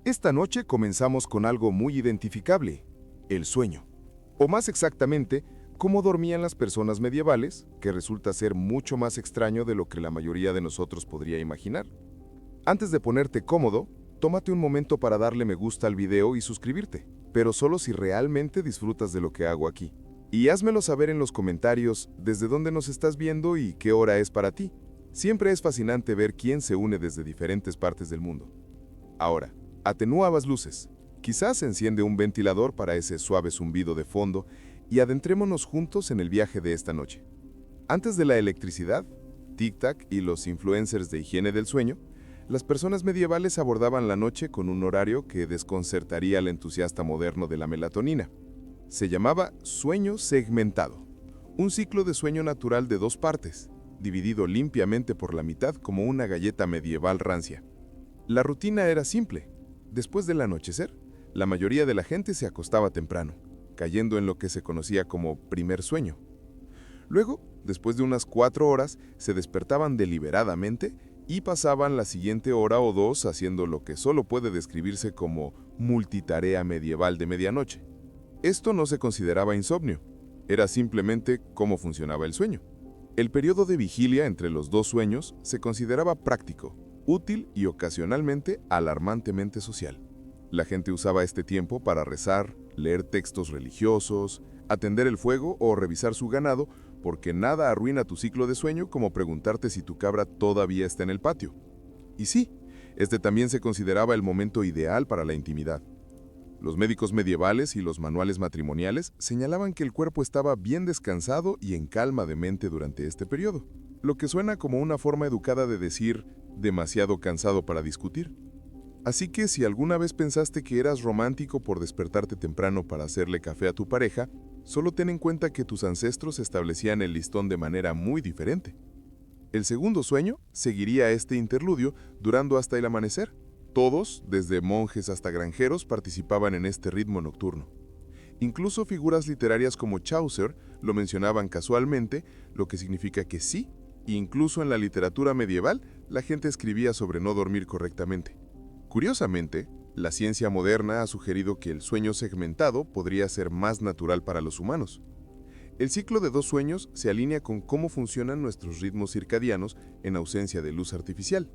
Esta noche comenzamos con algo muy identificable, el sueño. O más exactamente, cómo dormían las personas medievales, que resulta ser mucho más extraño de lo que la mayoría de nosotros podría imaginar. Antes de ponerte cómodo, tómate un momento para darle me gusta al video y suscribirte, pero solo si realmente disfrutas de lo que hago aquí. Y házmelo saber en los comentarios desde dónde nos estás viendo y qué hora es para ti. Siempre es fascinante ver quién se une desde diferentes partes del mundo. Ahora, atenúa las luces. Quizás enciende un ventilador para ese suave zumbido de fondo y adentrémonos juntos en el viaje de esta noche. Antes de la electricidad, tic-tac y los influencers de higiene del sueño, las personas medievales abordaban la noche con un horario que desconcertaría al entusiasta moderno de la melatonina. Se llamaba sueño segmentado, un ciclo de sueño natural de 2 partes, dividido limpiamente por la mitad como una galleta medieval rancia. La rutina era simple. Después del anochecer, la mayoría de la gente se acostaba temprano, cayendo en lo que se conocía como primer sueño. Luego, después de unas 4 horas, se despertaban deliberadamente y pasaban la siguiente hora o 2 haciendo lo que solo puede describirse como multitarea medieval de medianoche. Esto no se consideraba insomnio, era simplemente cómo funcionaba el sueño. El periodo de vigilia entre los 2 sueños se consideraba práctico, útil y ocasionalmente alarmantemente social. La gente usaba este tiempo para rezar, leer textos religiosos, atender el fuego o revisar su ganado, porque nada arruina tu ciclo de sueño como preguntarte si tu cabra todavía está en el patio. Y sí, este también se consideraba el momento ideal para la intimidad. Los médicos medievales y los manuales matrimoniales señalaban que el cuerpo estaba bien descansado y en calma de mente durante este periodo, lo que suena como una forma educada de decir demasiado cansado para discutir. Así que si alguna vez pensaste que eras romántico por despertarte temprano para hacerle café a tu pareja, solo ten en cuenta que tus ancestros establecían el listón de manera muy diferente. El segundo sueño seguiría este interludio durando hasta el amanecer. Todos, desde monjes hasta granjeros, participaban en este ritmo nocturno. Incluso figuras literarias como Chaucer lo mencionaban casualmente, lo que significa que sí, incluso en la literatura medieval, la gente escribía sobre no dormir correctamente. Curiosamente, la ciencia moderna ha sugerido que el sueño segmentado podría ser más natural para los humanos. El ciclo de 2 sueños se alinea con cómo funcionan nuestros ritmos circadianos en ausencia de luz artificial.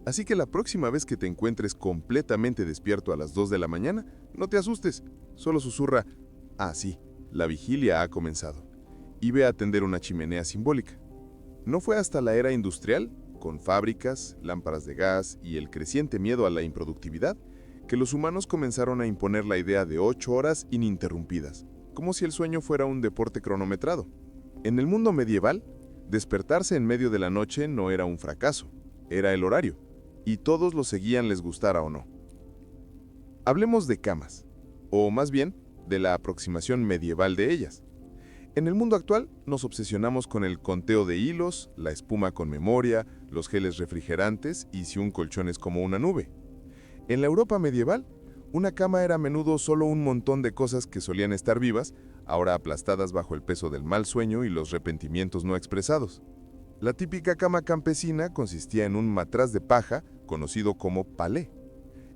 Así que la próxima vez que te encuentres completamente despierto a las 2 de la mañana, no te asustes, solo susurra, «Ah, sí, la vigilia ha comenzado», y ve a atender una chimenea simbólica. No fue hasta la era industrial, con fábricas, lámparas de gas y el creciente miedo a la improductividad, que los humanos comenzaron a imponer la idea de 8 horas ininterrumpidas, como si el sueño fuera un deporte cronometrado. En el mundo medieval, despertarse en medio de la noche no era un fracaso, era el horario, y todos lo seguían les gustara o no. Hablemos de camas, o más bien, de la aproximación medieval de ellas. En el mundo actual nos obsesionamos con el conteo de hilos, la espuma con memoria, los geles refrigerantes y si un colchón es como una nube. En la Europa medieval, una cama era a menudo solo un montón de cosas que solían estar vivas, ahora aplastadas bajo el peso del mal sueño y los arrepentimientos no expresados. La típica cama campesina consistía en un matraz de paja, conocido como palé.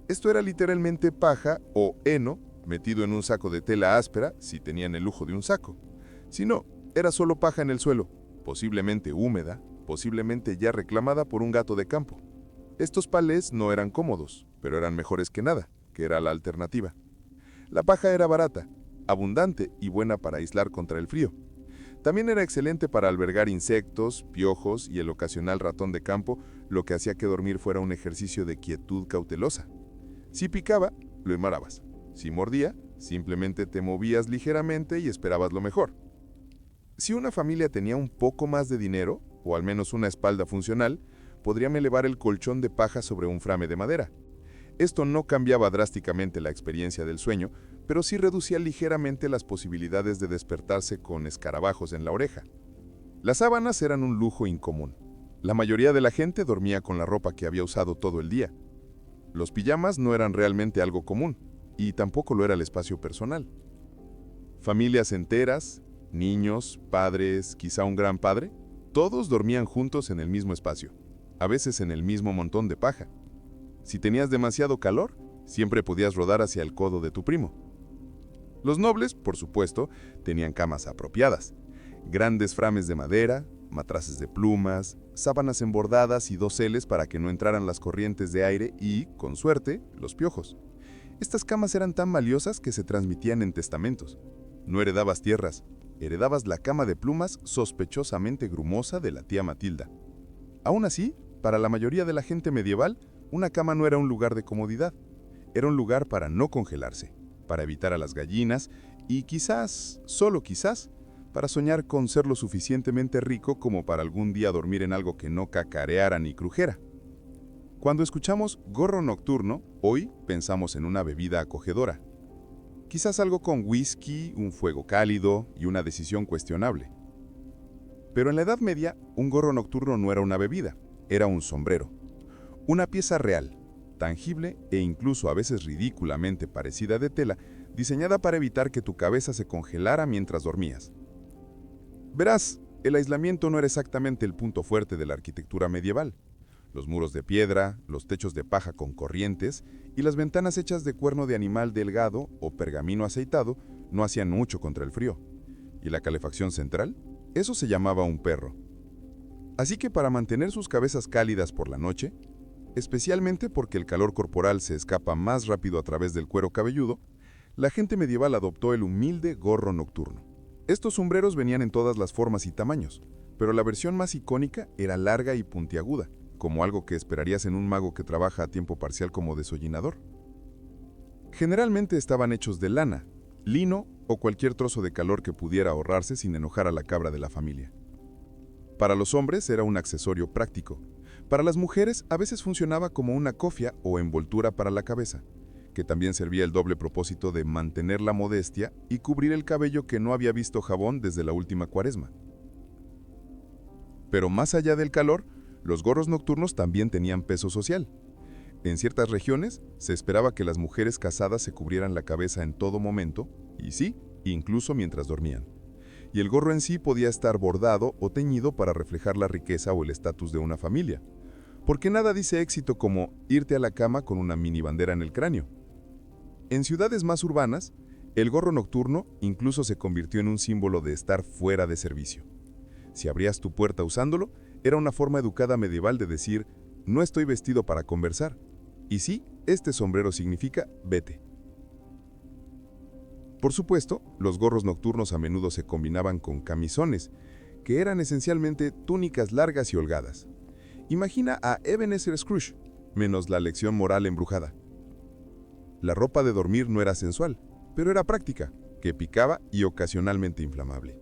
Esto era literalmente paja o heno, metido en un saco de tela áspera, si tenían el lujo de un saco. Si no, era solo paja en el suelo, posiblemente húmeda, posiblemente ya reclamada por un gato de campo. Estos palés no eran cómodos, pero eran mejores que nada, que era la alternativa. La paja era barata, abundante y buena para aislar contra el frío. También era excelente para albergar insectos, piojos y el ocasional ratón de campo, lo que hacía que dormir fuera un ejercicio de quietud cautelosa. Si picaba, lo enmarabas. Si mordía, simplemente te movías ligeramente y esperabas lo mejor. Si una familia tenía un poco más de dinero, o al menos una espalda funcional, podrían elevar el colchón de paja sobre un frame de madera. Esto no cambiaba drásticamente la experiencia del sueño, pero sí reducía ligeramente las posibilidades de despertarse con escarabajos en la oreja. Las sábanas eran un lujo incomún. La mayoría de la gente dormía con la ropa que había usado todo el día. Los pijamas no eran realmente algo común, y tampoco lo era el espacio personal. Familias enteras, niños, padres, quizá un gran padre, todos dormían juntos en el mismo espacio, a veces en el mismo montón de paja. Si tenías demasiado calor, Siempre podías rodar hacia el codo de tu primo. Los nobles, por supuesto, tenían camas apropiadas. Grandes frames de madera, matraces de plumas, sábanas embordadas y doseles para que no entraran las corrientes de aire y, con suerte, los piojos. Estas camas eran tan valiosas que se transmitían en testamentos. No heredabas tierras, heredabas la cama de plumas sospechosamente grumosa de la tía Matilda. Aún así, para la mayoría de la gente medieval, una cama no era un lugar de comodidad. Era un lugar para no congelarse, para evitar a las gallinas y quizás, solo quizás, para soñar con ser lo suficientemente rico como para algún día dormir en algo que no cacareara ni crujera. Cuando escuchamos gorro nocturno, hoy pensamos en una bebida acogedora. Quizás algo con whisky, un fuego cálido y una decisión cuestionable. Pero en la Edad Media, un gorro nocturno no era una bebida, era un sombrero. Una pieza real, tangible e incluso a veces ridículamente parecida de tela, diseñada para evitar que tu cabeza se congelara mientras dormías. Verás, el aislamiento no era exactamente el punto fuerte de la arquitectura medieval. Los muros de piedra, los techos de paja con corrientes y las ventanas hechas de cuerno de animal delgado o pergamino aceitado no hacían mucho contra el frío. ¿Y la calefacción central? Eso se llamaba un perro. Así que para mantener sus cabezas cálidas por la noche, especialmente porque el calor corporal se escapa más rápido a través del cuero cabelludo, la gente medieval adoptó el humilde gorro nocturno. Estos sombreros venían en todas las formas y tamaños, pero la versión más icónica era larga y puntiaguda, como algo que esperarías en un mago que trabaja a tiempo parcial como desollinador. Generalmente estaban hechos de lana, lino o cualquier trozo de calor que pudiera ahorrarse sin enojar a la cabra de la familia. Para los hombres era un accesorio práctico. Para las mujeres a veces funcionaba como una cofia o envoltura para la cabeza, que también servía el doble propósito de mantener la modestia y cubrir el cabello que no había visto jabón desde la última cuaresma. Pero más allá del calor, los gorros nocturnos también tenían peso social. En ciertas regiones se esperaba que las mujeres casadas se cubrieran la cabeza en todo momento, y sí, incluso mientras dormían. Y el gorro en sí podía estar bordado o teñido para reflejar la riqueza o el estatus de una familia. Porque nada dice éxito como irte a la cama con una mini bandera en el cráneo. En ciudades más urbanas, el gorro nocturno incluso se convirtió en un símbolo de estar fuera de servicio. Si abrías tu puerta usándolo, era una forma educada medieval de decir, no estoy vestido para conversar. Y sí, este sombrero significa vete. Por supuesto, los gorros nocturnos a menudo se combinaban con camisones, que eran esencialmente túnicas largas y holgadas. Imagina a Ebenezer Scrooge, menos la lección moral embrujada. La ropa de dormir no era sensual, pero era práctica, que picaba y ocasionalmente inflamable.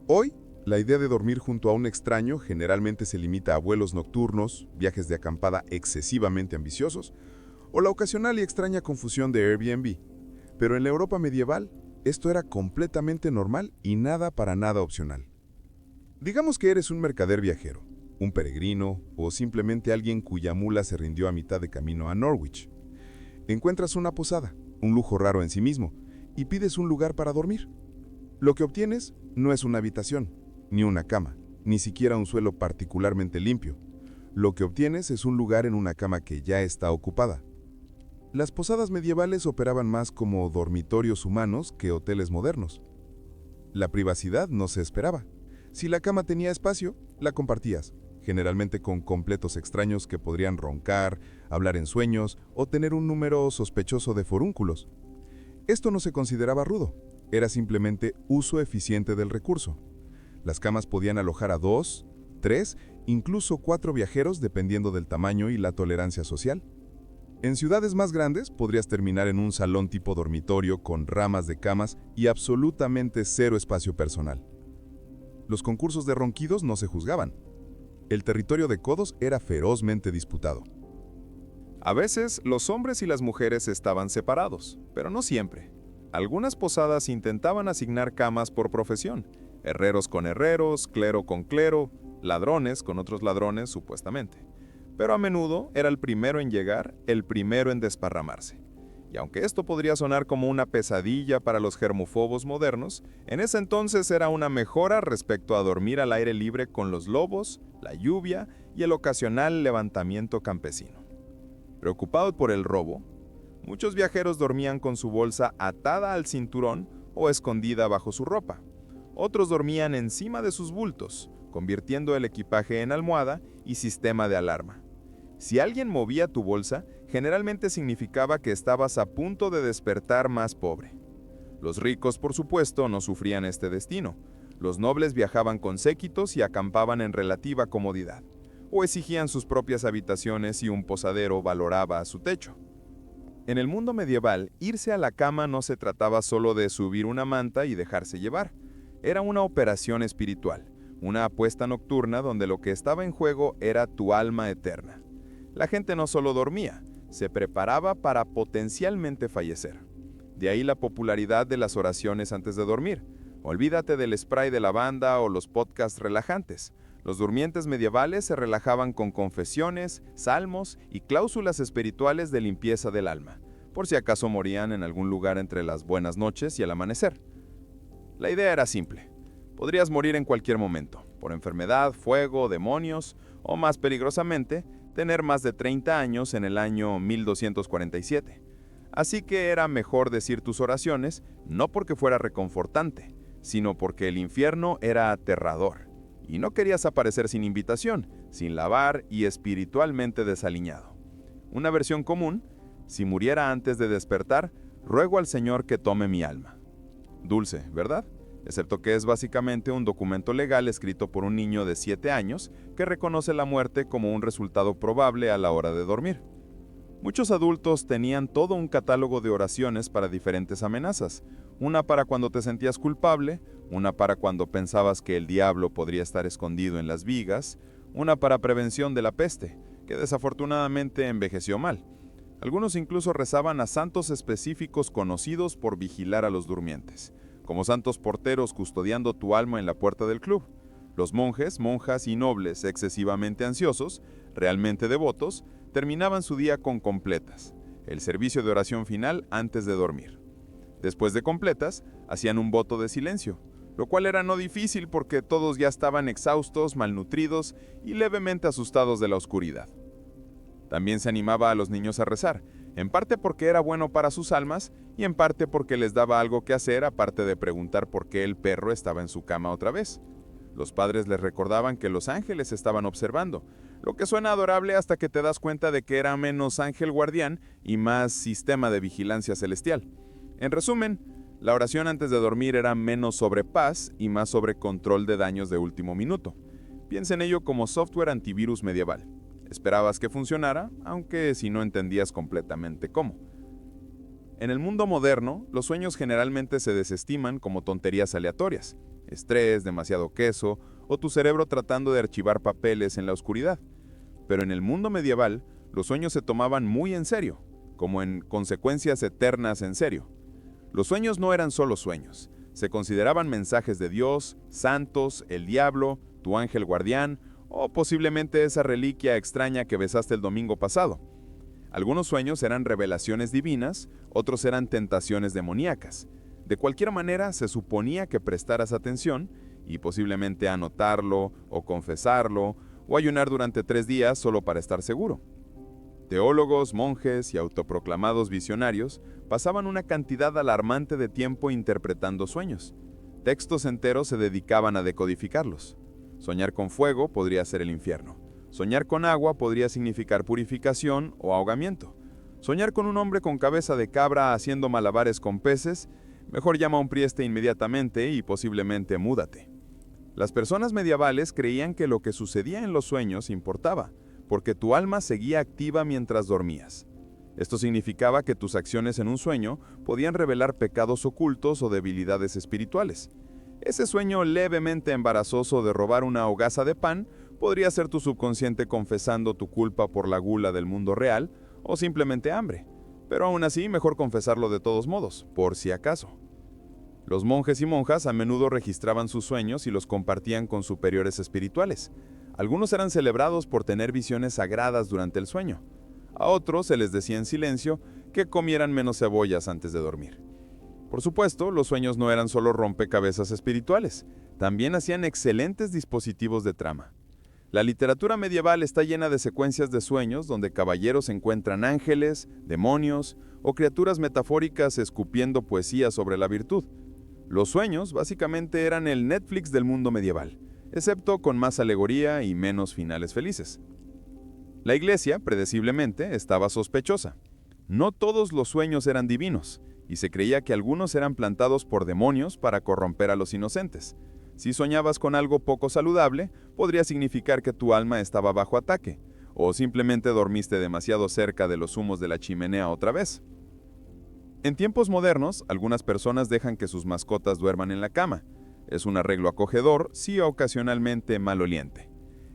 Hoy, la idea de dormir junto a un extraño generalmente se limita a vuelos nocturnos, viajes de acampada excesivamente ambiciosos, o la ocasional y extraña confusión de Airbnb. Pero en la Europa medieval, esto era completamente normal y nada para nada opcional. Digamos que eres un mercader viajero, un peregrino o simplemente alguien cuya mula se rindió a mitad de camino a Norwich. Encuentras una posada, un lujo raro en sí mismo, y pides un lugar para dormir. Lo que obtienes no es una habitación, ni una cama, ni siquiera un suelo particularmente limpio. Lo que obtienes es un lugar en una cama que ya está ocupada. Las posadas medievales operaban más como dormitorios humanos que hoteles modernos. La privacidad no se esperaba. Si la cama tenía espacio, la compartías, generalmente con completos extraños que podrían roncar, hablar en sueños o tener un número sospechoso de forúnculos. Esto no se consideraba rudo, era simplemente uso eficiente del recurso. Las camas podían alojar a 2, 3, incluso 4 viajeros dependiendo del tamaño y la tolerancia social. En ciudades más grandes podrías terminar en un salón tipo dormitorio con ramas de camas y absolutamente cero espacio personal. Los concursos de ronquidos no se juzgaban. El territorio de codos era ferozmente disputado. A veces, los hombres y las mujeres estaban separados, pero no siempre. Algunas posadas intentaban asignar camas por profesión, herreros con herreros, clero con clero, ladrones con otros ladrones, supuestamente. Pero a menudo era el primero en llegar, el primero en desparramarse. Y aunque esto podría sonar como una pesadilla para los germofobos modernos, en ese entonces era una mejora respecto a dormir al aire libre con los lobos, la lluvia y el ocasional levantamiento campesino. Preocupado por el robo, muchos viajeros dormían con su bolsa atada al cinturón o escondida bajo su ropa. Otros dormían encima de sus bultos, convirtiendo el equipaje en almohada y sistema de alarma. Si alguien movía tu bolsa, generalmente significaba que estabas a punto de despertar más pobre. Los ricos, por supuesto, no sufrían este destino. Los nobles viajaban con séquitos y acampaban en relativa comodidad, o exigían sus propias habitaciones y un posadero valoraba a su techo. En el mundo medieval, irse a la cama no se trataba solo de subir una manta y dejarse llevar. Era una operación espiritual, una apuesta nocturna donde lo que estaba en juego era tu alma eterna. La gente no solo dormía, se preparaba para potencialmente fallecer. De ahí la popularidad de las oraciones antes de dormir. Olvídate del spray de lavanda o los podcasts relajantes. Los durmientes medievales se relajaban con confesiones, salmos y cláusulas espirituales de limpieza del alma, por si acaso morían en algún lugar entre las buenas noches y el amanecer. La idea era simple. Podrías morir en cualquier momento, por enfermedad, fuego, demonios, o más peligrosamente, tener más de 30 años en el año 1247. Así que era mejor decir tus oraciones, no porque fuera reconfortante, sino porque el infierno era aterrador, y no querías aparecer sin invitación, sin lavar y espiritualmente desaliñado. Una versión común: si muriera antes de despertar, ruego al Señor que tome mi alma. Dulce, ¿verdad? Excepto que es básicamente un documento legal escrito por un niño de 7 años que reconoce la muerte como un resultado probable a la hora de dormir. Muchos adultos tenían todo un catálogo de oraciones para diferentes amenazas, una para cuando te sentías culpable, una para cuando pensabas que el diablo podría estar escondido en las vigas, una para prevención de la peste, que desafortunadamente envejeció mal. Algunos incluso rezaban a santos específicos conocidos por vigilar a los durmientes, como santos porteros custodiando tu alma en la puerta del club. Los monjes, monjas y nobles excesivamente ansiosos, realmente devotos, terminaban su día con completas, el servicio de oración final antes de dormir. Después de completas, hacían un voto de silencio, lo cual era no difícil porque todos ya estaban exhaustos, malnutridos y levemente asustados de la oscuridad. También se animaba a los niños a rezar, en parte porque era bueno para sus almas y en parte porque les daba algo que hacer aparte de preguntar por qué el perro estaba en su cama otra vez. Los padres les recordaban que los ángeles estaban observando, lo que suena adorable hasta que te das cuenta de que era menos ángel guardián y más sistema de vigilancia celestial. En resumen, la oración antes de dormir era menos sobre paz y más sobre control de daños de último minuto. Piensa en ello como software antivirus medieval. Esperabas que funcionara, aunque si no entendías completamente cómo. En el mundo moderno, los sueños generalmente se desestiman como tonterías aleatorias, estrés, demasiado queso o tu cerebro tratando de archivar papeles en la oscuridad. Pero en el mundo medieval, los sueños se tomaban muy en serio, como en consecuencias eternas en serio. Los sueños no eran solo sueños, se consideraban mensajes de Dios, santos, el diablo, tu ángel guardián o posiblemente esa reliquia extraña que besaste el domingo pasado. Algunos sueños eran revelaciones divinas, otros eran tentaciones demoníacas. De cualquier manera, se suponía que prestaras atención y posiblemente anotarlo o confesarlo o ayunar durante 3 días solo para estar seguro. Teólogos, monjes y autoproclamados visionarios pasaban una cantidad alarmante de tiempo interpretando sueños. Textos enteros se dedicaban a decodificarlos. Soñar con fuego podría ser el infierno. Soñar con agua podría significar purificación o ahogamiento. Soñar con un hombre con cabeza de cabra haciendo malabares con peces, mejor llama a un prieste inmediatamente y posiblemente múdate. Las personas medievales creían que lo que sucedía en los sueños importaba, porque tu alma seguía activa mientras dormías. Esto significaba que tus acciones en un sueño podían revelar pecados ocultos o debilidades espirituales. Ese sueño levemente embarazoso de robar una hogaza de pan podría ser tu subconsciente confesando tu culpa por la gula del mundo real o simplemente hambre, pero aún así mejor confesarlo de todos modos, por si acaso. Los monjes y monjas a menudo registraban sus sueños y los compartían con superiores espirituales. Algunos eran celebrados por tener visiones sagradas durante el sueño. A otros se les decía en silencio que comieran menos cebollas antes de dormir. Por supuesto, los sueños no eran solo rompecabezas espirituales, también hacían excelentes dispositivos de trama. La literatura medieval está llena de secuencias de sueños donde caballeros encuentran ángeles, demonios o criaturas metafóricas escupiendo poesía sobre la virtud. Los sueños básicamente eran el Netflix del mundo medieval, excepto con más alegoría y menos finales felices. La iglesia, predeciblemente, estaba sospechosa. No todos los sueños eran divinos, y se creía que algunos eran plantados por demonios para corromper a los inocentes. Si soñabas con algo poco saludable, podría significar que tu alma estaba bajo ataque, o simplemente dormiste demasiado cerca de los humos de la chimenea otra vez. En tiempos modernos, algunas personas dejan que sus mascotas duerman en la cama. Es un arreglo acogedor, sí ocasionalmente maloliente.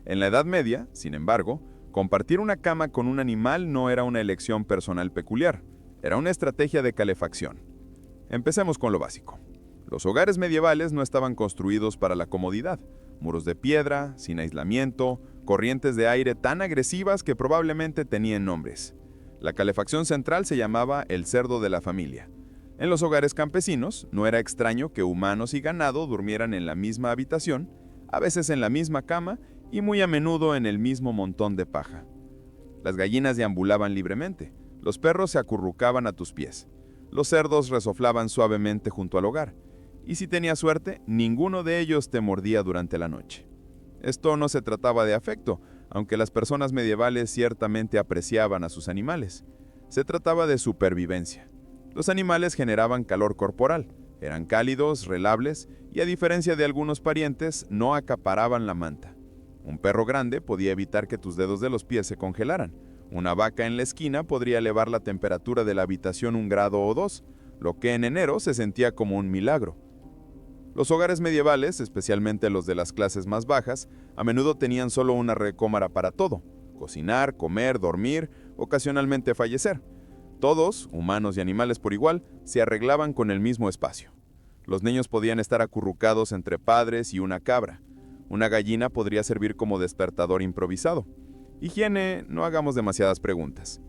En la Edad Media, sin embargo, compartir una cama con un animal no era una elección personal peculiar, era una estrategia de calefacción. Empecemos con lo básico. Los hogares medievales no estaban construidos para la comodidad. Muros de piedra, sin aislamiento, corrientes de aire tan agresivas que probablemente tenían nombres. La calefacción central se llamaba el cerdo de la familia. En los hogares campesinos, no era extraño que humanos y ganado durmieran en la misma habitación, a veces en la misma cama y muy a menudo en el mismo montón de paja. Las gallinas deambulaban libremente, los perros se acurrucaban a tus pies, los cerdos resoflaban suavemente junto al hogar, y si tenías suerte, ninguno de ellos te mordía durante la noche. Esto no se trataba de afecto, aunque las personas medievales ciertamente apreciaban a sus animales. Se trataba de supervivencia. Los animales generaban calor corporal, eran cálidos, relables y a diferencia de algunos parientes, no acaparaban la manta. Un perro grande podía evitar que tus dedos de los pies se congelaran. Una vaca en la esquina podría elevar la temperatura de la habitación 1 grado o 2, lo que en enero se sentía como un milagro. Los hogares medievales, especialmente los de las clases más bajas, a menudo tenían solo una recámara para todo: cocinar, comer, dormir, ocasionalmente fallecer. Todos, humanos y animales por igual, se arreglaban con el mismo espacio. Los niños podían estar acurrucados entre padres y una cabra. Una gallina podría servir como despertador improvisado. Higiene, no hagamos demasiadas preguntas.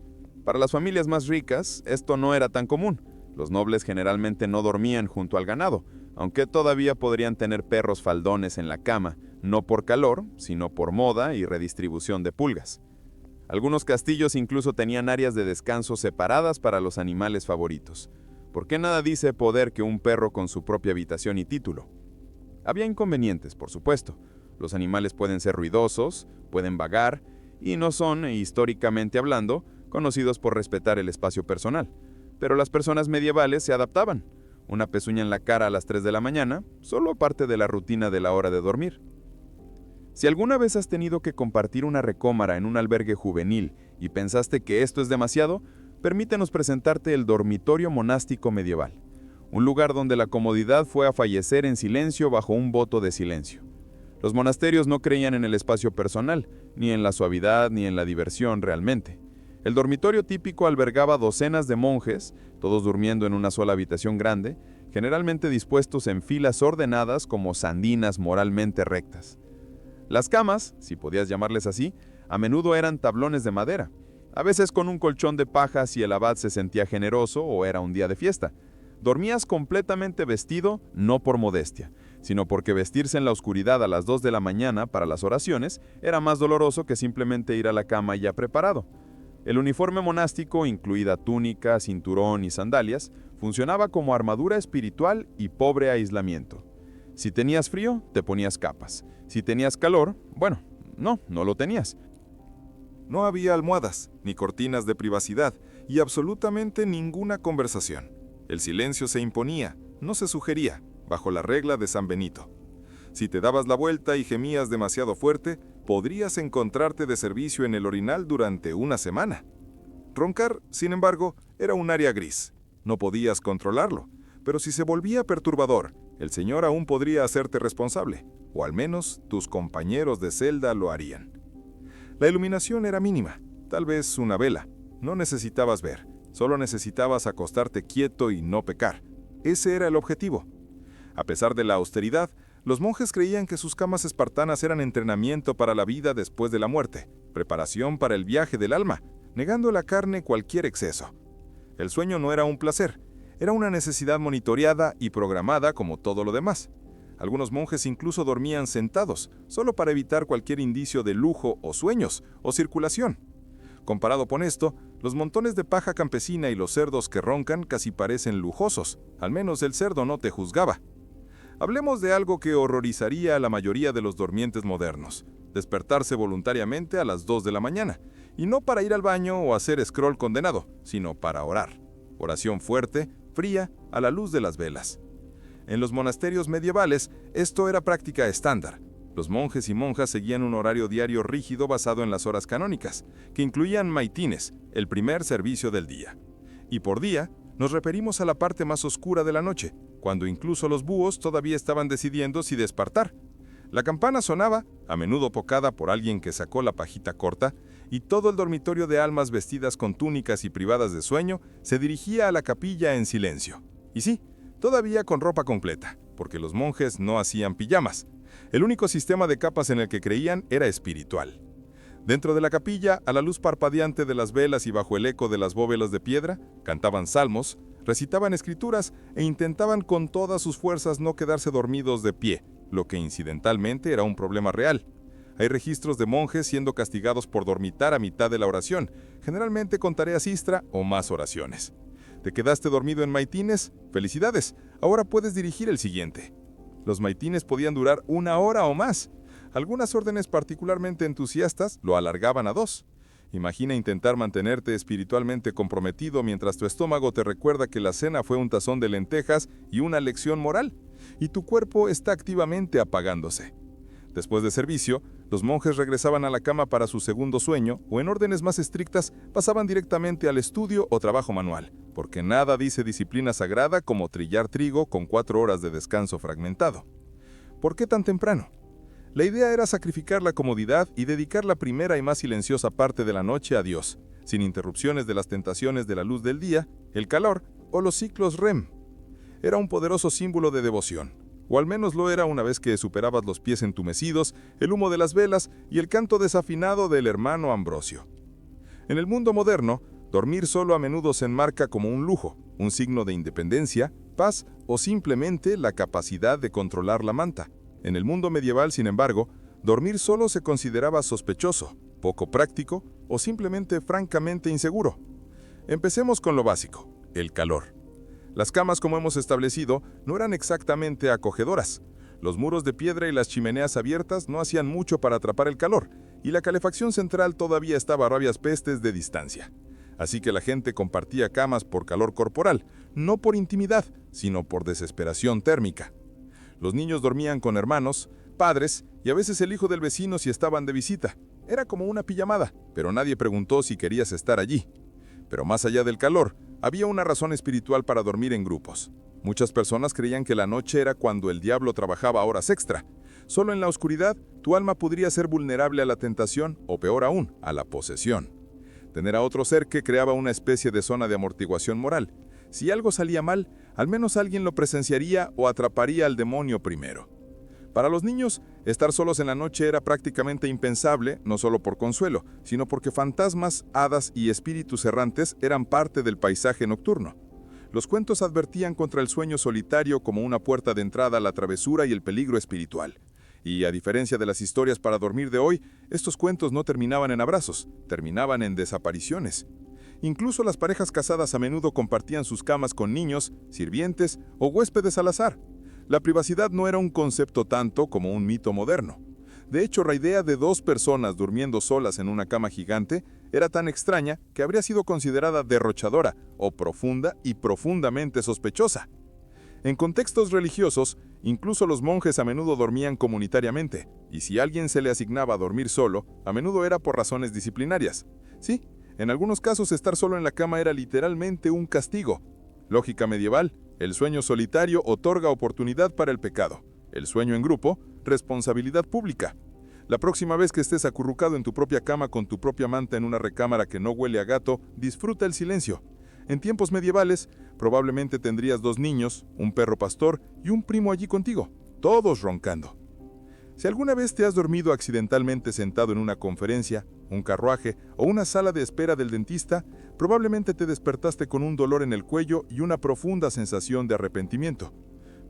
Para las familias más ricas, esto no era tan común. Los nobles generalmente no dormían junto al ganado, aunque todavía podrían tener perros faldones en la cama, no por calor, sino por moda y redistribución de pulgas. Algunos castillos incluso tenían áreas de descanso separadas para los animales favoritos. ¿Por qué nada dice poder que un perro con su propia habitación y título? Había inconvenientes, por supuesto. Los animales pueden ser ruidosos, pueden vagar, y no son, históricamente hablando, conocidos por respetar el espacio personal. Pero las personas medievales se adaptaban. Una pezuña en la cara a las 3 de la mañana, solo parte de la rutina de la hora de dormir. Si alguna vez has tenido que compartir una recámara en un albergue juvenil y pensaste que esto es demasiado, permítenos presentarte el dormitorio monástico medieval, un lugar donde la comodidad fue a fallecer en silencio bajo un voto de silencio. Los monasterios no creían en el espacio personal, ni en la suavidad, ni en la diversión realmente. El dormitorio típico albergaba docenas de monjes, todos durmiendo en una sola habitación grande, generalmente dispuestos en filas ordenadas como sandinas moralmente rectas. Las camas, si podías llamarles así, a menudo eran tablones de madera, a veces con un colchón de paja si el abad se sentía generoso o era un día de fiesta. Dormías completamente vestido, no por modestia, sino porque vestirse en la oscuridad a las 2 de la mañana para las oraciones era más doloroso que simplemente ir a la cama ya preparado. El uniforme monástico, incluida túnica, cinturón y sandalias, funcionaba como armadura espiritual y pobre aislamiento. Si tenías frío, te ponías capas. Si tenías calor, bueno, no lo tenías. No había almohadas, ni cortinas de privacidad, y absolutamente ninguna conversación. El silencio se imponía, no se sugería, bajo la regla de San Benito. Si te dabas la vuelta y gemías demasiado fuerte, podrías encontrarte de servicio en el orinal durante una semana. Roncar, sin embargo, era un área gris. No podías controlarlo, pero si se volvía perturbador, el Señor aún podría hacerte responsable, o al menos tus compañeros de celda lo harían. La iluminación era mínima, tal vez una vela. No necesitabas ver, solo necesitabas acostarte quieto y no pecar. Ese era el objetivo. A pesar de la austeridad, los monjes creían que sus camas espartanas eran entrenamiento para la vida después de la muerte, preparación para el viaje del alma, negando a la carne cualquier exceso. El sueño no era un placer, era una necesidad monitoreada y programada como todo lo demás. Algunos monjes incluso dormían sentados, solo para evitar cualquier indicio de lujo o sueños o circulación. Comparado con esto, los montones de paja campesina y los cerdos que roncan casi parecen lujosos, al menos el cerdo no te juzgaba. Hablemos de algo que horrorizaría a la mayoría de los durmientes modernos: despertarse voluntariamente a las 2 de la mañana, y no para ir al baño o hacer scroll condenado, sino para orar. Oración fuerte, fría, a la luz de las velas. En los monasterios medievales, esto era práctica estándar. Los monjes y monjas seguían un horario diario rígido basado en las horas canónicas, que incluían maitines, el primer servicio del día. Y por día, nos referimos a la parte más oscura de la noche, cuando incluso los búhos todavía estaban decidiendo si despertar. La campana sonaba, a menudo tocada por alguien que sacó la pajita corta, y todo el dormitorio de almas vestidas con túnicas y privadas de sueño se dirigía a la capilla en silencio. Y sí, todavía con ropa completa, porque los monjes no hacían pijamas. El único sistema de capas en el que creían era espiritual. Dentro de la capilla, a la luz parpadeante de las velas y bajo el eco de las bóvedas de piedra, cantaban salmos, recitaban escrituras e intentaban con todas sus fuerzas no quedarse dormidos de pie, lo que incidentalmente era un problema real. Hay registros de monjes siendo castigados por dormitar a mitad de la oración, generalmente con tareas extra o más oraciones. ¿Te quedaste dormido en maitines? ¡Felicidades! Ahora puedes dirigir el siguiente. Los maitines podían durar 1 hora o más. Algunas órdenes particularmente entusiastas lo alargaban a 2. Imagina intentar mantenerte espiritualmente comprometido mientras tu estómago te recuerda que la cena fue un tazón de lentejas y una lección moral, y tu cuerpo está activamente apagándose. Después de servicio, los monjes regresaban a la cama para su segundo sueño, o en órdenes más estrictas, pasaban directamente al estudio o trabajo manual, porque nada dice disciplina sagrada como trillar trigo con 4 horas de descanso fragmentado. ¿Por qué tan temprano? La idea era sacrificar la comodidad y dedicar la primera y más silenciosa parte de la noche a Dios, sin interrupciones de las tentaciones de la luz del día, el calor o los ciclos REM. Era un poderoso símbolo de devoción, o al menos lo era una vez que superabas los pies entumecidos, el humo de las velas y el canto desafinado del hermano Ambrosio. En el mundo moderno, dormir solo a menudo se enmarca como un lujo, un signo de independencia, paz o simplemente la capacidad de controlar la manta. En el mundo medieval, sin embargo, dormir solo se consideraba sospechoso, poco práctico o simplemente francamente inseguro. Empecemos con lo básico: el calor. Las camas, como hemos establecido, no eran exactamente acogedoras. Los muros de piedra y las chimeneas abiertas no hacían mucho para atrapar el calor, y la calefacción central todavía estaba a rabias pestes de distancia. Así que la gente compartía camas por calor corporal, no por intimidad, sino por desesperación térmica. Los niños dormían con hermanos, padres y a veces el hijo del vecino si estaban de visita. Era como una pijamada, pero nadie preguntó si querías estar allí. Pero más allá del calor, había una razón espiritual para dormir en grupos. Muchas personas creían que la noche era cuando el diablo trabajaba horas extra. Solo en la oscuridad, tu alma podría ser vulnerable a la tentación o, peor aún, a la posesión. Tener a otro ser que creaba una especie de zona de amortiguación moral. Si algo salía mal, al menos alguien lo presenciaría o atraparía al demonio primero. Para los niños, estar solos en la noche era prácticamente impensable, no solo por consuelo, sino porque fantasmas, hadas y espíritus errantes eran parte del paisaje nocturno. Los cuentos advertían contra el sueño solitario como una puerta de entrada a la travesura y el peligro espiritual. Y a diferencia de las historias para dormir de hoy, estos cuentos no terminaban en abrazos, terminaban en desapariciones. Incluso las parejas casadas a menudo compartían sus camas con niños, sirvientes o huéspedes al azar. La privacidad no era un concepto tanto como un mito moderno. De hecho, la idea de 2 personas durmiendo solas en una cama gigante era tan extraña que habría sido considerada derrochadora o profunda y profundamente sospechosa. En contextos religiosos, incluso los monjes a menudo dormían comunitariamente, y si a alguien se le asignaba dormir solo, a menudo era por razones disciplinarias. Sí, en algunos casos estar solo en la cama era literalmente un castigo. Lógica medieval: el sueño solitario otorga oportunidad para el pecado. El sueño en grupo, responsabilidad pública. La próxima vez que estés acurrucado en tu propia cama con tu propia manta en una recámara que no huele a gato, disfruta el silencio. En tiempos medievales, probablemente tendrías 2 niños, un perro pastor y un primo allí contigo, todos roncando. Si alguna vez te has dormido accidentalmente sentado en una conferencia, un carruaje o una sala de espera del dentista, probablemente te despertaste con un dolor en el cuello y una profunda sensación de arrepentimiento.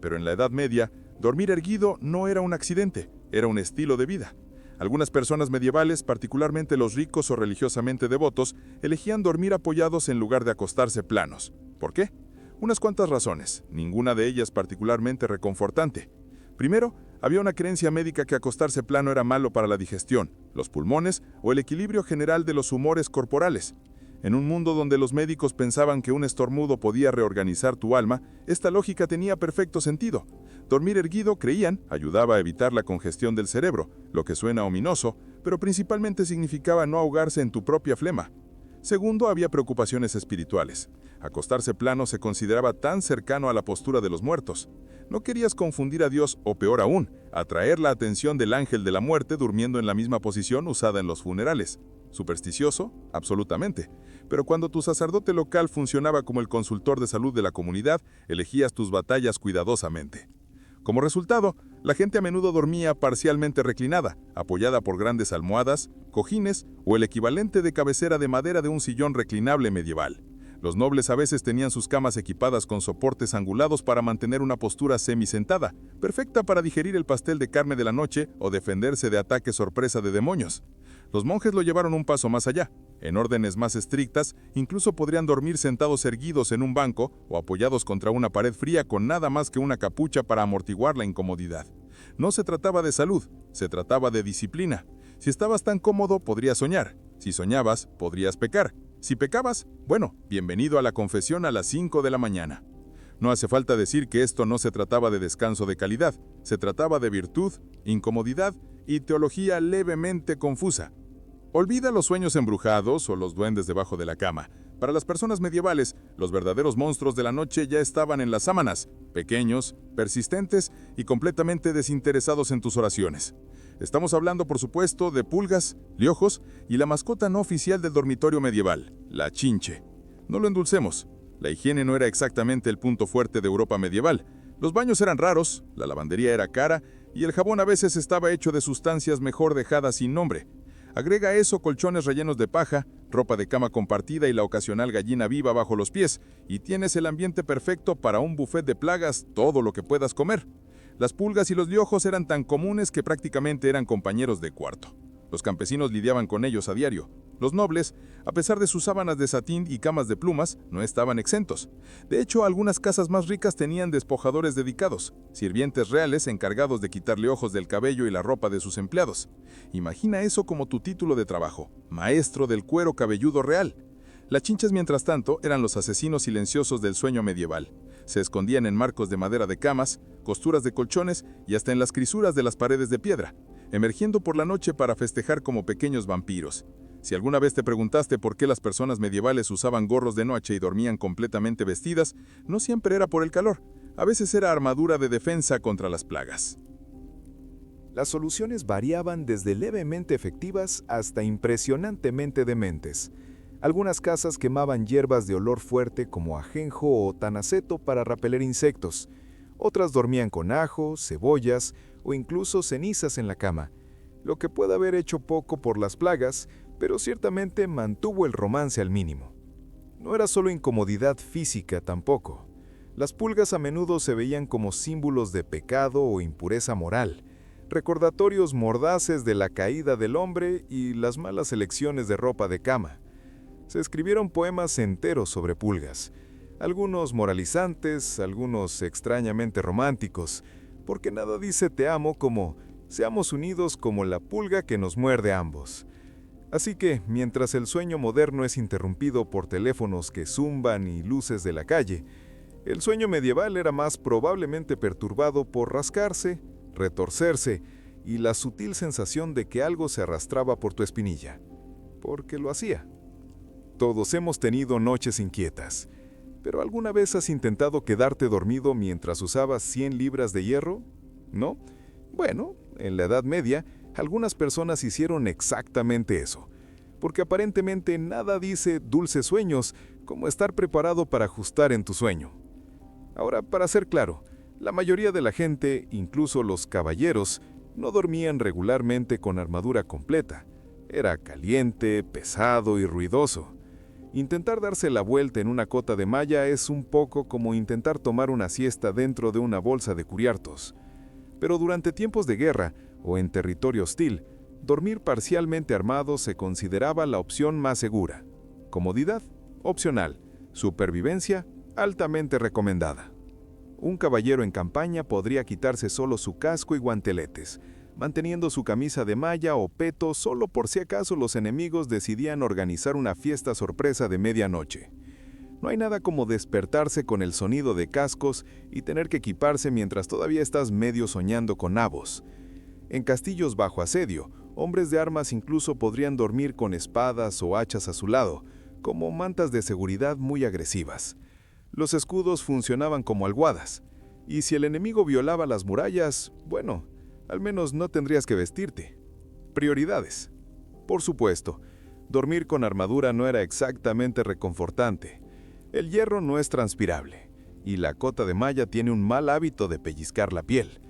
Pero en la Edad Media, Dormir erguido no era un accidente, era un estilo de vida. Algunas personas medievales, particularmente los ricos o religiosamente devotos, elegían dormir apoyados en lugar de acostarse planos. ¿Por qué? Unas cuantas razones, ninguna de ellas particularmente reconfortante. Primero, había una creencia médica que acostarse plano era malo para la digestión, los pulmones o el equilibrio general de los humores corporales. En un mundo donde los médicos pensaban que un estornudo podía reorganizar tu alma, esta lógica tenía perfecto sentido. Dormir erguido, creían, ayudaba a evitar la congestión del cerebro, lo que suena ominoso, pero principalmente significaba no ahogarse en tu propia flema. Segundo, había preocupaciones espirituales. Acostarse plano se consideraba tan cercano a la postura de los muertos. No querías confundir a Dios o, peor aún, atraer la atención del ángel de la muerte durmiendo en la misma posición usada en los funerales. ¿Supersticioso? Absolutamente. Pero cuando tu sacerdote local funcionaba como el consultor de salud de la comunidad, elegías tus batallas cuidadosamente. Como resultado, la gente a menudo dormía parcialmente reclinada, apoyada por grandes almohadas, cojines o el equivalente de cabecera de madera de un sillón reclinable medieval. Los nobles a veces tenían sus camas equipadas con soportes angulados para mantener una postura semisentada, perfecta para digerir el pastel de carne de la noche o defenderse de ataques sorpresa de demonios. Los monjes lo llevaron un paso más allá. En órdenes más estrictas, incluso podrían dormir sentados erguidos en un banco o apoyados contra una pared fría con nada más que una capucha para amortiguar la incomodidad. No se trataba de salud, se trataba de disciplina. Si estabas tan cómodo, podrías soñar. Si soñabas, podrías pecar. Si pecabas, bueno, bienvenido a la confesión a las 5 de la mañana. No hace falta decir que esto no se trataba de descanso de calidad, se trataba de virtud, incomodidad y teología levemente confusa. Olvida los sueños embrujados o los duendes debajo de la cama. Para las personas medievales, los verdaderos monstruos de la noche ya estaban en las sábanas, pequeños, persistentes y completamente desinteresados en tus oraciones. Estamos hablando, por supuesto, de pulgas, liojos y la mascota no oficial del dormitorio medieval, la chinche. No lo endulcemos. La higiene no era exactamente el punto fuerte de Europa medieval. Los baños eran raros, la lavandería era cara y el jabón a veces estaba hecho de sustancias mejor dejadas sin nombre. Agrega a eso colchones rellenos de paja, ropa de cama compartida y la ocasional gallina viva bajo los pies, y tienes el ambiente perfecto para un buffet de plagas, todo lo que puedas comer. Las pulgas y los liojos eran tan comunes que prácticamente eran compañeros de cuarto. Los campesinos lidiaban con ellos a diario. Los nobles, a pesar de sus sábanas de satín y camas de plumas, no estaban exentos. De hecho, algunas casas más ricas tenían despojadores dedicados, sirvientes reales encargados de quitarle ojos del cabello y la ropa de sus empleados. Imagina eso como tu título de trabajo, maestro del cuero cabelludo real. Las chinches, mientras tanto, eran los asesinos silenciosos del sueño medieval. Se escondían en marcos de madera de camas, costuras de colchones y hasta en las crisuras de las paredes de piedra, emergiendo por la noche para festejar como pequeños vampiros. Si alguna vez te preguntaste por qué las personas medievales usaban gorros de noche y dormían completamente vestidas, no siempre era por el calor, a veces era armadura de defensa contra las plagas. Las soluciones variaban desde levemente efectivas hasta impresionantemente dementes. Algunas casas quemaban hierbas de olor fuerte como ajenjo o tanaceto para repeler insectos. Otras dormían con ajo, cebollas o incluso cenizas en la cama, lo que puede haber hecho poco por las plagas, pero ciertamente mantuvo el romance al mínimo. No era solo incomodidad física tampoco. Las pulgas a menudo se veían como símbolos de pecado o impureza moral, recordatorios mordaces de la caída del hombre y las malas elecciones de ropa de cama. Se escribieron poemas enteros sobre pulgas, algunos moralizantes, algunos extrañamente románticos, porque nada dice te amo como seamos unidos como la pulga que nos muerde a ambos. Así que, mientras el sueño moderno es interrumpido por teléfonos que zumban y luces de la calle, el sueño medieval era más probablemente perturbado por rascarse, retorcerse y la sutil sensación de que algo se arrastraba por tu espinilla, porque lo hacía. Todos hemos tenido noches inquietas, pero ¿alguna vez has intentado quedarte dormido mientras usabas 100 libras de hierro? ¿No? Bueno, en la Edad Media, algunas personas hicieron exactamente eso, porque aparentemente nada dice dulces sueños como estar preparado para ajustar en tu sueño. Ahora, para ser claro, la mayoría de la gente, incluso los caballeros, no dormían regularmente con armadura completa. Era caliente, pesado y ruidoso. Intentar darse la vuelta en una cota de malla es un poco como intentar tomar una siesta dentro de una bolsa de cubiertos. Pero durante tiempos de guerra o en territorio hostil, dormir parcialmente armado se consideraba la opción más segura. Comodidad, opcional. Supervivencia, altamente recomendada. Un caballero en campaña podría quitarse solo su casco y guanteletes, manteniendo su camisa de malla o peto solo por si acaso los enemigos decidían organizar una fiesta sorpresa de medianoche. No hay nada como despertarse con el sonido de cascos y tener que equiparse mientras todavía estás medio soñando con nabos. En castillos bajo asedio, hombres de armas incluso podrían dormir con espadas o hachas a su lado, como mantas de seguridad muy agresivas. Los escudos funcionaban como almohadas, y si el enemigo violaba las murallas, bueno, al menos no tendrías que vestirte. Prioridades. Por supuesto, dormir con armadura no era exactamente reconfortante. El hierro no es transpirable, y la cota de malla tiene un mal hábito de pellizcar la piel.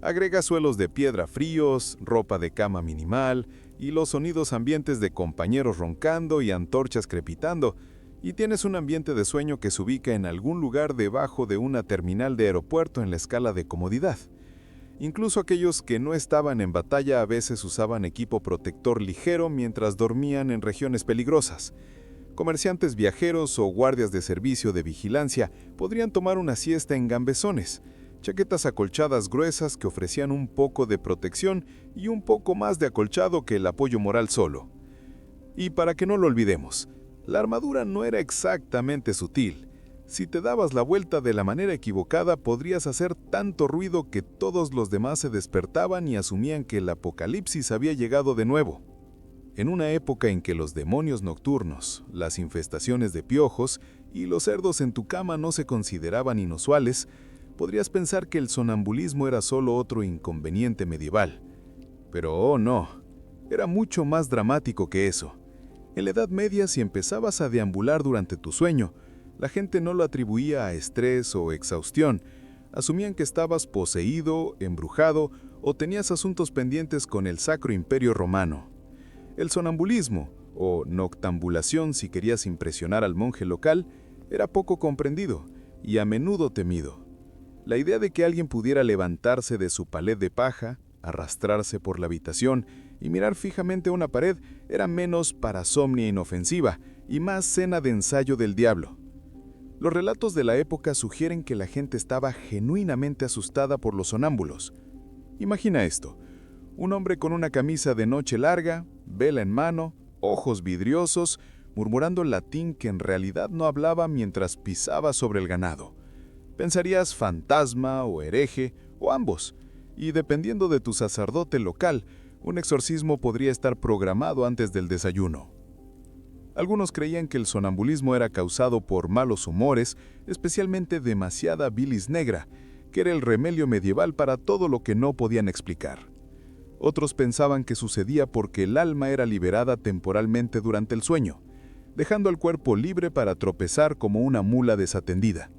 Agrega suelos de piedra fríos, ropa de cama minimal, y los sonidos ambientes de compañeros roncando y antorchas crepitando, y tienes un ambiente de sueño que se ubica en algún lugar debajo de una terminal de aeropuerto en la escala de comodidad. Incluso aquellos que no estaban en batalla a veces usaban equipo protector ligero mientras dormían en regiones peligrosas. Comerciantes viajeros o guardias de servicio de vigilancia podrían tomar una siesta en gambezones, chaquetas acolchadas gruesas que ofrecían un poco de protección y un poco más de acolchado que el apoyo moral solo. Y para que no lo olvidemos, la armadura no era exactamente sutil. Si te dabas la vuelta de la manera equivocada, podrías hacer tanto ruido que todos los demás se despertaban y asumían que el apocalipsis había llegado de nuevo. En una época en que los demonios nocturnos, las infestaciones de piojos y los cerdos en tu cama no se consideraban inusuales, podrías pensar que el sonambulismo era solo otro inconveniente medieval. Pero oh no, era mucho más dramático que eso. En la Edad Media, si empezabas a deambular durante tu sueño, la gente no lo atribuía a estrés o exhaustión. Asumían que estabas poseído, embrujado o tenías asuntos pendientes con el Sacro Imperio Romano. El sonambulismo, o noctambulación si querías impresionar al monje local, era poco comprendido y a menudo temido. La idea de que alguien pudiera levantarse de su palet de paja, arrastrarse por la habitación y mirar fijamente a una pared era menos parasomnia inofensiva y más cena de ensayo del diablo. Los relatos de la época sugieren que la gente estaba genuinamente asustada por los sonámbulos. Imagina esto: un hombre con una camisa de noche larga, vela en mano, ojos vidriosos, murmurando latín que en realidad no hablaba mientras pisaba sobre el ganado. Pensarías fantasma o hereje, o ambos, y dependiendo de tu sacerdote local, un exorcismo podría estar programado antes del desayuno. Algunos creían que el sonambulismo era causado por malos humores, especialmente demasiada bilis negra, que era el remedio medieval para todo lo que no podían explicar. Otros pensaban que sucedía porque el alma era liberada temporalmente durante el sueño, dejando al cuerpo libre para tropezar como una mula desatendida.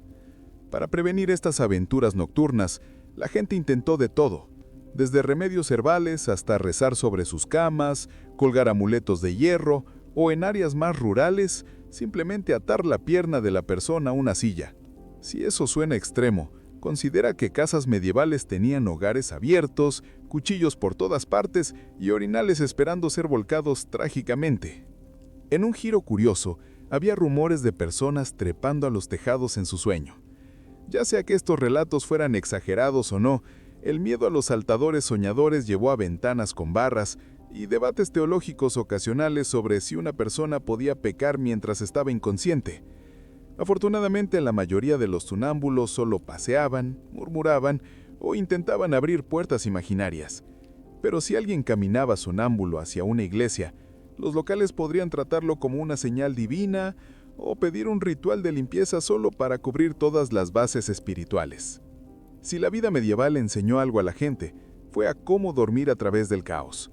Para prevenir estas aventuras nocturnas, la gente intentó de todo, desde remedios herbales hasta rezar sobre sus camas, colgar amuletos de hierro o, en áreas más rurales, simplemente atar la pierna de la persona a una silla. Si eso suena extremo, considera que casas medievales tenían hogares abiertos, cuchillos por todas partes y orinales esperando ser volcados trágicamente. En un giro curioso, había rumores de personas trepando a los tejados en su sueño. Ya sea que estos relatos fueran exagerados o no, el miedo a los saltadores soñadores llevó a ventanas con barras y debates teológicos ocasionales sobre si una persona podía pecar mientras estaba inconsciente. Afortunadamente, la mayoría de los sonámbulos solo paseaban, murmuraban o intentaban abrir puertas imaginarias. Pero si alguien caminaba sonámbulo hacia una iglesia, los locales podrían tratarlo como una señal divina o pedir un ritual de limpieza solo para cubrir todas las bases espirituales. Si la vida medieval enseñó algo a la gente, fue a cómo dormir a través del caos.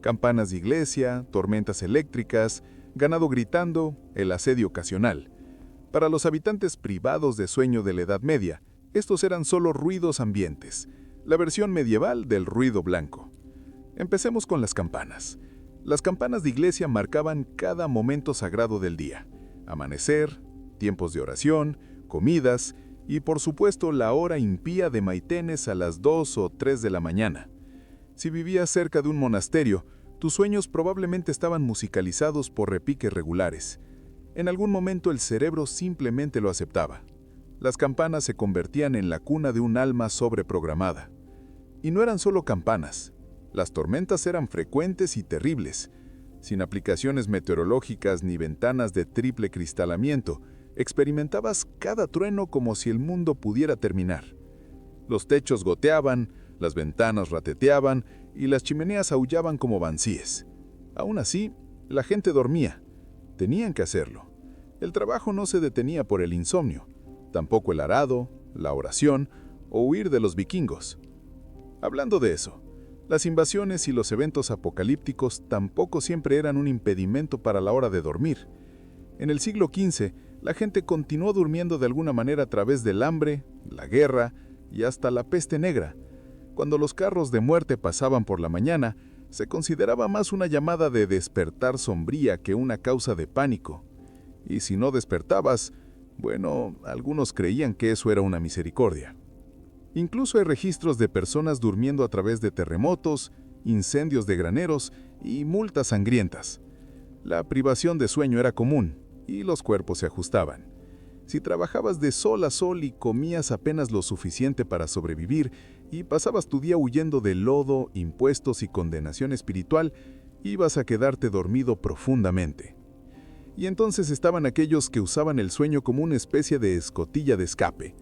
Campanas de iglesia, tormentas eléctricas, ganado gritando, el asedio ocasional. Para los habitantes privados de sueño de la Edad Media, estos eran solo ruidos ambientes, la versión medieval del ruido blanco. Empecemos con las campanas. Las campanas de iglesia marcaban cada momento sagrado del día: amanecer, tiempos de oración, comidas Y por supuesto la hora impía de maitenes a las 2 o 3 de la mañana. Si vivías cerca de un monasterio, tus sueños probablemente estaban musicalizados por repiques regulares. En algún momento el cerebro simplemente lo aceptaba. Las campanas se convertían en la cuna de un alma sobreprogramada. Y no eran solo campanas. Las tormentas eran frecuentes y terribles. Sin aplicaciones meteorológicas ni ventanas de triple cristalamiento, experimentabas cada trueno como si el mundo pudiera terminar. Los techos goteaban, las ventanas rateteaban y las chimeneas aullaban como bansíes. Aún así, la gente dormía. Tenían que hacerlo. El trabajo no se detenía por el insomnio, tampoco el arado, la oración o huir de los vikingos. Hablando de eso, las invasiones y los eventos apocalípticos tampoco siempre eran un impedimento para la hora de dormir. En el siglo XV, la gente continuó durmiendo de alguna manera a través del hambre, la guerra y hasta la peste negra. Cuando los carros de muerte pasaban por la mañana, se consideraba más una llamada de despertar sombría que una causa de pánico. Y si no despertabas, bueno, algunos creían que eso era una misericordia. Incluso hay registros de personas durmiendo a través de terremotos, incendios de graneros y multas sangrientas. La privación de sueño era común y los cuerpos se ajustaban. Si trabajabas de sol a sol y comías apenas lo suficiente para sobrevivir y pasabas tu día huyendo de lodo, impuestos y condenación espiritual, ibas a quedarte dormido profundamente. Y entonces estaban aquellos que usaban el sueño como una especie de escotilla de escape.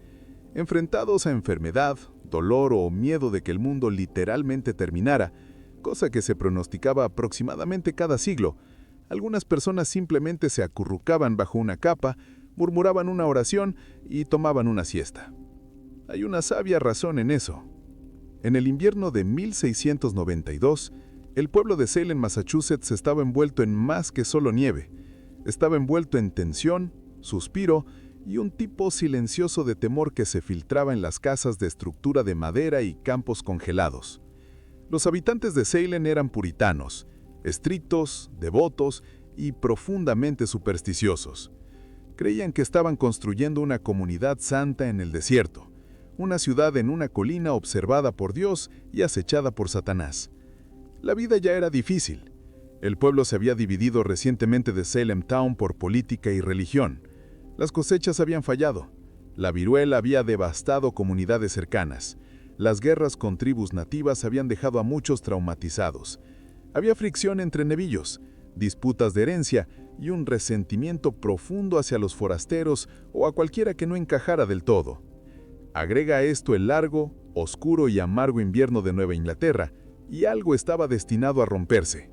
Enfrentados a enfermedad, dolor o miedo de que el mundo literalmente terminara, cosa que se pronosticaba aproximadamente cada siglo, algunas personas simplemente se acurrucaban bajo una capa, murmuraban una oración y tomaban una siesta. Hay una sabia razón en eso. En el invierno de 1692, el pueblo de Salem, Massachusetts, estaba envuelto en más que solo nieve. Estaba envuelto en tensión, suspiro y un tipo silencioso de temor que se filtraba en las casas de estructura de madera y campos congelados. Los habitantes de Salem eran puritanos, estrictos, devotos y profundamente supersticiosos. Creían que estaban construyendo una comunidad santa en el desierto, una ciudad en una colina observada por Dios y acechada por Satanás. La vida ya era difícil. El pueblo se había dividido recientemente de Salem Town por política y religión. Las cosechas habían fallado. La viruela había devastado comunidades cercanas. Las guerras con tribus nativas habían dejado a muchos traumatizados. Había fricción entre nevillos, disputas de herencia y un resentimiento profundo hacia los forasteros o a cualquiera que no encajara del todo. Agrega a esto el largo, oscuro y amargo invierno de Nueva Inglaterra, y algo estaba destinado a romperse.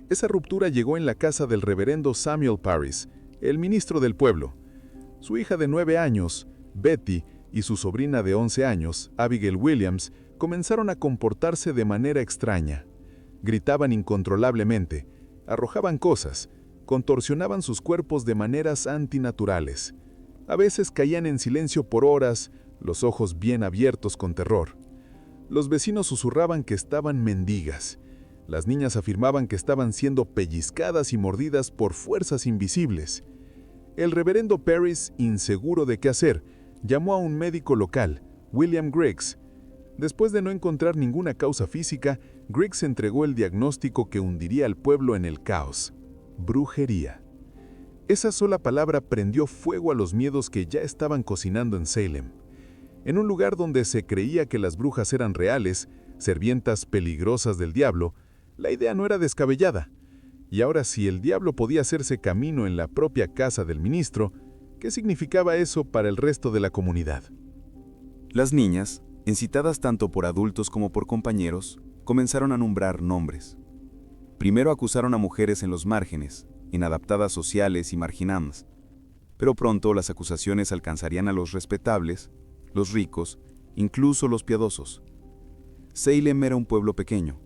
Esa ruptura llegó en la casa del reverendo Samuel Parris, el ministro del pueblo. Su hija de 9 años, Betty, y su sobrina de 11 años, Abigail Williams, comenzaron a comportarse de manera extraña. Gritaban incontrolablemente, arrojaban cosas, contorsionaban sus cuerpos de maneras antinaturales. A veces caían en silencio por horas, los ojos bien abiertos con terror. Los vecinos susurraban que estaban mendigas. Las niñas afirmaban que estaban siendo pellizcadas y mordidas por fuerzas invisibles. El reverendo Parris, inseguro de qué hacer, llamó a un médico local, William Griggs. Después de no encontrar ninguna causa física, Griggs entregó el diagnóstico que hundiría al pueblo en el caos: brujería. Esa sola palabra prendió fuego a los miedos que ya estaban cocinando en Salem. En un lugar donde se creía que las brujas eran reales, sirvientas peligrosas del diablo, la idea no era descabellada. Y ahora, si el diablo podía hacerse camino en la propia casa del ministro, ¿qué significaba eso para el resto de la comunidad? Las niñas, incitadas tanto por adultos como por compañeros, comenzaron a nombrar nombres. Primero acusaron a mujeres en los márgenes, inadaptadas sociales y marginadas. Pero pronto las acusaciones alcanzarían a los respetables, los ricos, incluso los piadosos. Salem era un pueblo pequeño,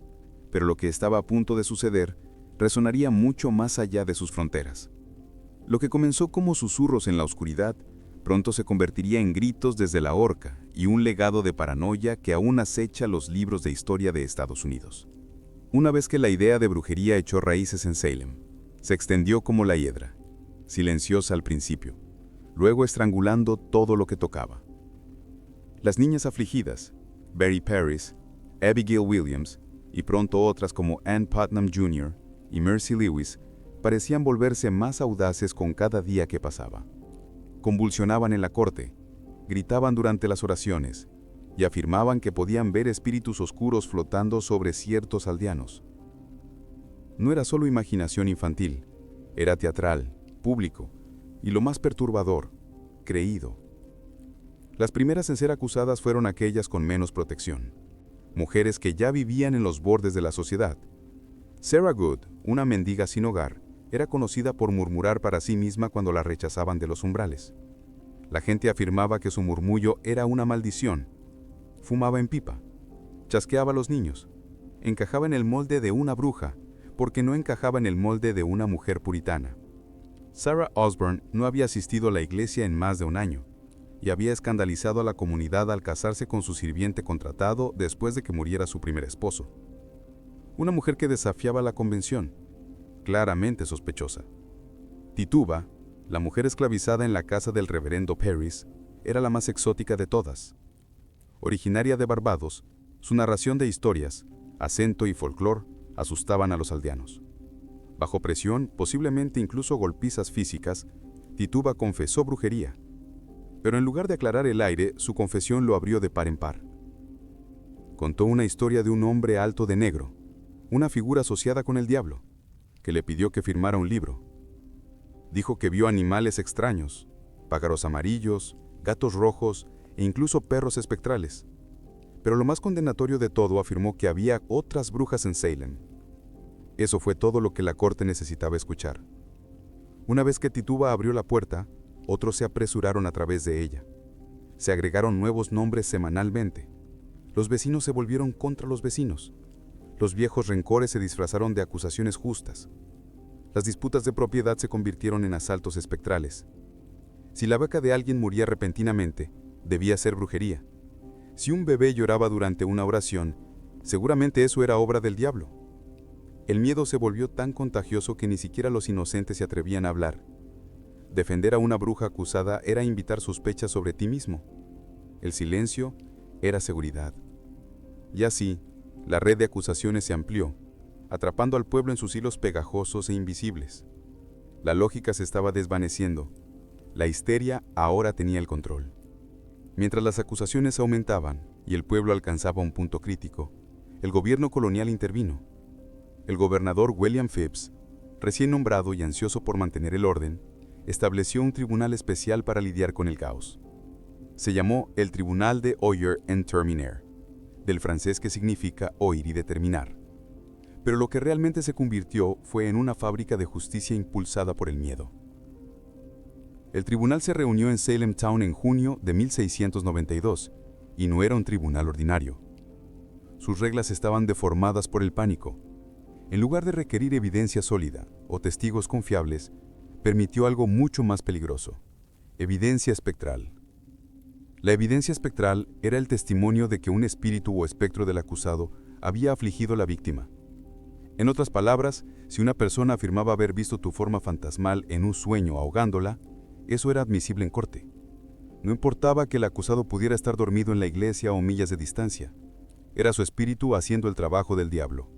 pero lo que estaba a punto de suceder resonaría mucho más allá de sus fronteras. Lo que comenzó como susurros en la oscuridad, pronto se convertiría en gritos desde la horca y un legado de paranoia que aún acecha los libros de historia de Estados Unidos. Una vez que la idea de brujería echó raíces en Salem, se extendió como la hiedra, silenciosa al principio, luego estrangulando todo lo que tocaba. Las niñas afligidas, Betty Paris, Abigail Williams y pronto otras como Ann Putnam Jr. y Mercy Lewis, parecían volverse más audaces con cada día que pasaba. Convulsionaban en la corte, gritaban durante las oraciones y afirmaban que podían ver espíritus oscuros flotando sobre ciertos aldeanos. No era solo imaginación infantil, era teatral, público y lo más perturbador, creído. Las primeras en ser acusadas fueron aquellas con menos protección, mujeres que ya vivían en los bordes de la sociedad. Sarah Good, una mendiga sin hogar, era conocida por murmurar para sí misma cuando la rechazaban de los umbrales. La gente afirmaba que su murmullo era una maldición. Fumaba en pipa, chasqueaba a los niños, encajaba en el molde de una bruja, porque no encajaba en el molde de una mujer puritana. Sarah Osborne no había asistido a la iglesia en más de un año, y había escandalizado a la comunidad al casarse con su sirviente contratado después de que muriera su primer esposo. Una mujer que desafiaba la convención, claramente sospechosa. Tituba, la mujer esclavizada en la casa del reverendo Paris, era la más exótica de todas. Originaria de Barbados, su narración de historias, acento y folclor asustaban a los aldeanos. Bajo presión, posiblemente incluso golpizas físicas, Tituba confesó brujería. Pero en lugar de aclarar el aire, su confesión lo abrió de par en par. Contó una historia de un hombre alto de negro, una figura asociada con el diablo, que le pidió que firmara un libro. Dijo que vio animales extraños, pájaros amarillos, gatos rojos e incluso perros espectrales. Pero lo más condenatorio de todo, afirmó que había otras brujas en Salem. Eso fue todo lo que la corte necesitaba escuchar. Una vez que Tituba abrió la puerta, otros se apresuraron a través de ella. Se agregaron nuevos nombres semanalmente. Los vecinos se volvieron contra los vecinos. Los viejos rencores se disfrazaron de acusaciones justas. Las disputas de propiedad se convirtieron en asaltos espectrales. Si la vaca de alguien moría repentinamente, debía ser brujería. Si un bebé lloraba durante una oración, seguramente eso era obra del diablo. El miedo se volvió tan contagioso que ni siquiera los inocentes se atrevían a hablar. Defender a una bruja acusada era invitar sospechas sobre ti mismo. El silencio era seguridad. Y así, la red de acusaciones se amplió, atrapando al pueblo en sus hilos pegajosos e invisibles. La lógica se estaba desvaneciendo. La histeria ahora tenía el control. Mientras las acusaciones aumentaban y el pueblo alcanzaba un punto crítico, el gobierno colonial intervino. El gobernador William Phips, recién nombrado y ansioso por mantener el orden, estableció un tribunal especial para lidiar con el caos. Se llamó el Tribunal de Oyer en Terminer, del francés que significa oír y determinar. Pero lo que realmente se convirtió fue en una fábrica de justicia impulsada por el miedo. El tribunal se reunió en Salem Town en junio de 1692 y no era un tribunal ordinario. Sus reglas estaban deformadas por el pánico. En lugar de requerir evidencia sólida o testigos confiables, permitió algo mucho más peligroso: evidencia espectral. La evidencia espectral era el testimonio de que un espíritu o espectro del acusado había afligido a la víctima. En otras palabras, si una persona afirmaba haber visto tu forma fantasmal en un sueño ahogándola, eso era admisible en corte. No importaba que el acusado pudiera estar dormido en la iglesia o millas de distancia. Era su espíritu haciendo el trabajo del diablo.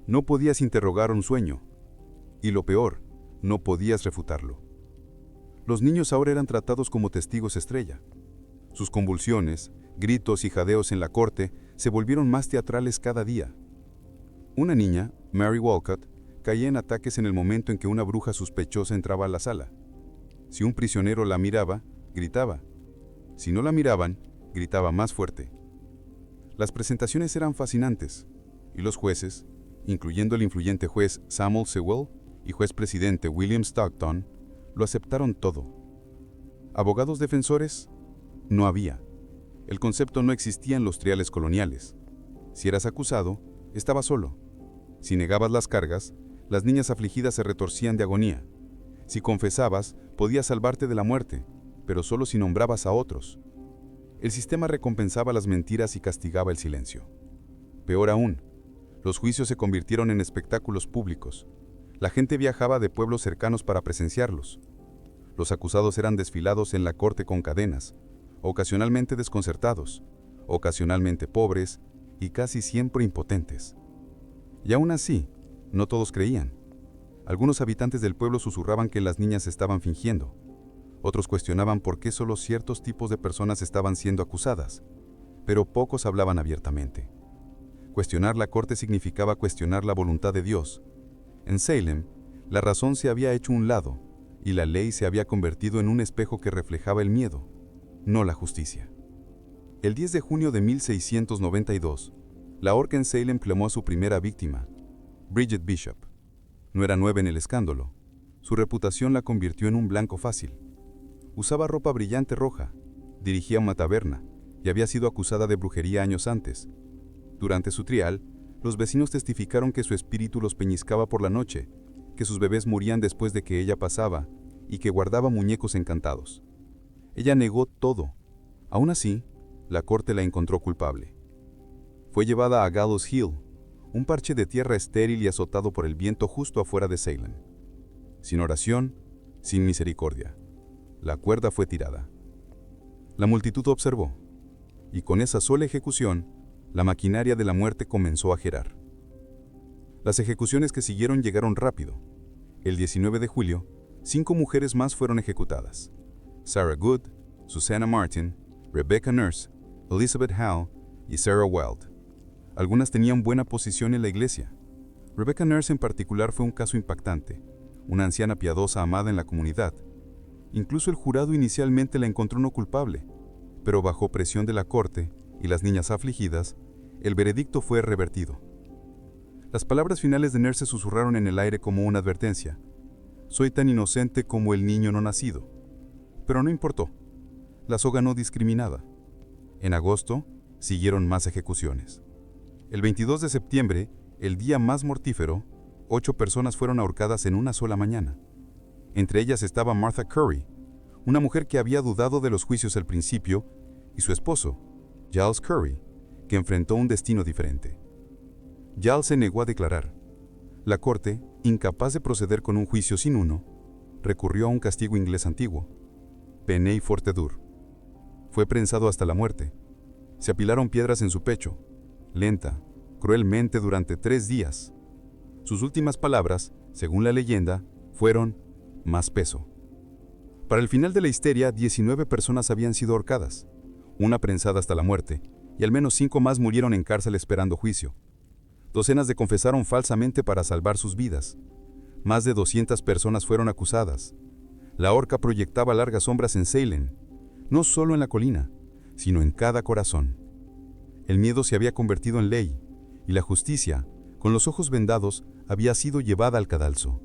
No podías interrogar un sueño. Y lo peor, no podías refutarlo. Los niños ahora eran tratados como testigos estrella. Sus convulsiones, gritos y jadeos en la corte se volvieron más teatrales cada día. Una niña, Mary Walcott, caía en ataques en el momento en que una bruja sospechosa entraba a la sala. Si un prisionero la miraba, gritaba. Si no la miraban, gritaba más fuerte. Las presentaciones eran fascinantes, y los jueces, incluyendo el influyente juez Samuel Sewell y juez presidente William Stockton, lo aceptaron todo. Abogados defensores, no había. El concepto no existía en los triales coloniales. Si eras acusado, estabas solo. Si negabas las cargas, las niñas afligidas se retorcían de agonía. Si confesabas, podías salvarte de la muerte, pero solo si nombrabas a otros. El sistema recompensaba las mentiras y castigaba el silencio. Peor aún, los juicios se convirtieron en espectáculos públicos. La gente viajaba de pueblos cercanos para presenciarlos. Los acusados eran desfilados en la corte con cadenas, ocasionalmente desconcertados, ocasionalmente pobres y casi siempre impotentes. Y aún así, no todos creían. Algunos habitantes del pueblo susurraban que las niñas estaban fingiendo. Otros cuestionaban por qué solo ciertos tipos de personas estaban siendo acusadas, pero pocos hablaban abiertamente. Cuestionar la corte significaba cuestionar la voluntad de Dios. En Salem, la razón se había hecho un lado, y la ley se había convertido en un espejo que reflejaba el miedo, no la justicia. El 10 de junio de 1692, la horca en Salem clamó a su primera víctima, Bridget Bishop. No era nueva en el escándalo. Su reputación la convirtió en un blanco fácil. Usaba ropa brillante roja, dirigía una taberna y había sido acusada de brujería años antes. Durante su trial, los vecinos testificaron que su espíritu los peñiscaba por la noche, que sus bebés morían después de que ella pasaba y que guardaba muñecos encantados. Ella negó todo. Aún así, la corte la encontró culpable. Fue llevada a Gallows Hill, un parche de tierra estéril y azotado por el viento justo afuera de Salem. Sin oración, sin misericordia. La cuerda fue tirada. La multitud observó, y con esa sola ejecución, la maquinaria de la muerte comenzó a girar. Las ejecuciones que siguieron llegaron rápido. El 19 de julio, 5 mujeres más fueron ejecutadas. Sarah Good, Susanna Martin, Rebecca Nurse, Elizabeth Howe y Sarah Wild. Algunas tenían buena posición en la iglesia. Rebecca Nurse en particular fue un caso impactante, una anciana piadosa amada en la comunidad. Incluso el jurado inicialmente la encontró no culpable, pero bajo presión de la corte y las niñas afligidas, el veredicto fue revertido. Las palabras finales de Nurse se susurraron en el aire como una advertencia. Soy tan inocente como el niño no nacido. Pero no importó. La soga no discriminaba. En agosto, siguieron más ejecuciones. El 22 de septiembre, el día más mortífero, 8 personas fueron ahorcadas en una sola mañana. Entre ellas estaba Martha Curry, una mujer que había dudado de los juicios al principio, y su esposo, Giles Curry, que enfrentó un destino diferente. Giles se negó a declarar. La corte, incapaz de proceder con un juicio sin uno, recurrió a un castigo inglés antiguo, penei fortedure. Fue prensado hasta la muerte. Se apilaron piedras en su pecho, lenta, cruelmente durante 3 días. Sus últimas palabras, según la leyenda, fueron más peso. Para el final de la histeria, 19 personas habían sido ahorcadas, una prensada hasta la muerte, y al menos 5 más murieron en cárcel esperando juicio. Docenas de confesaron falsamente para salvar sus vidas. Más de 200 personas fueron acusadas. La horca proyectaba largas sombras en Salem, no solo en la colina, sino en cada corazón. El miedo se había convertido en ley, y la justicia, con los ojos vendados, había sido llevada al cadalso.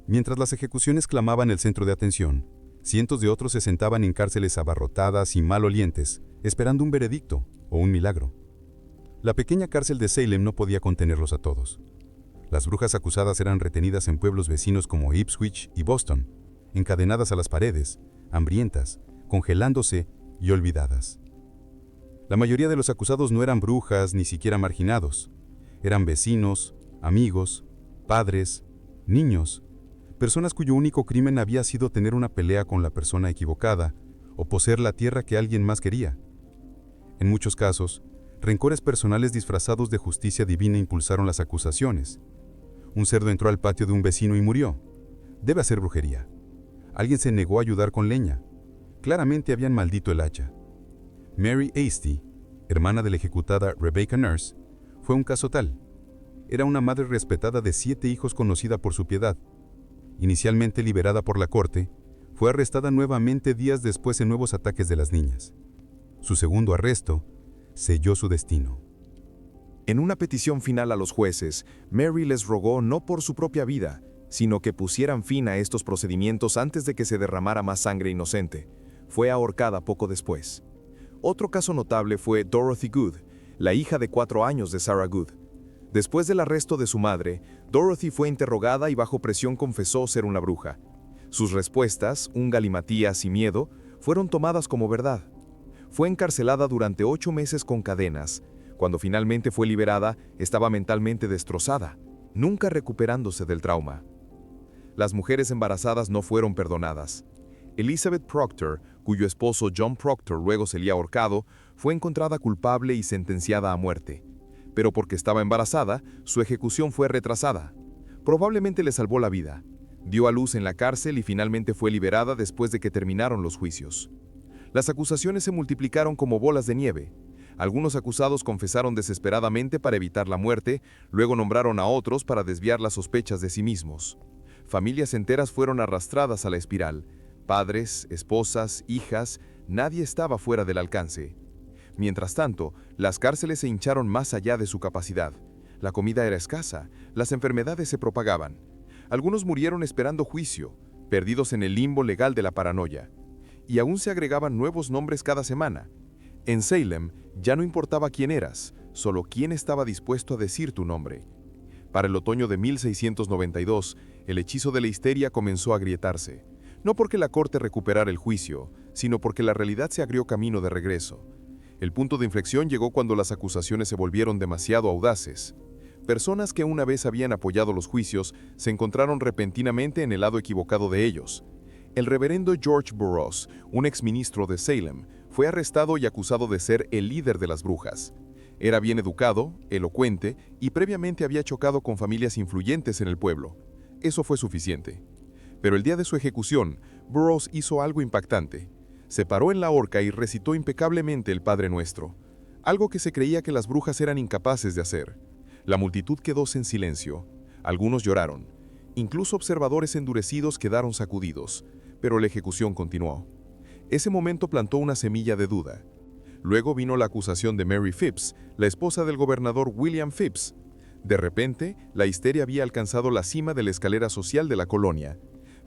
Mientras las ejecuciones clamaban el centro de atención, cientos de otros se sentaban en cárceles abarrotadas y malolientes, esperando un veredicto o un milagro. La pequeña cárcel de Salem no podía contenerlos a todos. Las brujas acusadas eran retenidas en pueblos vecinos como Ipswich y Boston, encadenadas a las paredes, hambrientas, congelándose y olvidadas. La mayoría de los acusados no eran brujas ni siquiera marginados. Eran vecinos, amigos, padres, niños, personas cuyo único crimen había sido tener una pelea con la persona equivocada o poseer la tierra que alguien más quería. En muchos casos, rencores personales disfrazados de justicia divina impulsaron las acusaciones. Un cerdo entró al patio de un vecino y murió. Debe ser brujería. Alguien se negó a ayudar con leña. Claramente habían maldito el hacha. Mary Hasty, hermana de la ejecutada Rebecca Nurse, fue un caso tal. Era una madre respetada de 7 hijos conocida por su piedad. Inicialmente liberada por la corte, fue arrestada nuevamente días después en nuevos ataques de las niñas. Su segundo arresto selló su destino. En una petición final a los jueces, Mary les rogó no por su propia vida, sino que pusieran fin a estos procedimientos antes de que se derramara más sangre inocente. Fue ahorcada poco después. Otro caso notable fue Dorothy Good, la hija de 4 años de Sarah Good. Después del arresto de su madre, Dorothy fue interrogada y bajo presión confesó ser una bruja. Sus respuestas, un galimatías y miedo, fueron tomadas como verdad. Fue encarcelada durante 8 meses con cadenas. Cuando finalmente fue liberada, estaba mentalmente destrozada, nunca recuperándose del trauma. Las mujeres embarazadas no fueron perdonadas. Elizabeth Proctor, cuyo esposo John Proctor luego sería ahorcado, fue encontrada culpable y sentenciada a muerte. Pero porque estaba embarazada, su ejecución fue retrasada. Probablemente le salvó la vida. Dio a luz en la cárcel y finalmente fue liberada después de que terminaron los juicios. Las acusaciones se multiplicaron como bolas de nieve. Algunos acusados confesaron desesperadamente para evitar la muerte, luego nombraron a otros para desviar las sospechas de sí mismos. Familias enteras fueron arrastradas a la espiral. Padres, esposas, hijas, nadie estaba fuera del alcance. Mientras tanto, las cárceles se hincharon más allá de su capacidad. La comida era escasa, las enfermedades se propagaban. Algunos murieron esperando juicio, perdidos en el limbo legal de la paranoia. Y aún se agregaban nuevos nombres cada semana. En Salem ya no importaba quién eras, solo quién estaba dispuesto a decir tu nombre. Para el otoño de 1692, el hechizo de la histeria comenzó a agrietarse. No porque la corte recuperara el juicio, sino porque la realidad se abrió camino de regreso. El punto de inflexión llegó cuando las acusaciones se volvieron demasiado audaces. Personas que una vez habían apoyado los juicios se encontraron repentinamente en el lado equivocado de ellos. El reverendo George Burroughs, un exministro de Salem, fue arrestado y acusado de ser el líder de las brujas. Era bien educado, elocuente y previamente había chocado con familias influyentes en el pueblo. Eso fue suficiente. Pero el día de su ejecución, Burroughs hizo algo impactante. Se paró en la horca y recitó impecablemente el Padre Nuestro, algo que se creía que las brujas eran incapaces de hacer. La multitud quedó en silencio. Algunos lloraron. Incluso observadores endurecidos quedaron sacudidos, pero la ejecución continuó. Ese momento plantó una semilla de duda. Luego vino la acusación de Mary Phipps, la esposa del gobernador William Phipps. De repente, la histeria había alcanzado la cima de la escalera social de la colonia.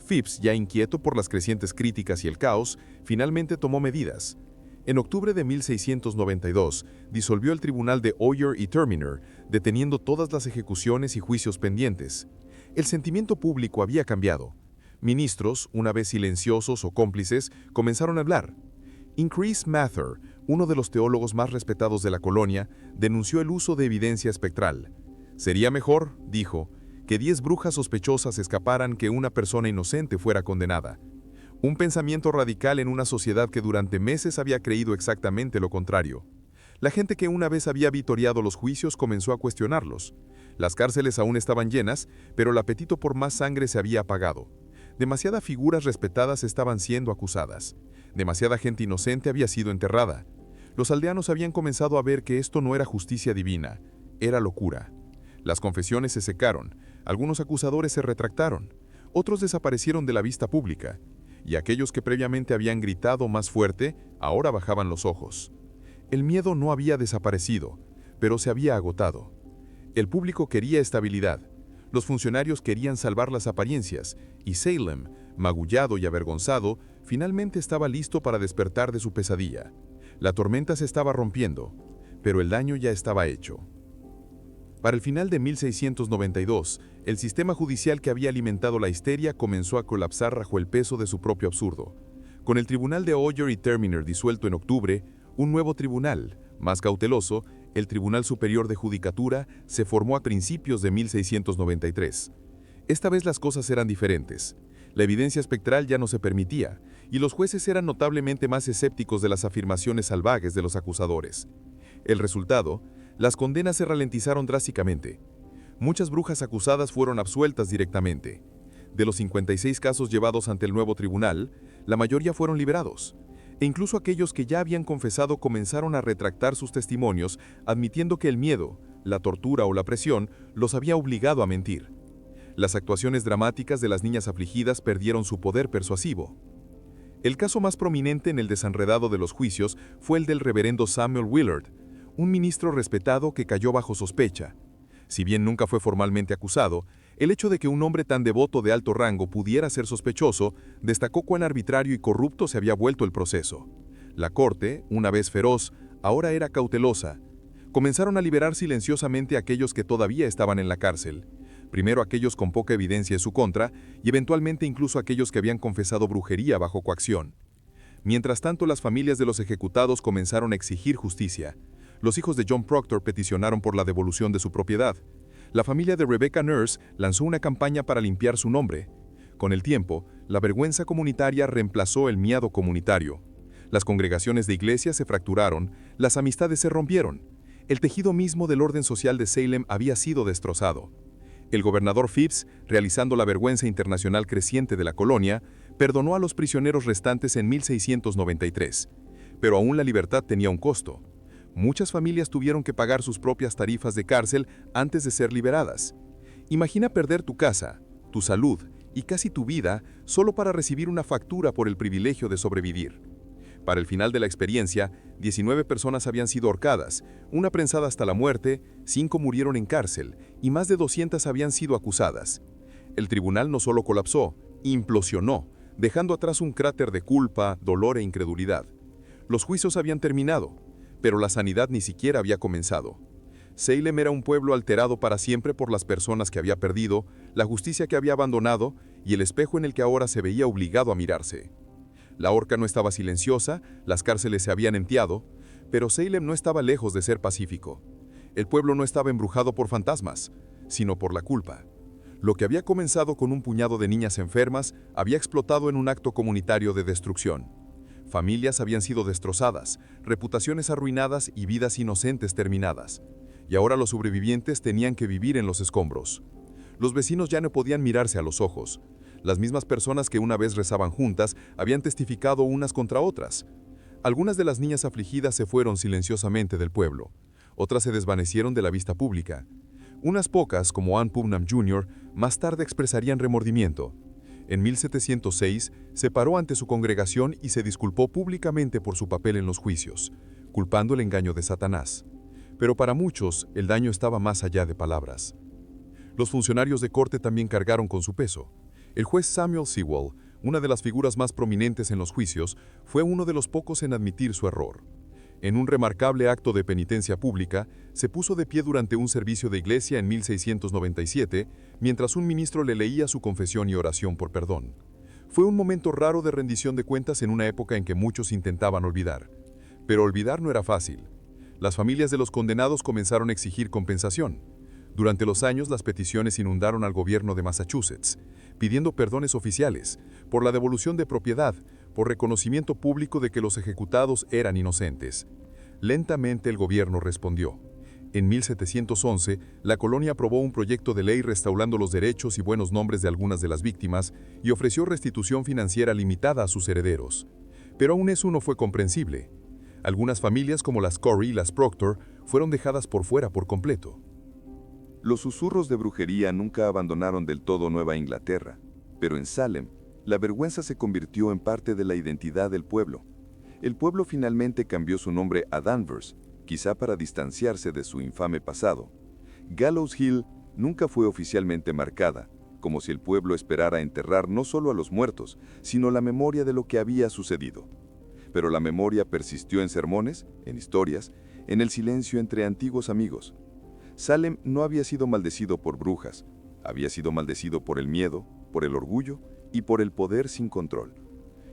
Phipps, ya inquieto por las crecientes críticas y el caos, finalmente tomó medidas. En octubre de 1692, disolvió el tribunal de Oyer y Terminer, deteniendo todas las ejecuciones y juicios pendientes. El sentimiento público había cambiado. Ministros, una vez silenciosos o cómplices, comenzaron a hablar. Increase Mather, uno de los teólogos más respetados de la colonia, denunció el uso de evidencia espectral. Sería mejor, dijo, que 10 brujas sospechosas escaparan que una persona inocente fuera condenada. Un pensamiento radical en una sociedad que durante meses había creído exactamente lo contrario. La gente que una vez había vitoriado los juicios comenzó a cuestionarlos. Las cárceles aún estaban llenas, pero el apetito por más sangre se había apagado. Demasiadas figuras respetadas estaban siendo acusadas. Demasiada gente inocente había sido enterrada. Los aldeanos habían comenzado a ver que esto no era justicia divina, era locura. Las confesiones se secaron, algunos acusadores se retractaron, otros desaparecieron de la vista pública, y aquellos que previamente habían gritado más fuerte, ahora bajaban los ojos. El miedo no había desaparecido, pero se había agotado. El público quería estabilidad, los funcionarios querían salvar las apariencias, y Salem, magullado y avergonzado, finalmente estaba listo para despertar de su pesadilla. La tormenta se estaba rompiendo, pero el daño ya estaba hecho. Para el final de 1692, el sistema judicial que había alimentado la histeria comenzó a colapsar bajo el peso de su propio absurdo. Con el tribunal de Oyer y Terminer disuelto en octubre, un nuevo tribunal, más cauteloso, el Tribunal Superior de Judicatura, se formó a principios de 1693. Esta vez las cosas eran diferentes. La evidencia espectral ya no se permitía, y los jueces eran notablemente más escépticos de las afirmaciones salvajes de los acusadores. El resultado, las condenas se ralentizaron drásticamente. Muchas brujas acusadas fueron absueltas directamente. De los 56 casos llevados ante el nuevo tribunal, la mayoría fueron liberados. E incluso aquellos que ya habían confesado comenzaron a retractar sus testimonios, admitiendo que el miedo, la tortura o la presión los había obligado a mentir. Las actuaciones dramáticas de las niñas afligidas perdieron su poder persuasivo. El caso más prominente en el desenredado de los juicios fue el del reverendo Samuel Willard, un ministro respetado que cayó bajo sospecha. Si bien nunca fue formalmente acusado, el hecho de que un hombre tan devoto de alto rango pudiera ser sospechoso destacó cuán arbitrario y corrupto se había vuelto el proceso. La corte, una vez feroz, ahora era cautelosa. Comenzaron a liberar silenciosamente a aquellos que todavía estaban en la cárcel. Primero aquellos con poca evidencia en su contra y eventualmente incluso aquellos que habían confesado brujería bajo coacción. Mientras tanto, las familias de los ejecutados comenzaron a exigir justicia. Los hijos de John Proctor peticionaron por la devolución de su propiedad. La familia de Rebecca Nurse lanzó una campaña para limpiar su nombre. Con el tiempo, la vergüenza comunitaria reemplazó el miedo comunitario. Las congregaciones de iglesia se fracturaron, las amistades se rompieron. El tejido mismo del orden social de Salem había sido destrozado. El gobernador Phips, realizando la vergüenza internacional creciente de la colonia, perdonó a los prisioneros restantes en 1693. Pero aún la libertad tenía un costo. Muchas familias tuvieron que pagar sus propias tarifas de cárcel antes de ser liberadas. Imagina perder tu casa, tu salud y casi tu vida solo para recibir una factura por el privilegio de sobrevivir. Para el final de la experiencia, 19 personas habían sido ahorcadas, una prensada hasta la muerte, 5 murieron en cárcel y más de 200 habían sido acusadas. El tribunal no solo colapsó, implosionó, dejando atrás un cráter de culpa, dolor e incredulidad. Los juicios habían terminado, pero la sanidad ni siquiera había comenzado. Salem era un pueblo alterado para siempre por las personas que había perdido, la justicia que había abandonado y el espejo en el que ahora se veía obligado a mirarse. La horca no estaba silenciosa, las cárceles se habían empteado, pero Salem no estaba lejos de ser pacífico. El pueblo no estaba embrujado por fantasmas, sino por la culpa. Lo que había comenzado con un puñado de niñas enfermas había explotado en un acto comunitario de destrucción. Familias habían sido destrozadas, reputaciones arruinadas y vidas inocentes terminadas. Y ahora los sobrevivientes tenían que vivir en los escombros. Los vecinos ya no podían mirarse a los ojos. Las mismas personas que una vez rezaban juntas habían testificado unas contra otras. Algunas de las niñas afligidas se fueron silenciosamente del pueblo. Otras se desvanecieron de la vista pública. Unas pocas, como Ann Putnam Jr., más tarde expresarían remordimiento. En 1706 se paró ante su congregación y se disculpó públicamente por su papel en los juicios, culpando el engaño de Satanás. Pero para muchos, el daño estaba más allá de palabras. Los funcionarios de corte también cargaron con su peso. El juez Samuel Sewall, una de las figuras más prominentes en los juicios, fue uno de los pocos en admitir su error. En un remarcable acto de penitencia pública, se puso de pie durante un servicio de iglesia en 1697, mientras un ministro le leía su confesión y oración por perdón. Fue un momento raro de rendición de cuentas en una época en que muchos intentaban olvidar. Pero olvidar no era fácil. Las familias de los condenados comenzaron a exigir compensación. Durante los años, las peticiones inundaron al gobierno de Massachusetts, pidiendo perdones oficiales, por la devolución de propiedad, por reconocimiento público de que los ejecutados eran inocentes. Lentamente el gobierno respondió. En 1711, la colonia aprobó un proyecto de ley restaurando los derechos y buenos nombres de algunas de las víctimas y ofreció restitución financiera limitada a sus herederos. Pero aún eso no fue comprensible. Algunas familias como las Corey y las Proctor fueron dejadas por fuera por completo. Los susurros de brujería nunca abandonaron del todo Nueva Inglaterra, pero en Salem, la vergüenza se convirtió en parte de la identidad del pueblo. El pueblo finalmente cambió su nombre a Danvers, quizá para distanciarse de su infame pasado. Gallows Hill nunca fue oficialmente marcada, como si el pueblo esperara enterrar no solo a los muertos, sino la memoria de lo que había sucedido. Pero la memoria persistió en sermones, en historias, en el silencio entre antiguos amigos. Salem no había sido maldecido por brujas, había sido maldecido por el miedo, por el orgullo y por el poder sin control.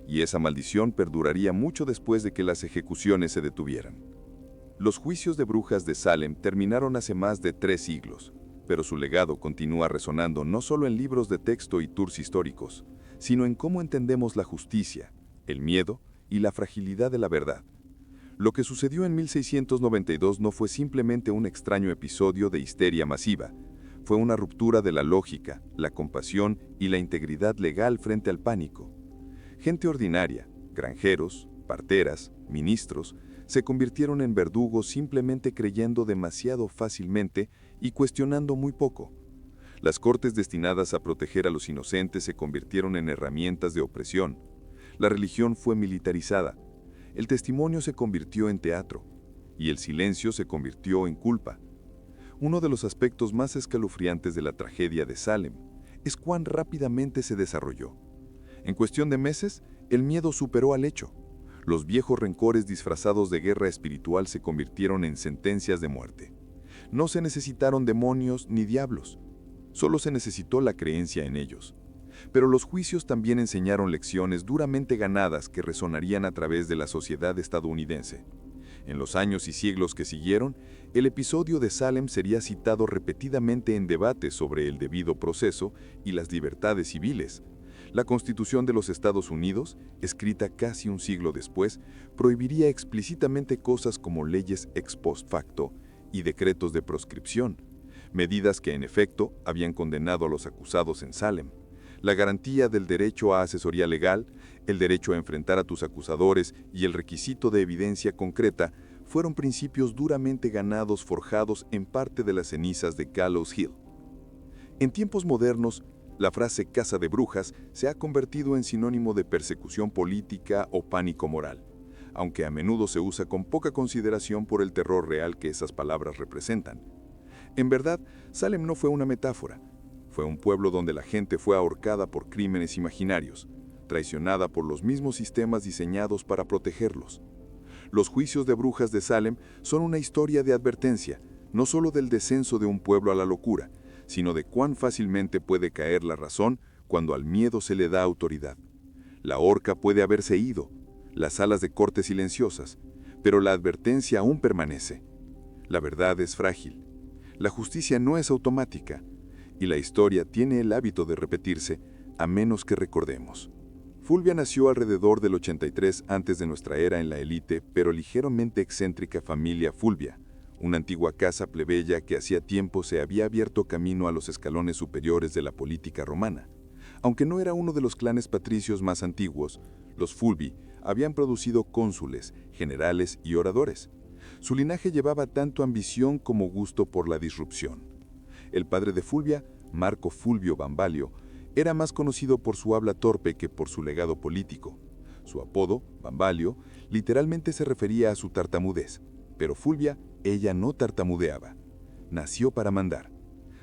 Y esa maldición perduraría mucho después de que las ejecuciones se detuvieran. Los juicios de brujas de Salem terminaron hace más de 3 siglos, pero su legado continúa resonando no solo en libros de texto y tours históricos, sino en cómo entendemos la justicia, el miedo y la fragilidad de la verdad. Lo que sucedió en 1692 no fue simplemente un extraño episodio de histeria masiva, fue una ruptura de la lógica, la compasión y la integridad legal frente al pánico. Gente ordinaria, granjeros, parteras, ministros, se convirtieron en verdugos simplemente creyendo demasiado fácilmente y cuestionando muy poco. Las cortes destinadas a proteger a los inocentes se convirtieron en herramientas de opresión. La religión fue militarizada. El testimonio se convirtió en teatro, y el silencio se convirtió en culpa. Uno de los aspectos más escalofriantes de la tragedia de Salem es cuán rápidamente se desarrolló. En cuestión de meses, el miedo superó al hecho. Los viejos rencores disfrazados de guerra espiritual se convirtieron en sentencias de muerte. No se necesitaron demonios ni diablos, solo se necesitó la creencia en ellos. Pero los juicios también enseñaron lecciones duramente ganadas que resonarían a través de la sociedad estadounidense. En los años y siglos que siguieron, el episodio de Salem sería citado repetidamente en debates sobre el debido proceso y las libertades civiles. La Constitución de los Estados Unidos, escrita casi un siglo después, prohibiría explícitamente cosas como leyes ex post facto y decretos de proscripción, medidas que en efecto habían condenado a los acusados en Salem. La garantía del derecho a asesoría legal, el derecho a enfrentar a tus acusadores y el requisito de evidencia concreta fueron principios duramente ganados forjados en parte de las cenizas de Gallows Hill. En tiempos modernos, la frase «casa de brujas» se ha convertido en sinónimo de persecución política o pánico moral, aunque a menudo se usa con poca consideración por el terror real que esas palabras representan. En verdad, Salem no fue una metáfora. Fue un pueblo donde la gente fue ahorcada por crímenes imaginarios, traicionada por los mismos sistemas diseñados para protegerlos. Los juicios de brujas de Salem son una historia de advertencia, no solo del descenso de un pueblo a la locura, sino de cuán fácilmente puede caer la razón cuando al miedo se le da autoridad. La horca puede haberse ido, las salas de corte silenciosas, pero la advertencia aún permanece. La verdad es frágil. La justicia no es automática, y la historia tiene el hábito de repetirse, a menos que recordemos. Fulvia nació alrededor del 83 antes de nuestra era en la élite, pero ligeramente excéntrica familia Fulvia, una antigua casa plebeya que hacía tiempo se había abierto camino a los escalones superiores de la política romana. Aunque no era uno de los clanes patricios más antiguos, los Fulvi habían producido cónsules, generales y oradores. Su linaje llevaba tanto ambición como gusto por la disrupción. El padre de Fulvia, Marco Fulvio Bambalio, era más conocido por su habla torpe que por su legado político. Su apodo, Bambalio, literalmente se refería a su tartamudez, pero Fulvia, ella no tartamudeaba. Nació para mandar.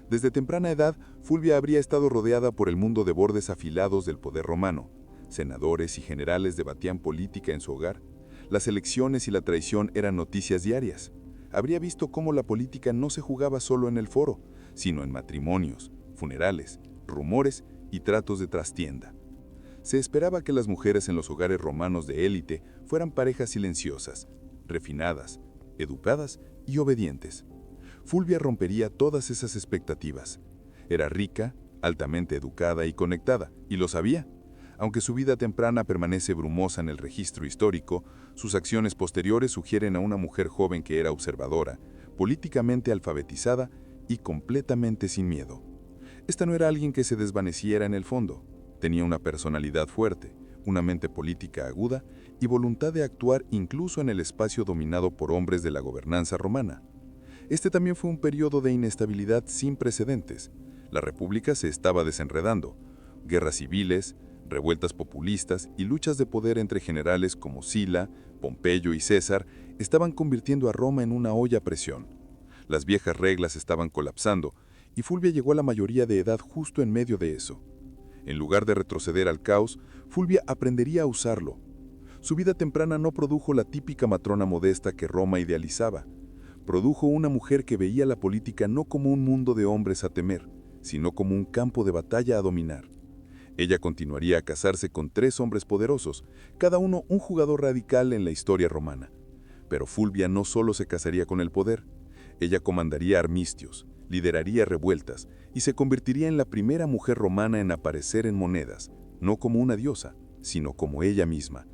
Desde temprana edad, Fulvia habría estado rodeada por el mundo de bordes afilados del poder romano. Senadores y generales debatían política en su hogar. Las elecciones y la traición eran noticias diarias. Habría visto cómo la política no se jugaba solo en el foro, sino en matrimonios, funerales, rumores y tratos de trastienda. Se esperaba que las mujeres en los hogares romanos de élite fueran parejas silenciosas, refinadas, educadas y obedientes. Fulvia rompería todas esas expectativas. Era rica, altamente educada y conectada, y lo sabía. Aunque su vida temprana permanece brumosa en el registro histórico, sus acciones posteriores sugieren a una mujer joven que era observadora, políticamente alfabetizada y completamente sin miedo. Esta no era alguien que se desvaneciera en el fondo. Tenía una personalidad fuerte, una mente política aguda y voluntad de actuar incluso en el espacio dominado por hombres de la gobernanza romana. Este también fue un periodo de inestabilidad sin precedentes. La república se estaba desenredando. Guerras civiles, revueltas populistas y luchas de poder entre generales como Sila, Pompeyo y César estaban convirtiendo a Roma en una olla a presión. Las viejas reglas estaban colapsando y Fulvia llegó a la mayoría de edad justo en medio de eso. En lugar de retroceder al caos, Fulvia aprendería a usarlo. Su vida temprana no produjo la típica matrona modesta que Roma idealizaba. Produjo una mujer que veía la política no como un mundo de hombres a temer, sino como un campo de batalla a dominar. Ella continuaría a casarse con 3 hombres poderosos, cada uno un jugador radical en la historia romana. Pero Fulvia no solo se casaría con el poder, ella comandaría armistios, lideraría revueltas y se convertiría en la primera mujer romana en aparecer en monedas, no como una diosa, sino como ella misma.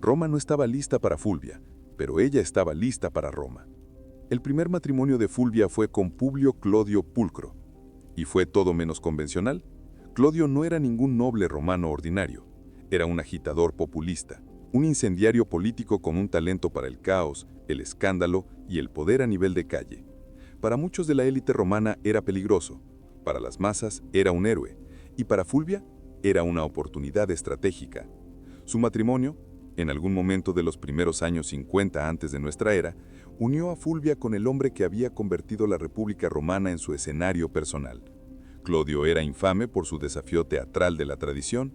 Roma no estaba lista para Fulvia, pero ella estaba lista para Roma. El primer matrimonio de Fulvia fue con Publio Clodio Pulcro, y fue todo menos convencional. Clodio no era ningún noble romano ordinario, era un agitador populista, un incendiario político con un talento para el caos, el escándalo y el poder a nivel de calle. Para muchos de la élite romana era peligroso, para las masas era un héroe, y para Fulvia era una oportunidad estratégica. Su matrimonio, en algún momento de los primeros años 50 antes de nuestra era, unió a Fulvia con el hombre que había convertido la República Romana en su escenario personal. Clodio era infame por su desafío teatral de la tradición.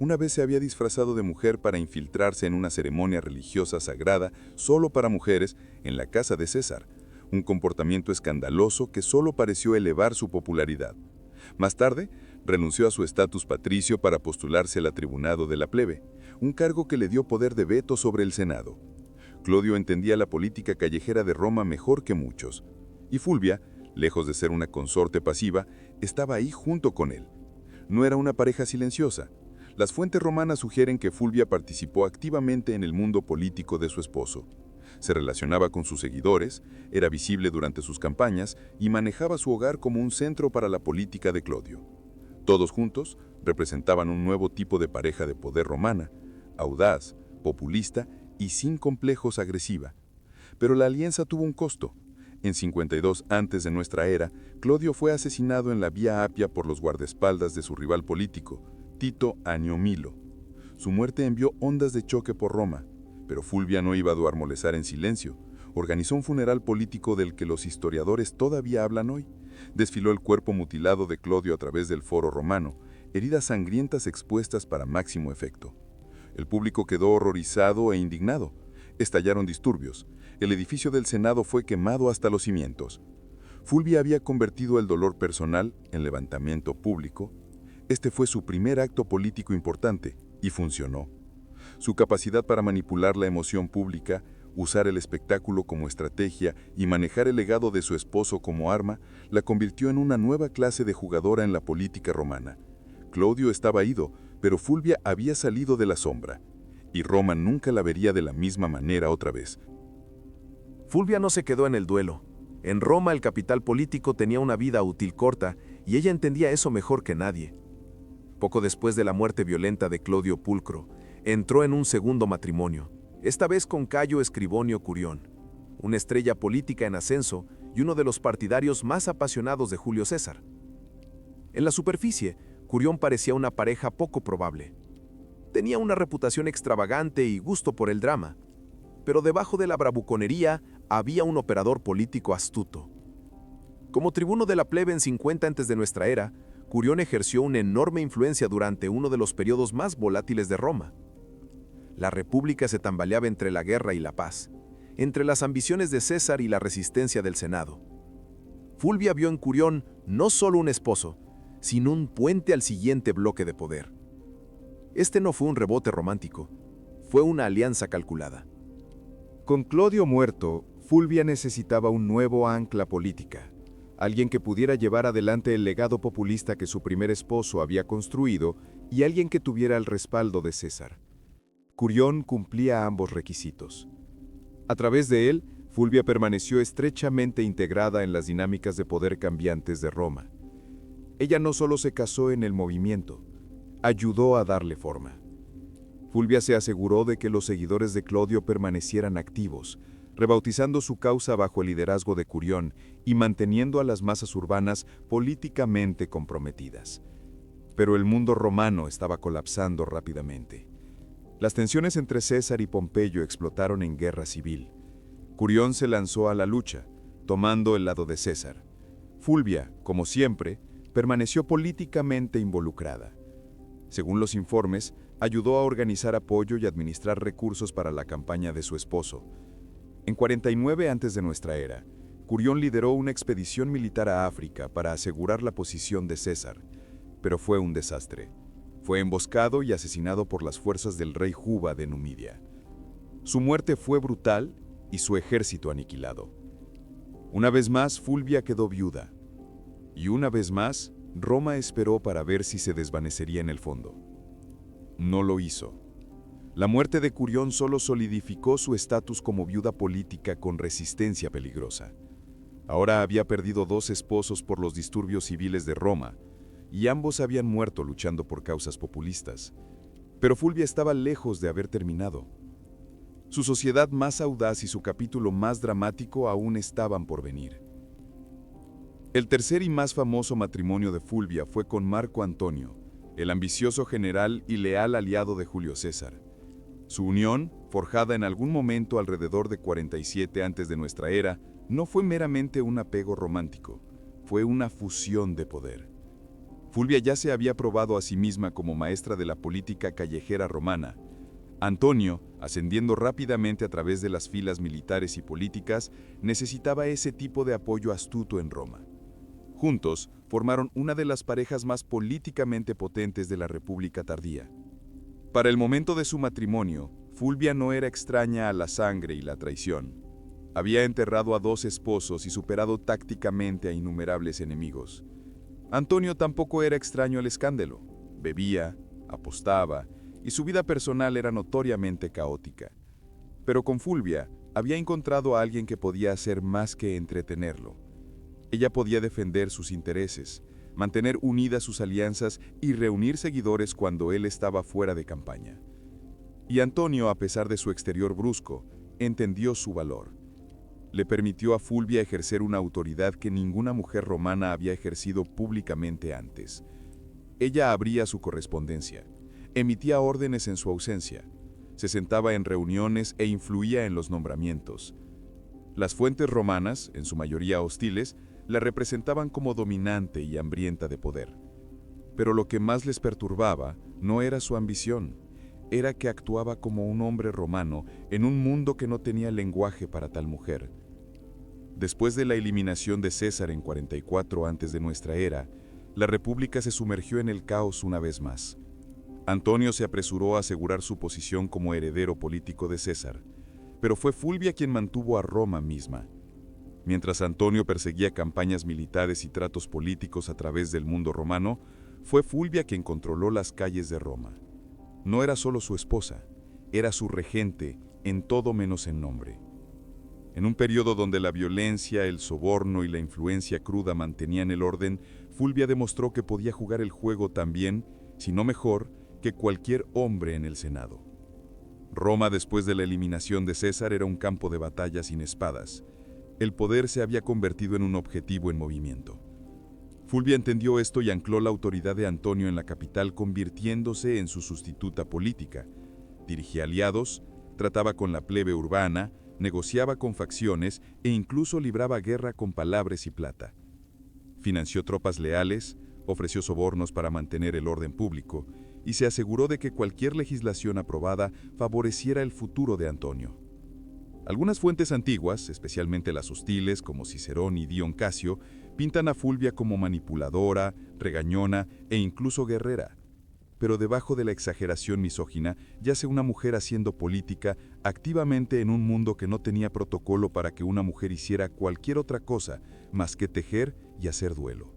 Una vez se había disfrazado de mujer para infiltrarse en una ceremonia religiosa sagrada solo para mujeres en la casa de César, un comportamiento escandaloso que solo pareció elevar su popularidad. Más tarde, renunció a su estatus patricio para postularse al tribunado de la plebe, un cargo que le dio poder de veto sobre el Senado. Clodio entendía la política callejera de Roma mejor que muchos, y Fulvia, lejos de ser una consorte pasiva, estaba ahí junto con él. No era una pareja silenciosa. Las fuentes romanas sugieren que Fulvia participó activamente en el mundo político de su esposo. Se relacionaba con sus seguidores, era visible durante sus campañas y manejaba su hogar como un centro para la política de Clodio. Todos juntos representaban un nuevo tipo de pareja de poder romana, audaz, populista y sin complejos agresiva. Pero la alianza tuvo un costo. En 52 antes de nuestra era, Clodio fue asesinado en la Vía Apia por los guardaespaldas de su rival político, Tito Annio Milo. Su muerte envió ondas de choque por Roma, pero Fulvia no iba a duermolecer en silencio. Organizó un funeral político del que los historiadores todavía hablan hoy. Desfiló el cuerpo mutilado de Clodio a través del foro romano, heridas sangrientas expuestas para máximo efecto. El público quedó horrorizado e indignado. Estallaron disturbios. El edificio del Senado fue quemado hasta los cimientos. Fulvia había convertido el dolor personal en levantamiento público. Este fue su primer acto político importante y funcionó. Su capacidad para manipular la emoción pública, usar el espectáculo como estrategia y manejar el legado de su esposo como arma, la convirtió en una nueva clase de jugadora en la política romana. Clodio estaba ido, pero Fulvia había salido de la sombra, y Roma nunca la vería de la misma manera otra vez. Fulvia no se quedó en el duelo. En Roma el capital político tenía una vida útil corta, y ella entendía eso mejor que nadie. Poco después de la muerte violenta de Clodio Pulcro, entró en un segundo matrimonio, esta vez con Cayo Escribonio Curión, una estrella política en ascenso y uno de los partidarios más apasionados de Julio César. En la superficie, Curión parecía una pareja poco probable. Tenía una reputación extravagante y gusto por el drama, pero debajo de la bravuconería había un operador político astuto. Como tribuno de la plebe en 50 antes de nuestra era, Curión ejerció una enorme influencia durante uno de los periodos más volátiles de Roma. La república se tambaleaba entre la guerra y la paz, entre las ambiciones de César y la resistencia del Senado. Fulvia vio en Curión no solo un esposo, sino un puente al siguiente bloque de poder. Este no fue un rebote romántico, fue una alianza calculada. Con Clodio muerto, Fulvia necesitaba un nuevo ancla política, alguien que pudiera llevar adelante el legado populista que su primer esposo había construido y alguien que tuviera el respaldo de César. Curión cumplía ambos requisitos. A través de él, Fulvia permaneció estrechamente integrada en las dinámicas de poder cambiantes de Roma. Ella no solo se casó en el movimiento, ayudó a darle forma. Fulvia se aseguró de que los seguidores de Clodio permanecieran activos, rebautizando su causa bajo el liderazgo de Curión y manteniendo a las masas urbanas políticamente comprometidas. Pero el mundo romano estaba colapsando rápidamente. Las tensiones entre César y Pompeyo explotaron en guerra civil. Curión se lanzó a la lucha, tomando el lado de César. Fulvia, como siempre, permaneció políticamente involucrada. Según los informes, ayudó a organizar apoyo y administrar recursos para la campaña de su esposo. En 49 antes de nuestra era, Curión lideró una expedición militar a África para asegurar la posición de César, pero fue un desastre. Fue emboscado y asesinado por las fuerzas del rey Juba de Numidia. Su muerte fue brutal y su ejército aniquilado. Una vez más, Fulvia quedó viuda. Y una vez más, Roma esperó para ver si se desvanecería en el fondo. No lo hizo. La muerte de Curión solo solidificó su estatus como viuda política con resistencia peligrosa. Ahora había perdido 2 esposos por los disturbios civiles de Roma, y ambos habían muerto luchando por causas populistas. Pero Fulvia estaba lejos de haber terminado. Su sociedad más audaz y su capítulo más dramático aún estaban por venir. El tercer y más famoso matrimonio de Fulvia fue con Marco Antonio, el ambicioso general y leal aliado de Julio César. Su unión, forjada en algún momento alrededor de 47 antes de nuestra era, no fue meramente un apego romántico, fue una fusión de poder. Fulvia ya se había probado a sí misma como maestra de la política callejera romana. Antonio, ascendiendo rápidamente a través de las filas militares y políticas, necesitaba ese tipo de apoyo astuto en Roma. Juntos, formaron una de las parejas más políticamente potentes de la República tardía. Para el momento de su matrimonio, Fulvia no era extraña a la sangre y la traición. Había enterrado a 2 esposos y superado tácticamente a innumerables enemigos. Antonio tampoco era extraño al escándalo. Bebía, apostaba, y su vida personal era notoriamente caótica. Pero con Fulvia había encontrado a alguien que podía hacer más que entretenerlo. Ella podía defender sus intereses, mantener unidas sus alianzas y reunir seguidores cuando él estaba fuera de campaña. Y Antonio, a pesar de su exterior brusco, entendió su valor. Le permitió a Fulvia ejercer una autoridad que ninguna mujer romana había ejercido públicamente antes. Ella abría su correspondencia, emitía órdenes en su ausencia, se sentaba en reuniones e influía en los nombramientos. Las fuentes romanas, en su mayoría hostiles, la representaban como dominante y hambrienta de poder. Pero lo que más les perturbaba no era su ambición, era que actuaba como un hombre romano en un mundo que no tenía lenguaje para tal mujer. Después de la eliminación de César en 44 antes de nuestra era, la República se sumergió en el caos una vez más. Antonio se apresuró a asegurar su posición como heredero político de César, pero fue Fulvia quien mantuvo a Roma misma. Mientras Antonio perseguía campañas militares y tratos políticos a través del mundo romano, fue Fulvia quien controló las calles de Roma. No era solo su esposa, era su regente en todo menos en nombre. En un periodo donde la violencia, el soborno y la influencia cruda mantenían el orden, Fulvia demostró que podía jugar el juego tan bien, si no mejor, que cualquier hombre en el Senado. Roma, después de la eliminación de César, era un campo de batalla sin espadas. El poder se había convertido en un objetivo en movimiento. Fulvia entendió esto y ancló la autoridad de Antonio en la capital, convirtiéndose en su sustituta política. Dirigía aliados, trataba con la plebe urbana, negociaba con facciones e incluso libraba guerra con palabras y plata. Financió tropas leales, ofreció sobornos para mantener el orden público y se aseguró de que cualquier legislación aprobada favoreciera el futuro de Antonio. Algunas fuentes antiguas, especialmente las hostiles como Cicerón y Dion Casio, pintan a Fulvia como manipuladora, regañona e incluso guerrera. Pero debajo de la exageración misógina yace una mujer haciendo política activamente en un mundo que no tenía protocolo para que una mujer hiciera cualquier otra cosa más que tejer y hacer duelo.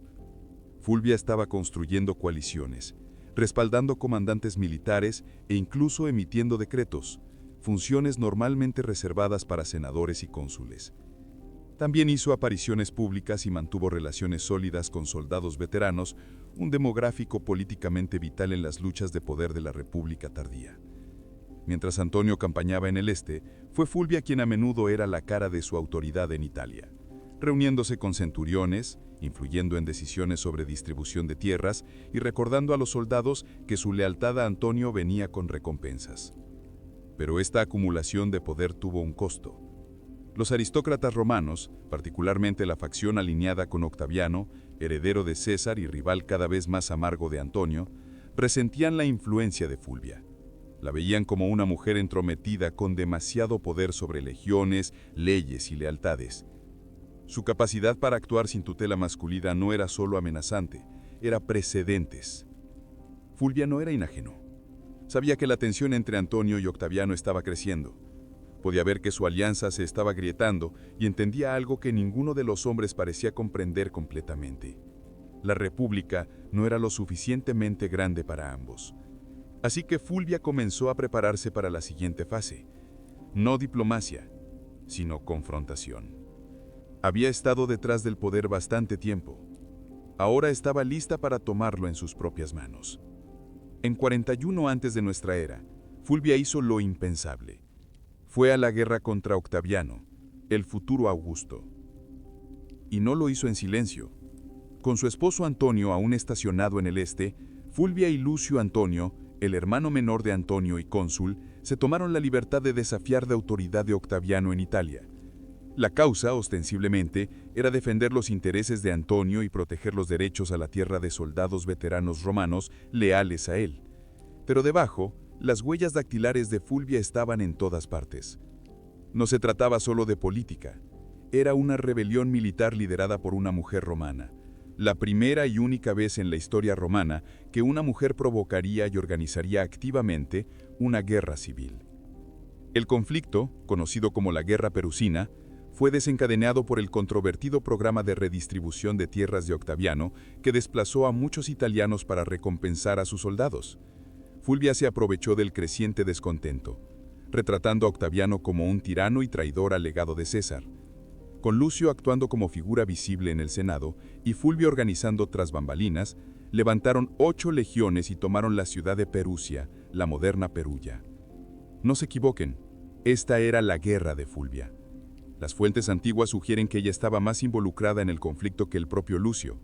Fulvia estaba construyendo coaliciones, respaldando comandantes militares e incluso emitiendo decretos, funciones normalmente reservadas para senadores y cónsules. También hizo apariciones públicas y mantuvo relaciones sólidas con soldados veteranos, un demográfico políticamente vital en las luchas de poder de la República tardía. Mientras Antonio campañaba en el este, fue Fulvia quien a menudo era la cara de su autoridad en Italia, reuniéndose con centuriones, influyendo en decisiones sobre distribución de tierras y recordando a los soldados que su lealtad a Antonio venía con recompensas. Pero esta acumulación de poder tuvo un costo. Los aristócratas romanos, particularmente la facción alineada con Octaviano, heredero de César y rival cada vez más amargo de Antonio, resentían la influencia de Fulvia. La veían como una mujer entrometida con demasiado poder sobre legiones, leyes y lealtades. Su capacidad para actuar sin tutela masculina no era solo amenazante, era precedentes. Fulvia no era inajeno. Sabía que la tensión entre Antonio y Octaviano estaba creciendo. Podía ver que su alianza se estaba agrietando y entendía algo que ninguno de los hombres parecía comprender completamente. La República no era lo suficientemente grande para ambos. Así que Fulvia comenzó a prepararse para la siguiente fase. No diplomacia, sino confrontación. Había estado detrás del poder bastante tiempo. Ahora estaba lista para tomarlo en sus propias manos. En 41 antes de nuestra era, Fulvia hizo lo impensable. Fue a la guerra contra Octaviano, el futuro Augusto. Y no lo hizo en silencio. Con su esposo Antonio aún estacionado en el este, Fulvia y Lucio Antonio, el hermano menor de Antonio y cónsul, se tomaron la libertad de desafiar la autoridad de Octaviano en Italia. La causa, ostensiblemente, era defender los intereses de Antonio y proteger los derechos a la tierra de soldados veteranos romanos leales a él. Pero debajo, las huellas dactilares de Fulvia estaban en todas partes. No se trataba solo de política. Era una rebelión militar liderada por una mujer romana. La primera y única vez en la historia romana que una mujer provocaría y organizaría activamente una guerra civil. El conflicto, conocido como la Guerra Perusina, fue desencadenado por el controvertido programa de redistribución de tierras de Octaviano que desplazó a muchos italianos para recompensar a sus soldados. Fulvia se aprovechó del creciente descontento, retratando a Octaviano como un tirano y traidor al legado de César, con Lucio actuando como figura visible en el Senado y Fulvia organizando tras bambalinas, levantaron 8 legiones y tomaron la ciudad de Perusia, la moderna Perugia. No se equivoquen, esta era la guerra de Fulvia. Las fuentes antiguas sugieren que ella estaba más involucrada en el conflicto que el propio Lucio.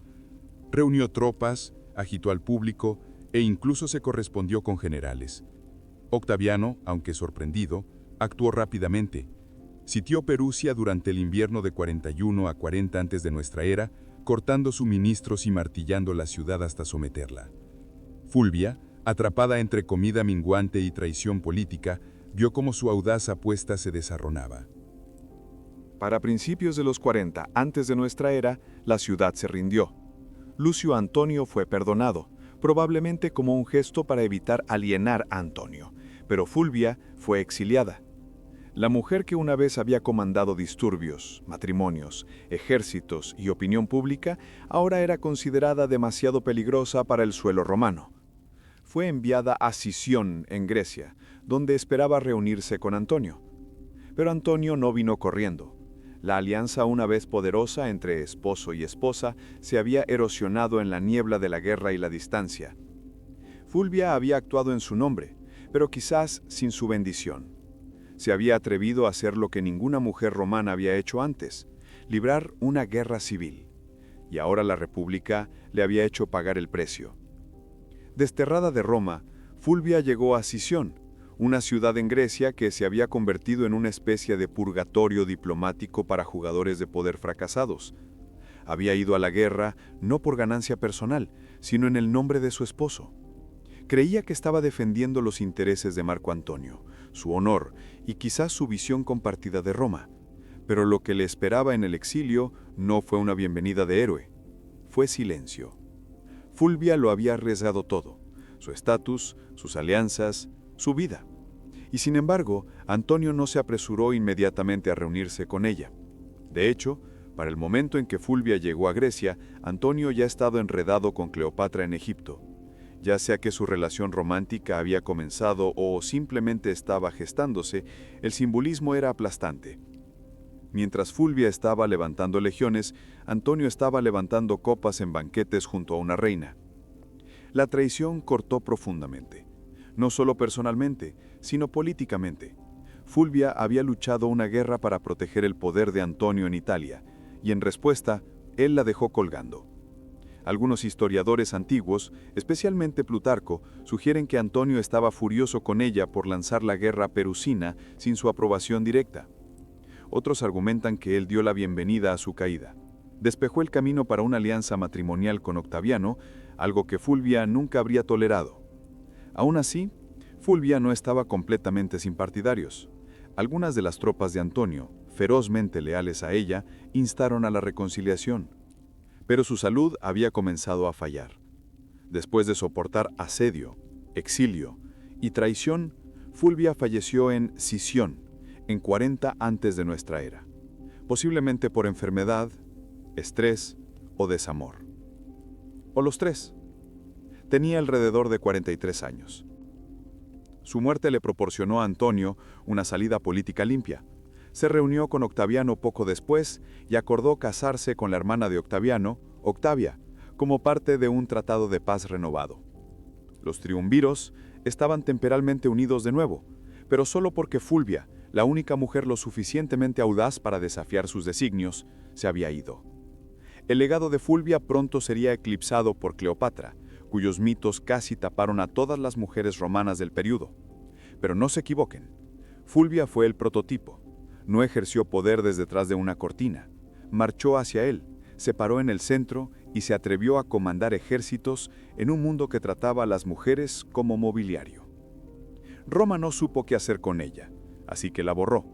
Reunió tropas, agitó al público e incluso se correspondió con generales. Octaviano, aunque sorprendido, actuó rápidamente. Sitió Perusia durante el invierno de 41 a 40 antes de nuestra era, cortando suministros y martillando la ciudad hasta someterla. Fulvia, atrapada entre comida minguante y traición política, vio cómo su audaz apuesta se desarronaba. Para principios de los 40 antes de nuestra era, la ciudad se rindió. Lucio Antonio fue perdonado, probablemente como un gesto para evitar alienar a Antonio, pero Fulvia fue exiliada. La mujer que una vez había comandado disturbios, matrimonios, ejércitos y opinión pública, ahora era considerada demasiado peligrosa para el suelo romano. Fue enviada a Sición, en Grecia, donde esperaba reunirse con Antonio. Pero Antonio no vino corriendo. La alianza una vez poderosa entre esposo y esposa se había erosionado en la niebla de la guerra y la distancia. Fulvia había actuado en su nombre, pero quizás sin su bendición. Se había atrevido a hacer lo que ninguna mujer romana había hecho antes, librar una guerra civil. Y ahora la República le había hecho pagar el precio. Desterrada de Roma, Fulvia llegó a Sición, una ciudad en Grecia que se había convertido en una especie de purgatorio diplomático para jugadores de poder fracasados. Había ido a la guerra no por ganancia personal, sino en el nombre de su esposo. Creía que estaba defendiendo los intereses de Marco Antonio, su honor y quizás su visión compartida de Roma. Pero lo que le esperaba en el exilio no fue una bienvenida de héroe, fue silencio. Fulvia lo había arriesgado todo, su estatus, sus alianzas, su vida. Y sin embargo, Antonio no se apresuró inmediatamente a reunirse con ella. De hecho, para el momento en que Fulvia llegó a Grecia, Antonio ya estaba enredado con Cleopatra en Egipto. Ya sea que su relación romántica había comenzado o simplemente estaba gestándose, el simbolismo era aplastante. Mientras Fulvia estaba levantando legiones, Antonio estaba levantando copas en banquetes junto a una reina. La traición cortó profundamente, no solo personalmente, sino políticamente. Fulvia había luchado una guerra para proteger el poder de Antonio en Italia, y en respuesta, él la dejó colgando. Algunos historiadores antiguos, especialmente Plutarco, sugieren que Antonio estaba furioso con ella por lanzar la guerra perusina sin su aprobación directa. Otros argumentan que él dio la bienvenida a su caída. Despejó el camino para una alianza matrimonial con Octaviano, algo que Fulvia nunca habría tolerado. Aún así, Fulvia no estaba completamente sin partidarios. Algunas de las tropas de Antonio, ferozmente leales a ella, instaron a la reconciliación. Pero su salud había comenzado a fallar. Después de soportar asedio, exilio y traición, Fulvia falleció en Sición, en 40 antes de nuestra era, posiblemente por enfermedad, estrés o desamor. O los tres. Tenía alrededor de 43 años. Su muerte le proporcionó a Antonio una salida política limpia. Se reunió con Octaviano poco después y acordó casarse con la hermana de Octaviano, Octavia, como parte de un tratado de paz renovado. Los triunviros estaban temporalmente unidos de nuevo, pero solo porque Fulvia, la única mujer lo suficientemente audaz para desafiar sus designios, se había ido. El legado de Fulvia pronto sería eclipsado por Cleopatra, cuyos mitos casi taparon a todas las mujeres romanas del período. Pero no se equivoquen, Fulvia fue el prototipo. No ejerció poder desde detrás de una cortina. Marchó hacia él, se paró en el centro y se atrevió a comandar ejércitos en un mundo que trataba a las mujeres como mobiliario. Roma no supo qué hacer con ella, así que la borró.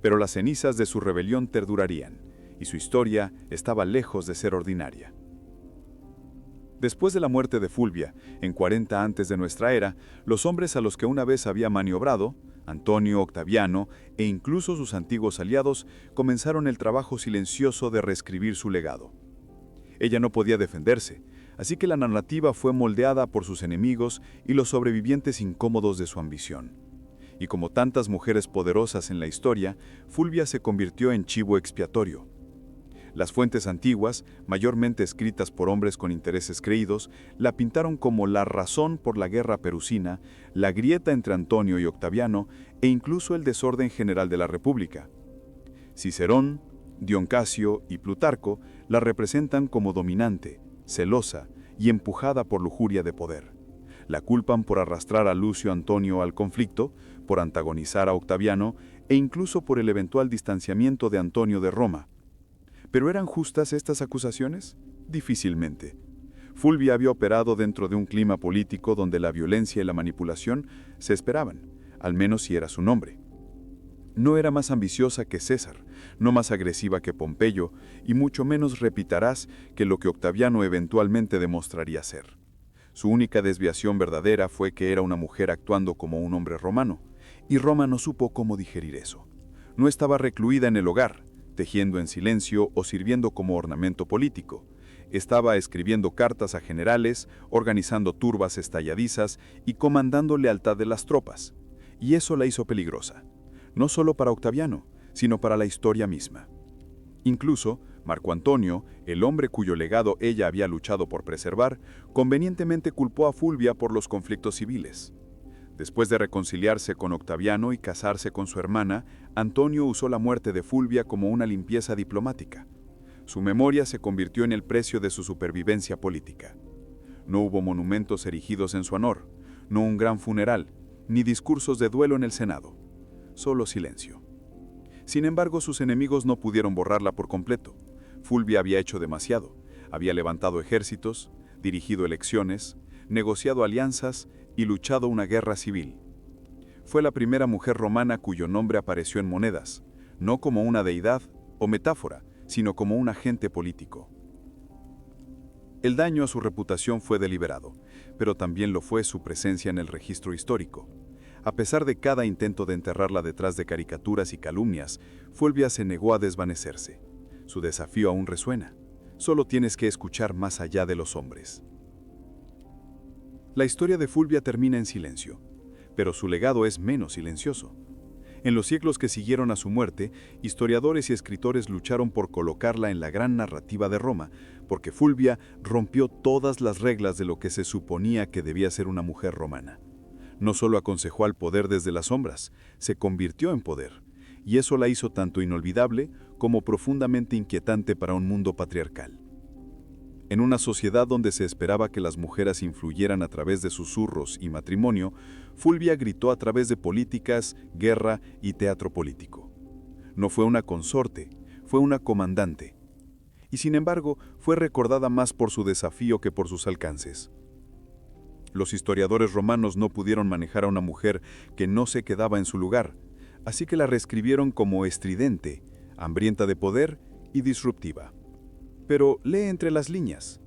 Pero las cenizas de su rebelión perdurarían, y su historia estaba lejos de ser ordinaria. Después de la muerte de Fulvia, en 40 antes de nuestra era, los hombres a los que una vez había maniobrado, Antonio, Octaviano e incluso sus antiguos aliados, comenzaron el trabajo silencioso de reescribir su legado. Ella no podía defenderse, así que la narrativa fue moldeada por sus enemigos y los sobrevivientes incómodos de su ambición. Y como tantas mujeres poderosas en la historia, Fulvia se convirtió en chivo expiatorio. Las fuentes antiguas, mayormente escritas por hombres con intereses creídos, la pintaron como la razón por la guerra perusina, la grieta entre Antonio y Octaviano e incluso el desorden general de la República. Cicerón, Dion Casio y Plutarco la representan como dominante, celosa y empujada por lujuria de poder. La culpan por arrastrar a Lucio Antonio al conflicto, por antagonizar a Octaviano e incluso por el eventual distanciamiento de Antonio de Roma. ¿Pero eran justas estas acusaciones? Difícilmente. Fulvia había operado dentro de un clima político donde la violencia y la manipulación se esperaban, al menos si era su nombre. No era más ambiciosa que César, no más agresiva que Pompeyo, y mucho menos repitarás que lo que Octaviano eventualmente demostraría ser. Su única desviación verdadera fue que era una mujer actuando como un hombre romano, y Roma no supo cómo digerir eso. No estaba recluida en el hogar, tejiendo en silencio o sirviendo como ornamento político. Estaba escribiendo cartas a generales, organizando turbas estalladizas y comandando lealtad de las tropas. Y eso la hizo peligrosa, no solo para Octaviano, sino para la historia misma. Incluso, Marco Antonio, el hombre cuyo legado ella había luchado por preservar, convenientemente culpó a Fulvia por los conflictos civiles. Después de reconciliarse con Octaviano y casarse con su hermana, Antonio usó la muerte de Fulvia como una limpieza diplomática. Su memoria se convirtió en el precio de su supervivencia política. No hubo monumentos erigidos en su honor, no un gran funeral, ni discursos de duelo en el Senado. Solo silencio. Sin embargo, sus enemigos no pudieron borrarla por completo. Fulvia había hecho demasiado. Había levantado ejércitos, dirigido elecciones, negociado alianzas y luchado una guerra civil. Fue la primera mujer romana cuyo nombre apareció en monedas, no como una deidad o metáfora, sino como un agente político. El daño a su reputación fue deliberado, pero también lo fue su presencia en el registro histórico. A pesar de cada intento de enterrarla detrás de caricaturas y calumnias, Fulvia se negó a desvanecerse. Su desafío aún resuena. Solo tienes que escuchar más allá de los hombres. La historia de Fulvia termina en silencio, pero su legado es menos silencioso. En los siglos que siguieron a su muerte, historiadores y escritores lucharon por colocarla en la gran narrativa de Roma, porque Fulvia rompió todas las reglas de lo que se suponía que debía ser una mujer romana. No solo aconsejó al poder desde las sombras, se convirtió en poder, y eso la hizo tanto inolvidable como profundamente inquietante para un mundo patriarcal. En una sociedad donde se esperaba que las mujeres influyeran a través de susurros y matrimonio, Fulvia gritó a través de políticas, guerra y teatro político. No fue una consorte, fue una comandante. Y sin embargo, fue recordada más por su desafío que por sus alcances. Los historiadores romanos no pudieron manejar a una mujer que no se quedaba en su lugar, así que la reescribieron como estridente, hambrienta de poder y disruptiva. Pero lee entre las líneas,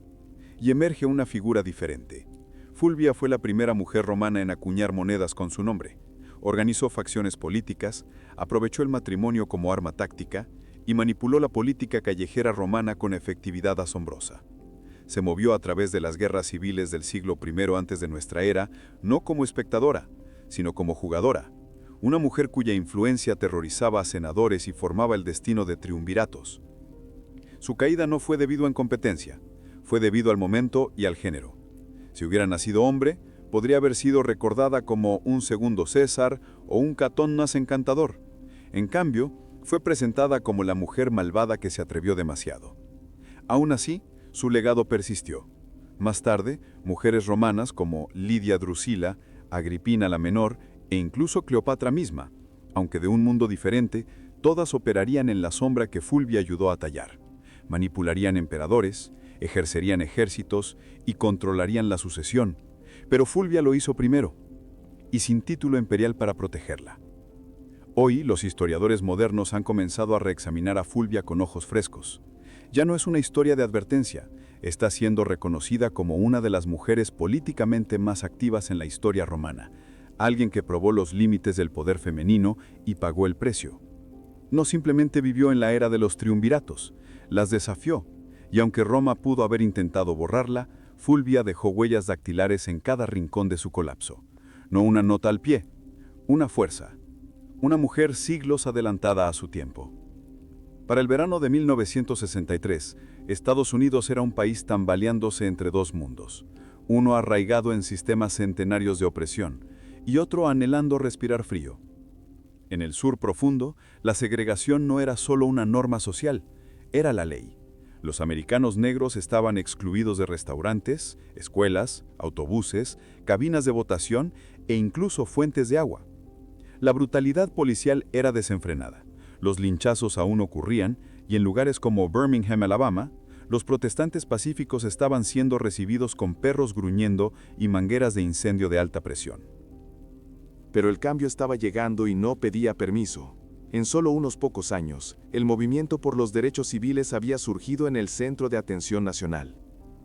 y emerge una figura diferente. Fulvia fue la primera mujer romana en acuñar monedas con su nombre, organizó facciones políticas, aprovechó el matrimonio como arma táctica y manipuló la política callejera romana con efectividad asombrosa. Se movió a través de las guerras civiles del siglo I antes de nuestra era, no como espectadora, sino como jugadora, una mujer cuya influencia aterrorizaba a senadores y formaba el destino de triunviratos. Su caída no fue debido a incompetencia, fue debido al momento y al género. Si hubiera nacido hombre, podría haber sido recordada como un segundo César o un Catón más encantador. En cambio, fue presentada como la mujer malvada que se atrevió demasiado. Aún así, su legado persistió. Más tarde, mujeres romanas como Lidia Drusila, Agripina la Menor e incluso Cleopatra misma, aunque de un mundo diferente, todas operarían en la sombra que Fulvia ayudó a tallar. Manipularían emperadores, ejercerían ejércitos y controlarían la sucesión, pero Fulvia lo hizo primero, y sin título imperial para protegerla. Hoy, los historiadores modernos han comenzado a reexaminar a Fulvia con ojos frescos. Ya no es una historia de advertencia, está siendo reconocida como una de las mujeres políticamente más activas en la historia romana, alguien que probó los límites del poder femenino y pagó el precio. No simplemente vivió en la era de los triunviratos, las desafió, y aunque Roma pudo haber intentado borrarla, Fulvia dejó huellas dactilares en cada rincón de su colapso. No una nota al pie, una fuerza. Una mujer siglos adelantada a su tiempo. Para el verano de 1963, Estados Unidos era un país tambaleándose entre dos mundos, uno arraigado en sistemas centenarios de opresión y otro anhelando respirar frío. En el sur profundo, la segregación no era solo una norma social, era la ley. Los americanos negros estaban excluidos de restaurantes, escuelas, autobuses, cabinas de votación e incluso fuentes de agua. La brutalidad policial era desenfrenada. Los linchazos aún ocurrían y en lugares como Birmingham, Alabama, los protestantes pacíficos estaban siendo recibidos con perros gruñendo y mangueras de incendio de alta presión. Pero el cambio estaba llegando y no pedía permiso. En solo unos pocos años, el movimiento por los derechos civiles había surgido en el centro de atención nacional.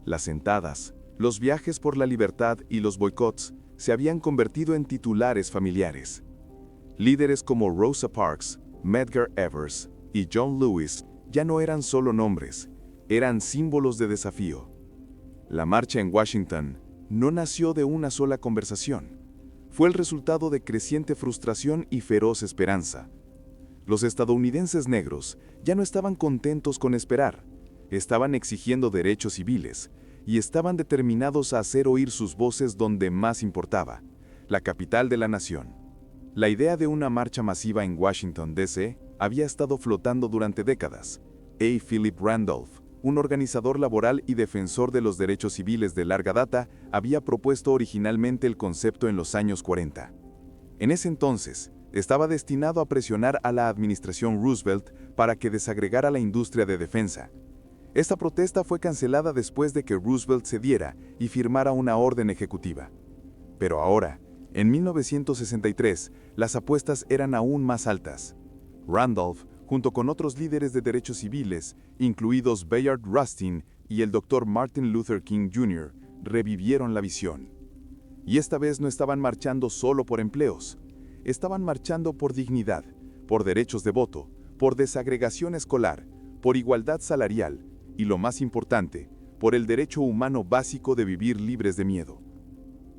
Las sentadas, los viajes por la libertad y los boicots se habían convertido en titulares familiares. Líderes como Rosa Parks, Medgar Evers y John Lewis ya no eran solo nombres, eran símbolos de desafío. La marcha en Washington no nació de una sola conversación. Fue el resultado de creciente frustración y feroz esperanza. Los estadounidenses negros ya no estaban contentos con esperar, estaban exigiendo derechos civiles y estaban determinados a hacer oír sus voces donde más importaba, la capital de la nación. La idea de una marcha masiva en Washington, D.C. había estado flotando durante décadas. A. Philip Randolph, un organizador laboral y defensor de los derechos civiles de larga data, había propuesto originalmente el concepto en los años 40. En ese entonces, estaba destinado a presionar a la administración Roosevelt para que desagregara la industria de defensa. Esta protesta fue cancelada después de que Roosevelt cediera y firmara una orden ejecutiva. Pero ahora, en 1963, las apuestas eran aún más altas. Randolph, junto con otros líderes de derechos civiles, incluidos Bayard Rustin y el Dr. Martin Luther King Jr., revivieron la visión. Y esta vez no estaban marchando solo por empleos. Estaban marchando por dignidad, por derechos de voto, por desagregación escolar, por igualdad salarial y, lo más importante, por el derecho humano básico de vivir libres de miedo.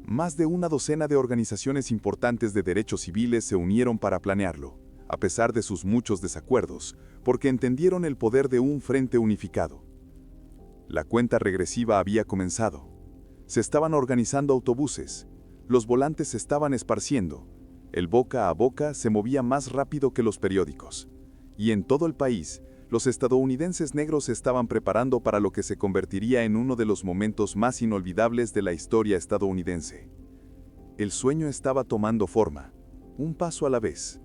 Más de una docena de organizaciones importantes de derechos civiles se unieron para planearlo, a pesar de sus muchos desacuerdos, porque entendieron el poder de un frente unificado. La cuenta regresiva había comenzado. Se estaban organizando autobuses, los volantes se estaban esparciendo, el boca a boca se movía más rápido que los periódicos. Y en todo el país, los estadounidenses negros se estaban preparando para lo que se convertiría en uno de los momentos más inolvidables de la historia estadounidense. El sueño estaba tomando forma, un paso a la vez.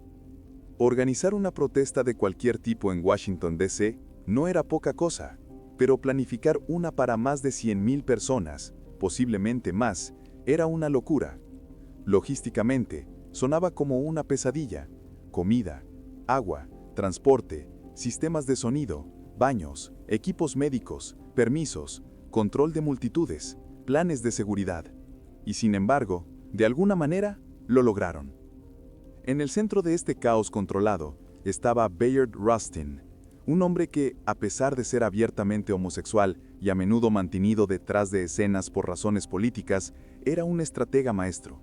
Organizar una protesta de cualquier tipo en Washington, D.C. no era poca cosa, pero planificar una para más de 100,000 personas, posiblemente más, era una locura. Logísticamente, sonaba como una pesadilla. Comida, agua, transporte, sistemas de sonido, baños, equipos médicos, permisos, control de multitudes, planes de seguridad. Y sin embargo, de alguna manera, lo lograron. En el centro de este caos controlado estaba Bayard Rustin, un hombre que, a pesar de ser abiertamente homosexual y a menudo mantenido detrás de escenas por razones políticas, era un estratega maestro.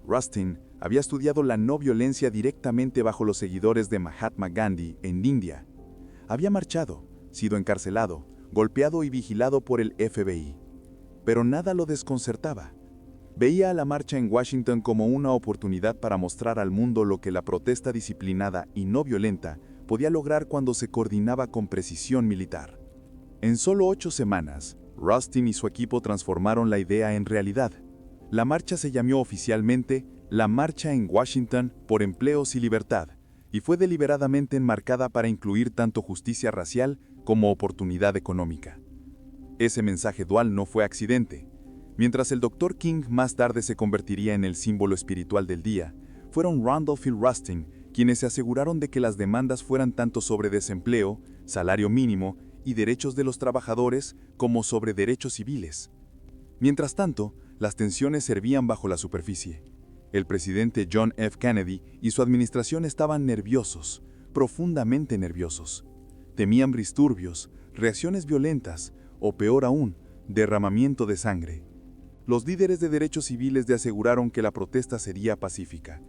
Rustin había estudiado la no violencia directamente bajo los seguidores de Mahatma Gandhi en India. Había marchado, sido encarcelado, golpeado y vigilado por el FBI. Pero nada lo desconcertaba. Veía a la marcha en Washington como una oportunidad para mostrar al mundo lo que la protesta disciplinada y no violenta podía lograr cuando se coordinaba con precisión militar. En solo 8 semanas, Rustin y su equipo transformaron la idea en realidad. La marcha se llamó oficialmente la Marcha en Washington por Empleos y Libertad, y fue deliberadamente enmarcada para incluir tanto justicia racial como oportunidad económica. Ese mensaje dual no fue accidente. Mientras el Dr. King más tarde se convertiría en el símbolo espiritual del día, fueron Randolph y Rustin quienes se aseguraron de que las demandas fueran tanto sobre desempleo, salario mínimo y derechos de los trabajadores como sobre derechos civiles. Mientras tanto, las tensiones servían bajo la superficie. El presidente John F. Kennedy y su administración estaban nerviosos, profundamente nerviosos. Temían disturbios, reacciones violentas o, peor aún, derramamiento de sangre. Los líderes de derechos civiles aseguraron que la protesta sería pacífica.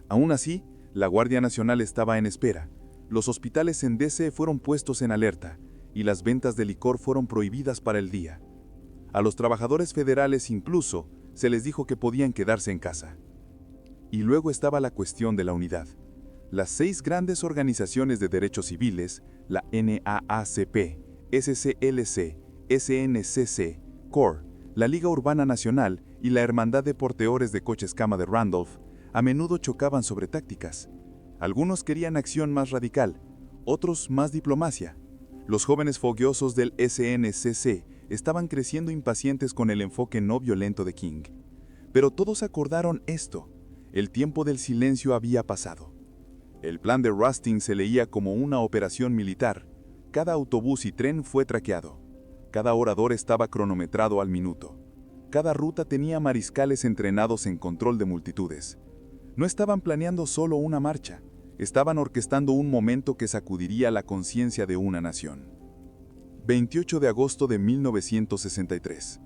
Aún así, la Guardia Nacional estaba en espera. Los hospitales en DC fueron puestos en alerta y las ventas de licor fueron prohibidas para el día. A los trabajadores federales incluso se les dijo que podían quedarse en casa. Y luego estaba la cuestión de la unidad. Las 6 grandes organizaciones de derechos civiles, la NAACP, SCLC, SNCC, CORE, la Liga Urbana Nacional y la Hermandad de Porteores de Coches Cama de Randolph, a menudo chocaban sobre tácticas. Algunos querían acción más radical, otros más diplomacia. Los jóvenes fogueosos del SNCC estaban creciendo impacientes con el enfoque no violento de King. Pero todos acordaron esto: el tiempo del silencio había pasado. El plan de Rustin se leía como una operación militar. Cada autobús y tren fue traqueado. Cada orador estaba cronometrado al minuto. Cada ruta tenía mariscales entrenados en control de multitudes. No estaban planeando solo una marcha, estaban orquestando un momento que sacudiría la conciencia de una nación. 28 de agosto de 1963.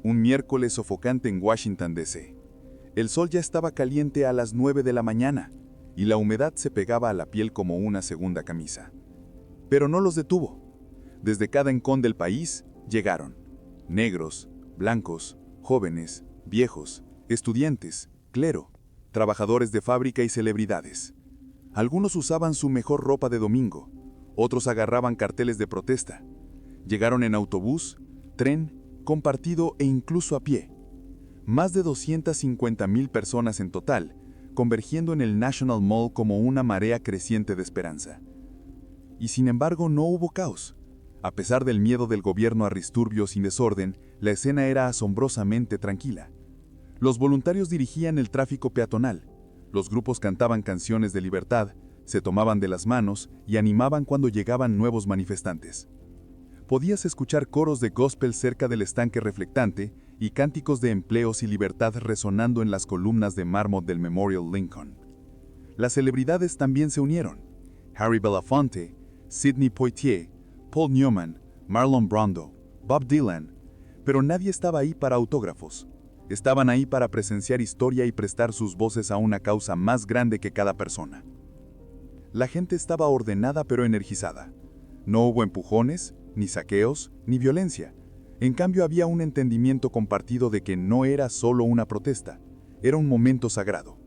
Un miércoles sofocante en Washington, D.C. El sol ya estaba caliente a las 9 de la mañana y la humedad se pegaba a la piel como una segunda camisa. Pero no los detuvo. Desde cada rincón del país llegaron negros, blancos, jóvenes, viejos, estudiantes, clero, trabajadores de fábrica y celebridades. Algunos usaban su mejor ropa de domingo, otros agarraban carteles de protesta. Llegaron en autobús, tren, compartido e incluso a pie. Más de 250,000 personas en total, convergiendo en el National Mall como una marea creciente de esperanza. Y sin embargo no hubo caos. A pesar del miedo del gobierno a disturbios y desorden, la escena era asombrosamente tranquila. Los voluntarios dirigían el tráfico peatonal, los grupos cantaban canciones de libertad, se tomaban de las manos y animaban cuando llegaban nuevos manifestantes. Podías escuchar coros de gospel cerca del estanque reflectante y cánticos de empleos y libertad resonando en las columnas de mármol del Memorial Lincoln. Las celebridades también se unieron. Harry Belafonte, Sidney Poitier, Paul Newman, Marlon Brando, Bob Dylan, pero nadie estaba ahí para autógrafos. Estaban ahí para presenciar historia y prestar sus voces a una causa más grande que cada persona. La gente estaba ordenada pero energizada. No hubo empujones, ni saqueos, ni violencia. En cambio había un entendimiento compartido de que no era solo una protesta, era un momento sagrado.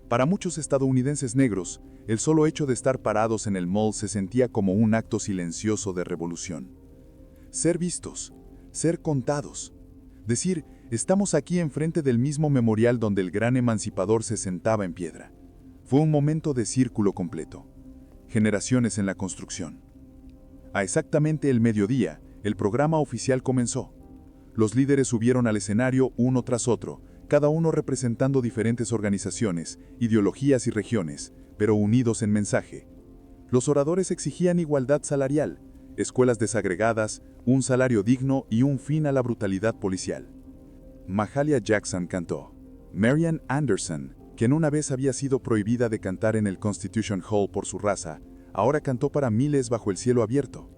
Para muchos estadounidenses negros, el solo hecho de estar parados en el mall se sentía como un acto silencioso de revolución. Ser vistos, ser contados, decir, estamos aquí enfrente del mismo memorial donde el gran emancipador se sentaba en piedra. Fue un momento de círculo completo. Generaciones en la construcción. A exactamente el mediodía, el programa oficial comenzó. Los líderes subieron al escenario uno tras otro, cada uno representando diferentes organizaciones, ideologías y regiones, pero unidos en mensaje. Los oradores exigían igualdad salarial, escuelas desagregadas, un salario digno y un fin a la brutalidad policial. Mahalia Jackson cantó. Marian Anderson, quien una vez había sido prohibida de cantar en el Constitution Hall por su raza, ahora cantó para miles bajo el cielo abierto.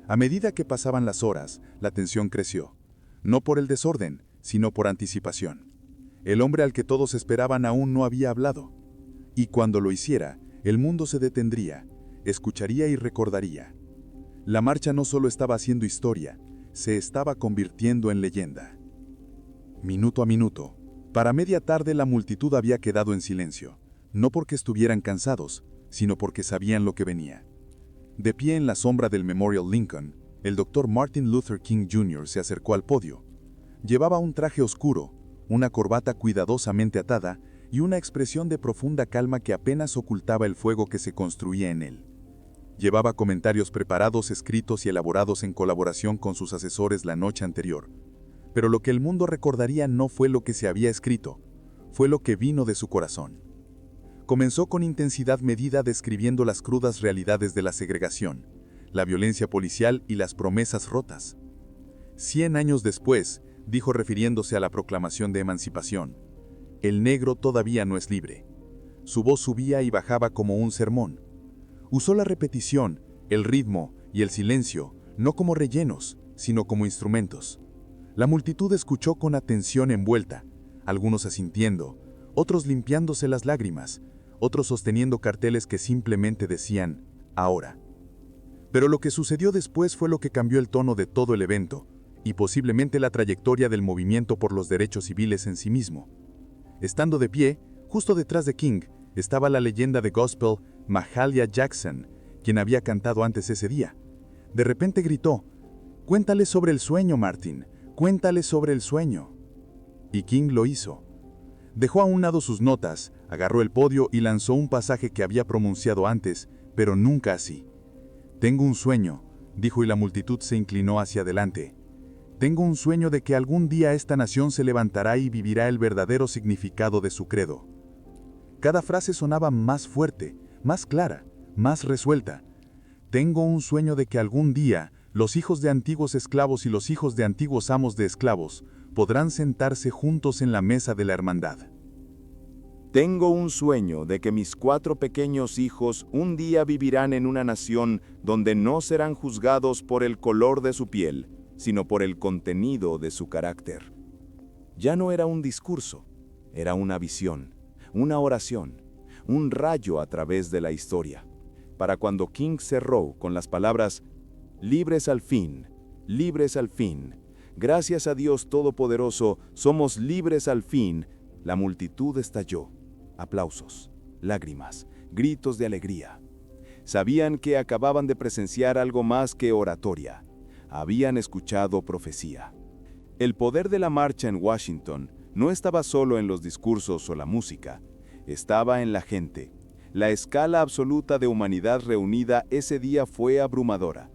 A medida que pasaban las horas, la tensión creció, no por el desorden, sino por anticipación. El hombre al que todos esperaban aún no había hablado. Y cuando lo hiciera, el mundo se detendría, escucharía y recordaría. La marcha no solo estaba haciendo historia, se estaba convirtiendo en leyenda. Minuto a minuto, para media tarde la multitud había quedado en silencio, no porque estuvieran cansados, sino porque sabían lo que venía. De pie en la sombra del Memorial Lincoln, el Dr. Martin Luther King Jr. se acercó al podio. Llevaba un traje oscuro, una corbata cuidadosamente atada y una expresión de profunda calma que apenas ocultaba el fuego que se construía en él. Llevaba comentarios preparados, escritos y elaborados en colaboración con sus asesores la noche anterior. Pero lo que el mundo recordaría no fue lo que se había escrito, fue lo que vino de su corazón. Comenzó con intensidad medida describiendo las crudas realidades de la segregación, la violencia policial y las promesas rotas. 100 años después, dijo refiriéndose a la proclamación de emancipación, el negro todavía no es libre. Su voz subía y bajaba como un sermón. Usó la repetición, el ritmo y el silencio, no como rellenos, sino como instrumentos. La multitud escuchó con atención envuelta, algunos asintiendo, otros limpiándose las lágrimas, otros sosteniendo carteles que simplemente decían, ahora. Pero lo que sucedió después fue lo que cambió el tono de todo el evento, y posiblemente la trayectoria del movimiento por los derechos civiles en sí mismo. Estando de pie, justo detrás de King, estaba la leyenda de gospel Mahalia Jackson, quien había cantado antes ese día. De repente gritó, «Cuéntale sobre el sueño, Martin, cuéntale sobre el sueño». Y King lo hizo. Dejó a un lado sus notas, agarró el podio y lanzó un pasaje que había pronunciado antes, pero nunca así. «Tengo un sueño», dijo, y la multitud se inclinó hacia adelante. «Tengo un sueño de que algún día esta nación se levantará y vivirá el verdadero significado de su credo». Cada frase sonaba más fuerte, más clara, más resuelta. «Tengo un sueño de que algún día los hijos de antiguos esclavos y los hijos de antiguos amos de esclavos podrán sentarse juntos en la mesa de la hermandad». Tengo un sueño de que mis 4 pequeños hijos un día vivirán en una nación donde no serán juzgados por el color de su piel, sino por el contenido de su carácter. Ya no era un discurso, era una visión, una oración, un rayo a través de la historia. Para cuando King cerró con las palabras, libres al fin, gracias a Dios Todopoderoso, somos libres al fin, la multitud estalló. Aplausos, lágrimas, gritos de alegría. Sabían que acababan de presenciar algo más que oratoria. Habían escuchado profecía. El poder de la marcha en Washington no estaba solo en los discursos o la música, estaba en la gente. La escala absoluta de humanidad reunida ese día fue abrumadora.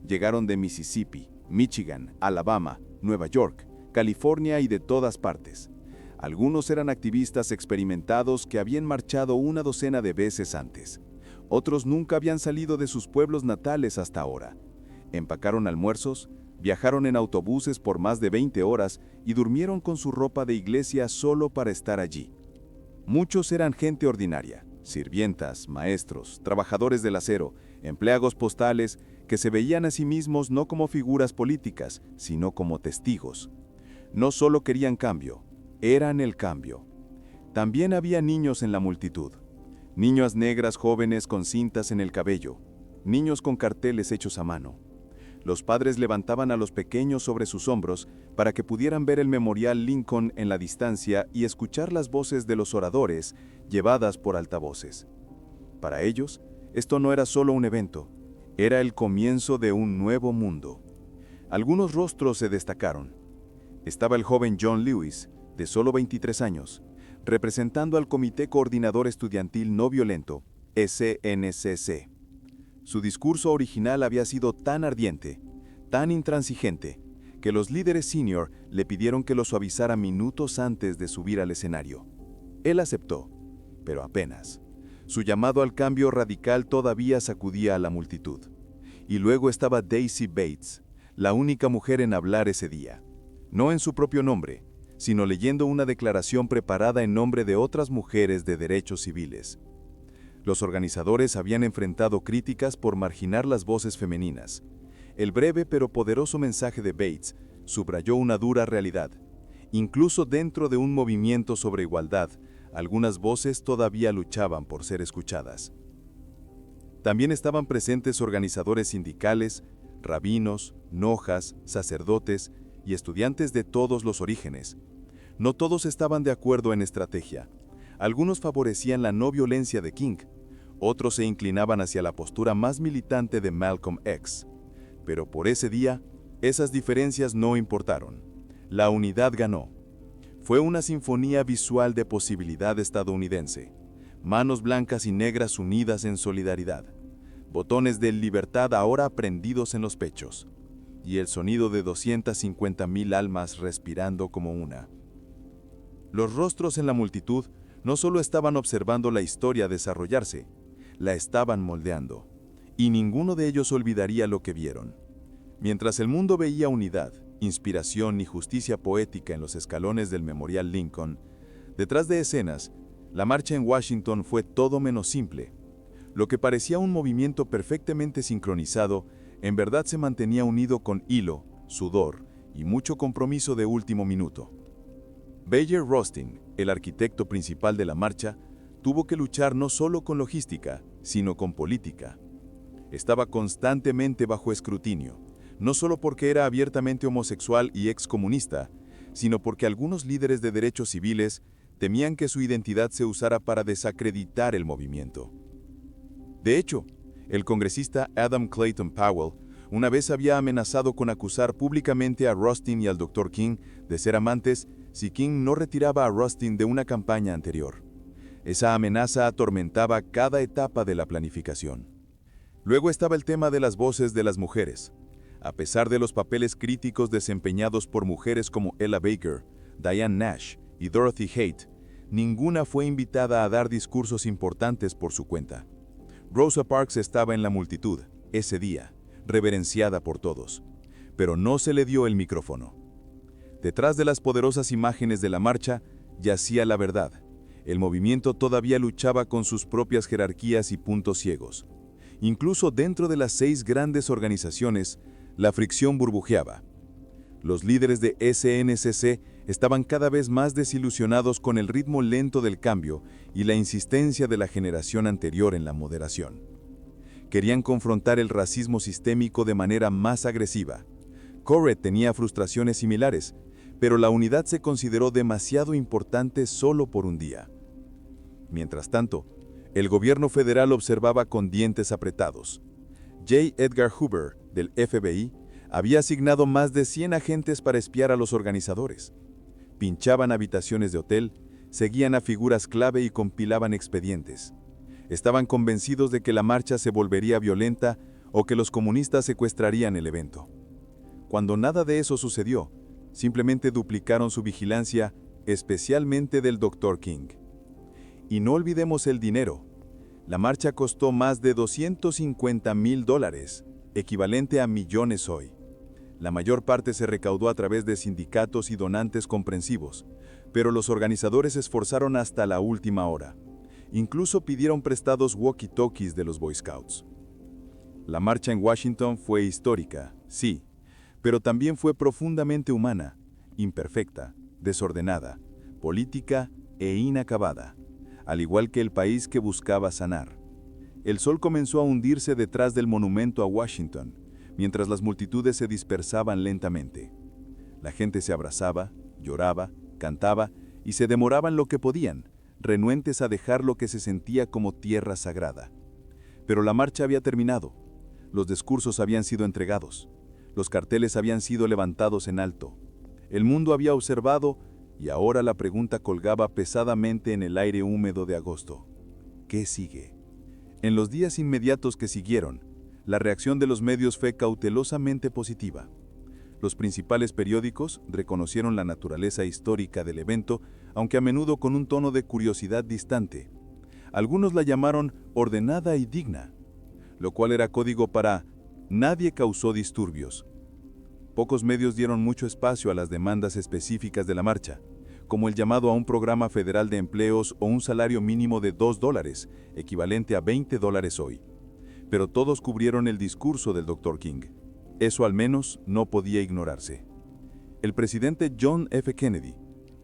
Llegaron de Mississippi, Michigan, Alabama, Nueva York, California y de todas partes. Algunos eran activistas experimentados que habían marchado una docena de veces antes. Otros nunca habían salido de sus pueblos natales hasta ahora. Empacaron almuerzos, viajaron en autobuses por más de 20 horas y durmieron con su ropa de iglesia solo para estar allí. Muchos eran gente ordinaria, sirvientas, maestros, trabajadores del acero, empleados postales, que se veían a sí mismos no como figuras políticas, sino como testigos. No solo querían cambio, eran el cambio. También había niños en la multitud. Niñas negras jóvenes con cintas en el cabello, niños con carteles hechos a mano. Los padres levantaban a los pequeños sobre sus hombros para que pudieran ver el memorial Lincoln en la distancia y escuchar las voces de los oradores llevadas por altavoces. Para ellos, esto no era solo un evento, era el comienzo de un nuevo mundo. Algunos rostros se destacaron. Estaba el joven John Lewis, de solo 23 años, representando al Comité Coordinador Estudiantil No Violento, SNCC. Su discurso original había sido tan ardiente, tan intransigente, que los líderes senior le pidieron que lo suavizara minutos antes de subir al escenario. Él aceptó, pero apenas. Su llamado al cambio radical todavía sacudía a la multitud. Y luego estaba Daisy Bates, la única mujer en hablar ese día. No en su propio nombre, sino leyendo una declaración preparada en nombre de otras mujeres de derechos civiles. Los organizadores habían enfrentado críticas por marginar las voces femeninas. El breve pero poderoso mensaje de Bates subrayó una dura realidad. Incluso dentro de un movimiento sobre igualdad, algunas voces todavía luchaban por ser escuchadas. También estaban presentes organizadores sindicales, rabinos, nojas, sacerdotes y estudiantes de todos los orígenes. No todos estaban de acuerdo en estrategia. Algunos favorecían la no violencia de King, otros se inclinaban hacia la postura más militante de Malcolm X. Pero por ese día, esas diferencias no importaron. La unidad ganó. Fue una sinfonía visual de posibilidad estadounidense. Manos blancas y negras unidas en solidaridad. Botones de libertad ahora prendidos en los pechos. Y el sonido de 250,000 almas respirando como una. Los rostros en la multitud no solo estaban observando la historia desarrollarse, la estaban moldeando, y ninguno de ellos olvidaría lo que vieron. Mientras el mundo veía unidad, inspiración y justicia poética en los escalones del Memorial Lincoln, detrás de escenas, la marcha en Washington fue todo menos simple. Lo que parecía un movimiento perfectamente sincronizado, en verdad se mantenía unido con hilo, sudor y mucho compromiso de último minuto. Bayer Rostin, el arquitecto principal de la marcha, tuvo que luchar no solo con logística, sino con política. Estaba constantemente bajo escrutinio, no solo porque era abiertamente homosexual y excomunista, sino porque algunos líderes de derechos civiles temían que su identidad se usara para desacreditar el movimiento. De hecho, el congresista Adam Clayton Powell una vez había amenazado con acusar públicamente a Rostin y al Dr. King de ser amantes si King no retiraba a Rostin de una campaña anterior. Esa amenaza atormentaba cada etapa de la planificación. Luego estaba el tema de las voces de las mujeres. A pesar de los papeles críticos desempeñados por mujeres como Ella Baker, Diane Nash y Dorothy Haight, ninguna fue invitada a dar discursos importantes por su cuenta. Rosa Parks estaba en la multitud, ese día, reverenciada por todos, pero no se le dio el micrófono. Detrás de las poderosas imágenes de la marcha yacía la verdad. El movimiento todavía luchaba con sus propias jerarquías y puntos ciegos. Incluso dentro de las 6 grandes organizaciones, la fricción burbujeaba. Los líderes de SNCC estaban cada vez más desilusionados con el ritmo lento del cambio y la insistencia de la generación anterior en la moderación. Querían confrontar el racismo sistémico de manera más agresiva. Corrett tenía frustraciones similares, pero la unidad se consideró demasiado importante solo por un día. Mientras tanto, el gobierno federal observaba con dientes apretados. J. Edgar Hoover, del FBI, había asignado más de 100 agentes para espiar a los organizadores. Pinchaban habitaciones de hotel, seguían a figuras clave y compilaban expedientes. Estaban convencidos de que la marcha se volvería violenta o que los comunistas secuestrarían el evento. Cuando nada de eso sucedió, simplemente duplicaron su vigilancia, especialmente del Dr. King. Y no olvidemos el dinero. La marcha costó más de $250,000, equivalente a millones hoy. La mayor parte se recaudó a través de sindicatos y donantes comprensivos, pero los organizadores se esforzaron hasta la última hora. Incluso pidieron prestados walkie-talkies de los Boy Scouts. La marcha en Washington fue histórica, sí, pero también fue profundamente humana, imperfecta, desordenada, política e inacabada, al igual que el país que buscaba sanar. El sol comenzó a hundirse detrás del monumento a Washington, mientras las multitudes se dispersaban lentamente. La gente se abrazaba, lloraba, cantaba y se demoraban lo que podían, renuentes a dejar lo que se sentía como tierra sagrada. Pero la marcha había terminado. Los discursos habían sido entregados. Los carteles habían sido levantados en alto. El mundo había observado y ahora la pregunta colgaba pesadamente en el aire húmedo de agosto. ¿Qué sigue? En los días inmediatos que siguieron, la reacción de los medios fue cautelosamente positiva. Los principales periódicos reconocieron la naturaleza histórica del evento, aunque a menudo con un tono de curiosidad distante. Algunos la llamaron ordenada y digna, lo cual era código para nadie causó disturbios. Pocos medios dieron mucho espacio a las demandas específicas de la marcha, como el llamado a un programa federal de empleos o un salario mínimo de $2, equivalente a $20 hoy. Pero todos cubrieron el discurso del Dr. King. Eso al menos no podía ignorarse. El presidente John F. Kennedy,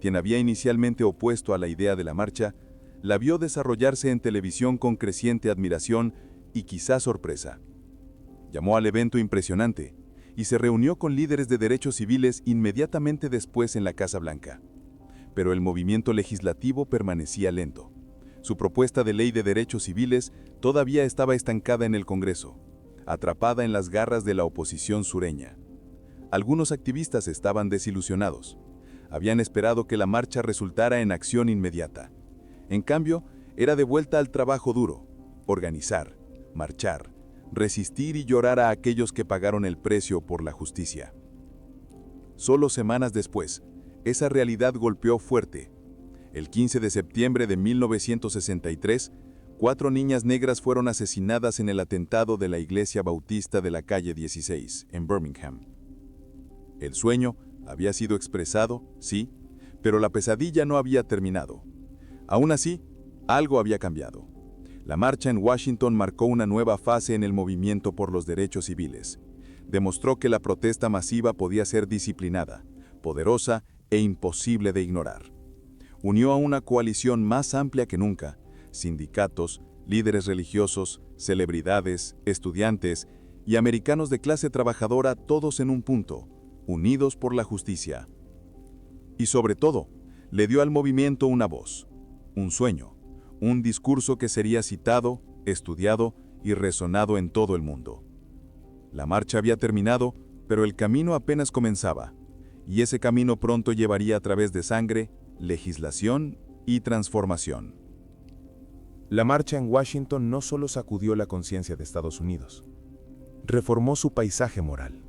quien había inicialmente opuesto a la idea de la marcha, la vio desarrollarse en televisión con creciente admiración y quizá sorpresa. Llamó al evento impresionante y se reunió con líderes de derechos civiles inmediatamente después en la Casa Blanca. Pero el movimiento legislativo permanecía lento. Su propuesta de ley de derechos civiles todavía estaba estancada en el Congreso, atrapada en las garras de la oposición sureña. Algunos activistas estaban desilusionados. Habían esperado que la marcha resultara en acción inmediata. En cambio, era de vuelta al trabajo duro: organizar, marchar, resistir y llorar a aquellos que pagaron el precio por la justicia. Solo semanas después, esa realidad golpeó fuerte. El 15 de septiembre de 1963, 4 niñas negras fueron asesinadas en el atentado de la Iglesia Bautista de la calle 16, en Birmingham. El sueño había sido expresado, sí, pero la pesadilla no había terminado. Aún así, algo había cambiado. La marcha en Washington marcó una nueva fase en el movimiento por los derechos civiles. demostró que la protesta masiva podía ser disciplinada, poderosa e imposible de ignorar. Unió a una coalición más amplia que nunca: sindicatos, líderes religiosos, celebridades, estudiantes y americanos de clase trabajadora, todos en un punto, unidos por la justicia. Y sobre todo, le dio al movimiento una voz, un sueño, un discurso que sería citado, estudiado y resonado en todo el mundo. La marcha había terminado, pero el camino apenas comenzaba, y ese camino pronto llevaría a través de sangre, legislación y transformación. La marcha en Washington no solo sacudió la conciencia de Estados Unidos, reformó su paisaje moral.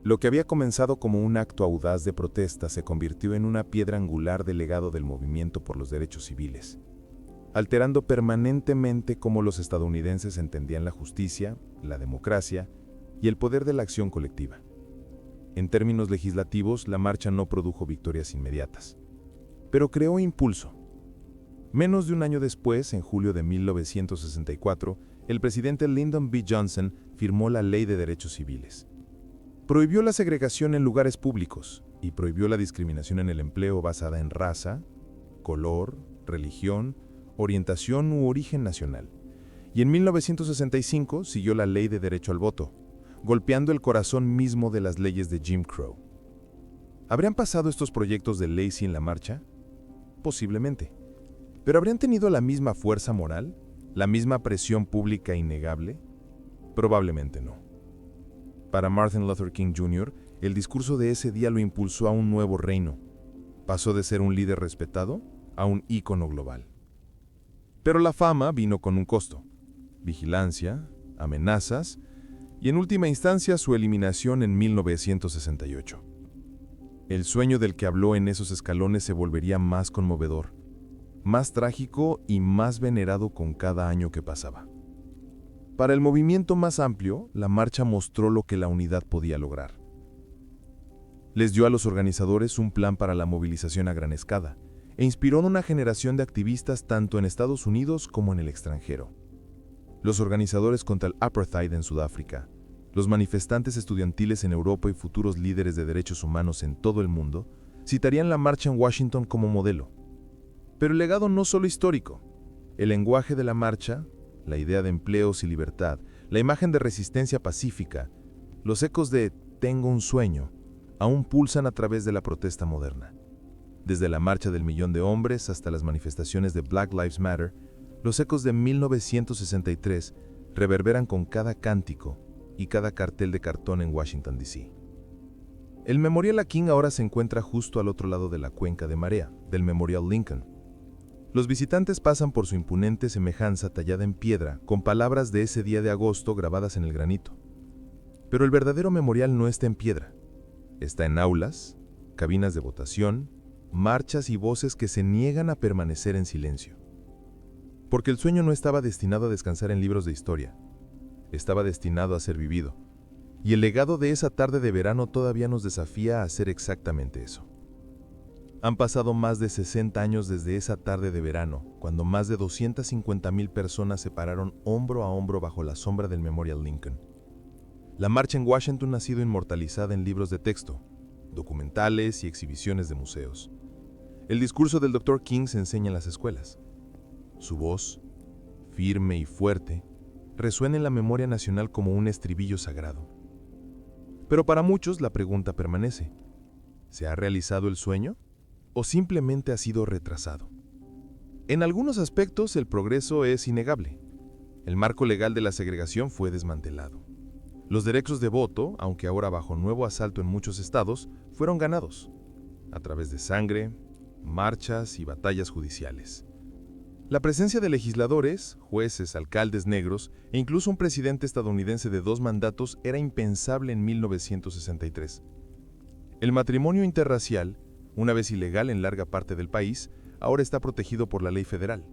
Lo que había comenzado como un acto audaz de protesta se convirtió en una piedra angular del legado del movimiento por los derechos civiles, alterando permanentemente cómo los estadounidenses entendían la justicia, la democracia y el poder de la acción colectiva. En términos legislativos, la marcha no produjo victorias inmediatas, pero creó impulso. Menos de un año después, en julio de 1964, el presidente Lyndon B. Johnson firmó la Ley de Derechos Civiles. Prohibió la segregación en lugares públicos y prohibió la discriminación en el empleo basada en raza, color, religión, orientación u origen nacional. Y en 1965 siguió la Ley de Derecho al Voto, golpeando el corazón mismo de las leyes de Jim Crow. ¿Habrían pasado estos proyectos de ley sin la marcha? Posiblemente. ¿Pero habrían tenido la misma fuerza moral? ¿La misma presión pública innegable? Probablemente no. Para Martin Luther King Jr., el discurso de ese día lo impulsó a un nuevo reino. Pasó de ser un líder respetado a un ícono global. Pero la fama vino con un costo: vigilancia, amenazas y en última instancia su eliminación en 1968. El sueño del que habló en esos escalones se volvería más conmovedor, más trágico y más venerado con cada año que pasaba. Para el movimiento más amplio, la marcha mostró lo que la unidad podía lograr. Les dio a los organizadores un plan para la movilización a gran escala e inspiró a una generación de activistas tanto en Estados Unidos como en el extranjero. Los organizadores contra el apartheid en Sudáfrica, los manifestantes estudiantiles en Europa y futuros líderes de derechos humanos en todo el mundo citarían la marcha en Washington como modelo. Pero el legado no solo histórico. El lenguaje de la marcha, la idea de empleos y libertad, la imagen de resistencia pacífica, los ecos de «tengo un sueño», aún pulsan a través de la protesta moderna. Desde la marcha del millón de hombres hasta las manifestaciones de Black Lives Matter, los ecos de 1963 reverberan con cada cántico y cada cartel de cartón en Washington, D.C. El Memorial a King ahora se encuentra justo al otro lado de la cuenca de marea, del Memorial Lincoln. Los visitantes pasan por su imponente semejanza tallada en piedra, con palabras de ese día de agosto grabadas en el granito. Pero el verdadero memorial no está en piedra. Está en aulas, cabinas de votación, marchas y voces que se niegan a permanecer en silencio. Porque el sueño no estaba destinado a descansar en libros de historia. Estaba destinado a ser vivido. Y el legado de esa tarde de verano todavía nos desafía a hacer exactamente eso. Han pasado más de 60 años desde esa tarde de verano, cuando más de 250,000 personas se pararon hombro a hombro bajo la sombra del Memorial Lincoln. La marcha en Washington ha sido inmortalizada en libros de texto, documentales y exhibiciones de museos. El discurso del Dr. King se enseña en las escuelas. Su voz, firme y fuerte, resuena en la memoria nacional como un estribillo sagrado. Pero para muchos la pregunta permanece: ¿se ha realizado el sueño o simplemente ha sido retrasado? En algunos aspectos el progreso es innegable. El marco legal de la segregación fue desmantelado. Los derechos de voto, aunque ahora bajo nuevo asalto en muchos estados, fueron ganados a través de sangre, marchas y batallas judiciales. La presencia de legisladores, jueces, alcaldes negros e incluso un presidente estadounidense de 2 mandatos era impensable en 1963. El matrimonio interracial, una vez ilegal en larga parte del país, ahora está protegido por la ley federal.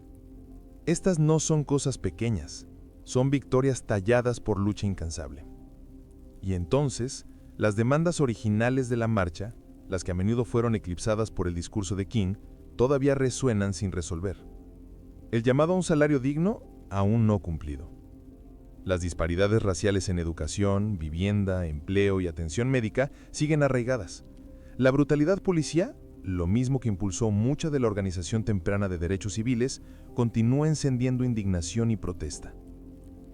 Estas no son cosas pequeñas, son victorias talladas por lucha incansable. Y entonces, las demandas originales de la marcha, las que a menudo fueron eclipsadas por el discurso de King, todavía resuenan sin resolver. El llamado a un salario digno, aún no cumplido. Las disparidades raciales en educación, vivienda, empleo y atención médica siguen arraigadas. La brutalidad policial, lo mismo que impulsó mucha de la organización temprana de derechos civiles, continúa encendiendo indignación y protesta.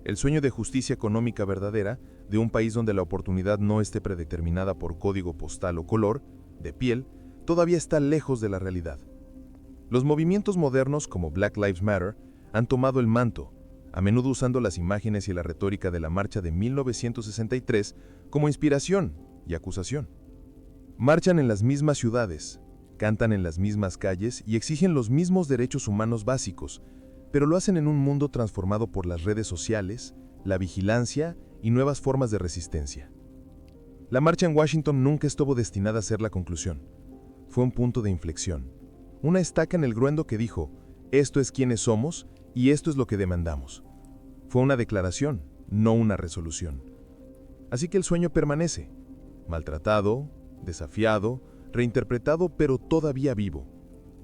El sueño de justicia económica verdadera, de un país donde la oportunidad no esté predeterminada por código postal o color, de piel, todavía está lejos de la realidad. Los movimientos modernos como Black Lives Matter han tomado el manto, a menudo usando las imágenes y la retórica de la marcha de 1963 como inspiración y acusación. Marchan en las mismas ciudades, cantan en las mismas calles y exigen los mismos derechos humanos básicos, pero lo hacen en un mundo transformado por las redes sociales, la vigilancia y nuevas formas de resistencia. La marcha en Washington nunca estuvo destinada a ser la conclusión. Fue un punto de inflexión, una estaca en el gruendo que dijo, esto es quienes somos y esto es lo que demandamos. Fue una declaración, no una resolución. Así que el sueño permanece, maltratado, desafiado, reinterpretado, pero todavía vivo.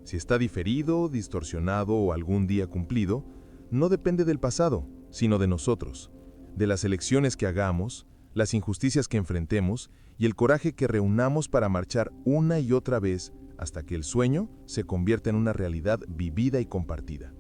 Si está diferido, distorsionado o algún día cumplido, no depende del pasado, sino de nosotros, de las elecciones que hagamos, las injusticias que enfrentemos y el coraje que reunamos para marchar una y otra vez hasta que el sueño se convierta en una realidad vivida y compartida.